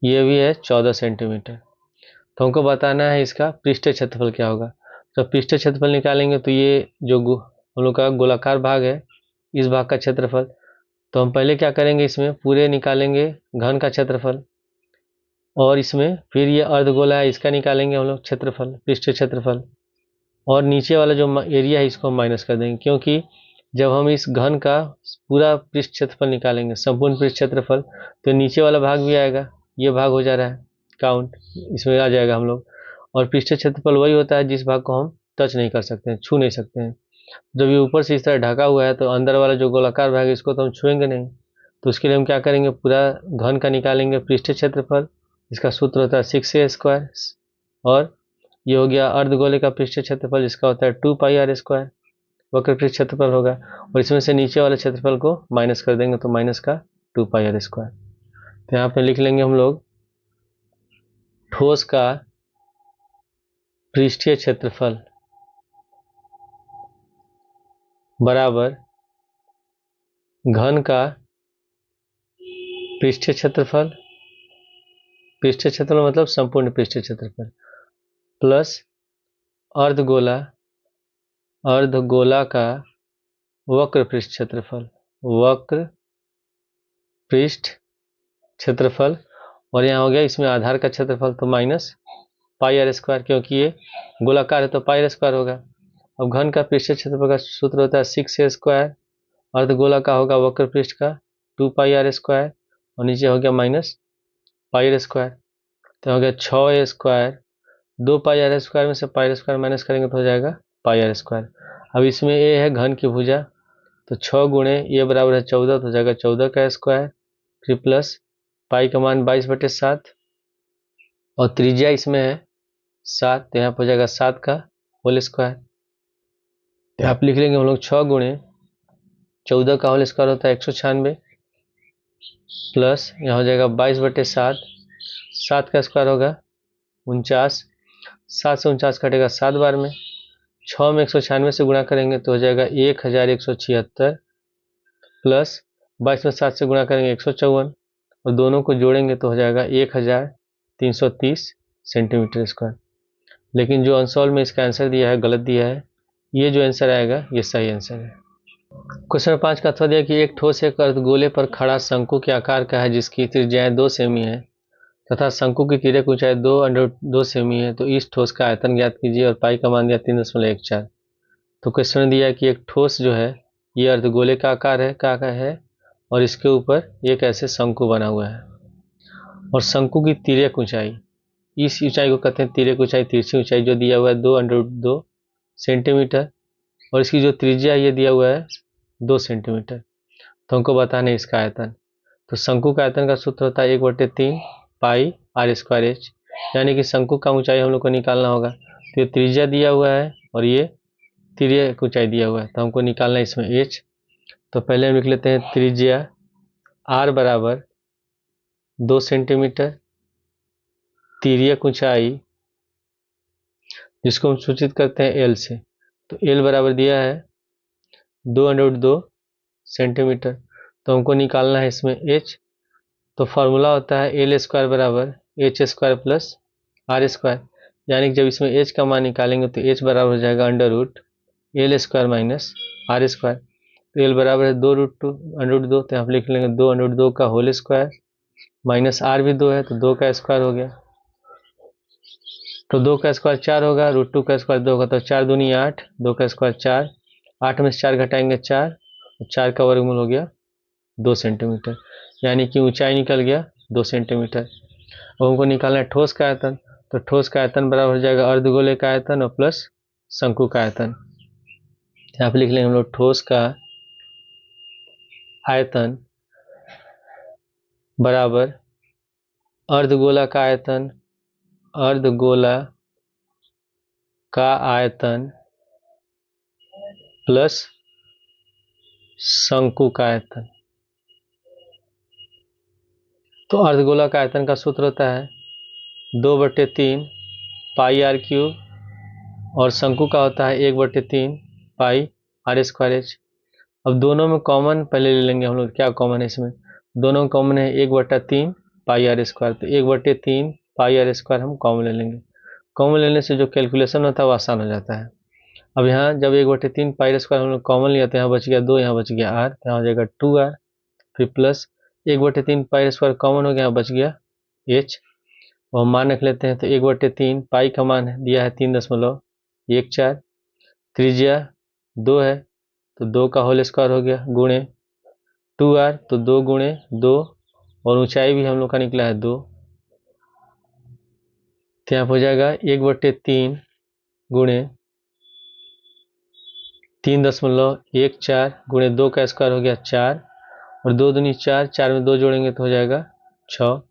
ये भी है 14 सेंटीमीटर। तो हमको बताना है इसका पृष्ठीय क्षेत्रफल क्या होगा। तो पृष्ठीय क्षेत्रफल निकालेंगे तो ये जो हम लोग का गोलाकार भाग है, इस भाग का क्षेत्रफल। तो हम पहले क्या करेंगे, इसमें पूरे निकालेंगे घन का क्षेत्रफल, और इसमें फिर ये अर्धगोला है इसका निकालेंगे हम लोग क्षेत्रफल, पृष्ठीय क्षेत्रफल। और नीचे वाला जो एरिया है इसको हम माइनस कर देंगे, क्योंकि जब हम इस घन का पूरा पृष्ठ क्षेत्रफल निकालेंगे, संपूर्ण पृष्ठ क्षेत्रफल, तो नीचे वाला भाग भी आएगा। ये भाग हो जा रहा है काउंट, इसमें आ जाएगा हम लोग। और पृष्ठ क्षेत्रफल वही होता है जिस भाग को हम टच नहीं कर सकते हैं, छू नहीं सकते हैं। जब ये ऊपर से इस तरह ढका हुआ है तो अंदर वाला जो गोलाकार भाग है इसको तो हम छुएंगे नहीं। तो उसके लिए हम क्या करेंगे, पूरा घन का निकालेंगे पृष्ठीय क्षेत्रफल। इसका सूत्र होता है 6a²। और ये हो गया अर्धगोले का पृष्ठीय क्षेत्रफल, जिसका होता है 2πr²। वक्र पृष्ठ क्षेत्रफल होगा, और इसमें से नीचे वाले क्षेत्रफल को माइनस कर देंगे तो माइनस का 2πr²। तो यहाँ पे लिख लेंगे हम लोग ठोस का पृष्ठीय क्षेत्रफल बराबर घन का पृष्ठीय क्षेत्रफल, पृष्ठीय क्षेत्रफल मतलब संपूर्ण पृष्ठीय क्षेत्रफल, प्लस अर्धगोला, अर्धगोला का वक्र पृष्ठ क्षेत्रफल, वक्र पृष्ठ क्षेत्रफल। और यहाँ हो गया इसमें आधार का क्षेत्रफल, तो माइनस πr², क्योंकि ये गोलाकार है तो πr² होगा। अब घन का पृष्ठीय क्षेत्रफल का सूत्र होता है 6a², अर्धगोला का होगा वक्र पृष्ठ का 2πr², और नीचे हो गया माइनस πr²। तो हो गया 6a², 2πr² में से πr² माइनस करेंगे तो हो जाएगा πr²। अब इसमें a है घन की भुजा, तो 6 गुणे a बराबर है 14, तो हो जाएगा 14 का², फिर प्लस पाई का मान 22/7, और त्रिज्या इसमें है 7, तो यहाँ पर हो जाएगा 7 का होल स्क्वायर। तो आप लिख लेंगे हम लोग 6 गुणे 14 का होल स्क्वायर होता है 196, प्लस यहाँ हो जाएगा 22/7, 7 का स्क्वायर होगा 49, 7 से 49 कटेगा 7 बार में, 6 में 196 से गुणा करेंगे तो हो जाएगा 1176, प्लस 22 में 7 से गुणा करेंगे 154, और दोनों को जोड़ेंगे तो हो जाएगा 1330 सेंटीमीटर स्क्वायर। लेकिन जो अनसॉल्व में इसका आंसर दिया है गलत दिया है, ये जो आंसर आएगा ये सही आंसर है। क्वेश्चन 5 का अथवा दिया कि एक ठोस एक अर्धगोले पर खड़ा शंकु के आकार का है जिसकी त्रिज्याएं 2 सेमी है तथा शंकु की तिर्यक ऊंचाई 2 सेमी है, तो इस ठोस का आयतन ज्ञात कीजिए, और पाई का मान दिया 3.14। तो क्वेश्चन दिया कि एक ठोस जो है ये अर्धगोले का आकार है और इसके ऊपर एक ऐसे शंकु बना हुआ है, और शंकु की तिर्यक ऊंचाई, इस ऊंचाई को कहते हैं तिर्यक ऊंचाई, तिरछी ऊंचाई, जो दिया हुआ है 2 सेंटीमीटर, और इसकी जो त्रिज्या ये दिया हुआ है 2 सेंटीमीटर। तो हमको बताना है इसका आयतन। तो शंकु का आयतन का सूत्र होता है 1/3 पाई r²h, यानी कि शंकु का ऊंचाई हम लोग को निकालना होगा। तो ये त्रिज्या दिया हुआ है और ये तिर्यक ऊंचाई दिया हुआ है, तो हमको निकालना है इसमें h। तो पहले हम लिख लेते हैं त्रिज्या r बराबर 2 सेंटीमीटर, तिर्यक ऊंचाई जिसको हम सूचित करते हैं l से, तो l बराबर दिया है 2/2 सेंटीमीटर। तो हमको निकालना है इसमें h। तो फार्मूला होता है l² बराबर h² प्लस r², यानी कि जब इसमें h का मान निकालेंगे तो h बराबर हो जाएगा √l² माइनस r²। तो l बराबर है 2√2, तो यहाँ पर लिख लेंगे 2/2 का होल स्क्वायर, माइनस r भी 2 है तो 2 का स्क्वायर हो गया, तो 2 का स्क्वायर 4 होगा, √2 का स्क्वायर 2 होगा, तो 4 दूनी 8, 2 का स्क्वायर 4, 8 में से 4 घटाएंगे 4, 4 का वर्गमूल हो गया 2 सेंटीमीटर, यानी कि ऊंचाई निकल गया 2 सेंटीमीटर। अब हमको निकालना है ठोस का आयतन, तो ठोस का आयतन बराबर हो जाएगा अर्धगोले का आयतन और प्लस शंकु का आयतन। यहाँ पे लिख लेंगे हम लोग ठोस का आयतन बराबर अर्धगोला का आयतन, अर्धगोला का आयतन प्लस शंकु का आयतन। तो अर्धगोला का आयतन का सूत्र होता है 2/3 पाई आर क्यूब और शंकु का होता है 1/3 पाई आर स्क्वायर एच। अब दोनों में कॉमन पहले ले लेंगे हम लोग, क्या कॉमन है इसमें, दोनों में कॉमन है 1/3 पाई आर स्क्वायर, तो 1/3 पाई आर स्क्वायर हम कॉमन ले लेंगे। कॉमन लेने से जो कैलकुलेशन होता है वो आसान हो जाता है। अब यहाँ जब 1/3 पाई आर स्क्वायर हम लोग कॉमन लिया तो यहाँ बच गया 2, यहाँ बच गया आर, यहाँ हो जाएगा 2r, फिर plus 1/3 pi r square common हो गया, यहाँ बच गया h, और मान रख लेते हैं। तो 1/3 पाई का मान दिया है 3.14, त्रिज्या 2 है तो 2 का होल स्क्वायर हो गया, गुणे 2r तो 2 गुणे 2, और ऊंचाई भी हम लोग का निकला है 2, तो यहाँ हो जाएगा 1/3 गुणे 3.14 गुणे 2 का स्क्वायर हो गया 4, और 2 दूनी 4, 4 में 2 जोड़ेंगे तो हो जाएगा 6,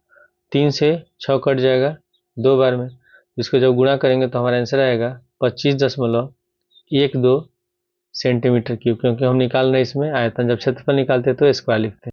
3 से 6 कट जाएगा 2 बार में, इसको जब गुणा करेंगे तो हमारा आंसर आएगा 25.12 सेंटीमीटर क्यूब, क्योंकि हम निकाल रहे हैं इसमें आयतन, जब क्षेत्रफल निकालते हैं तो स्क्वायर लिखते हैं।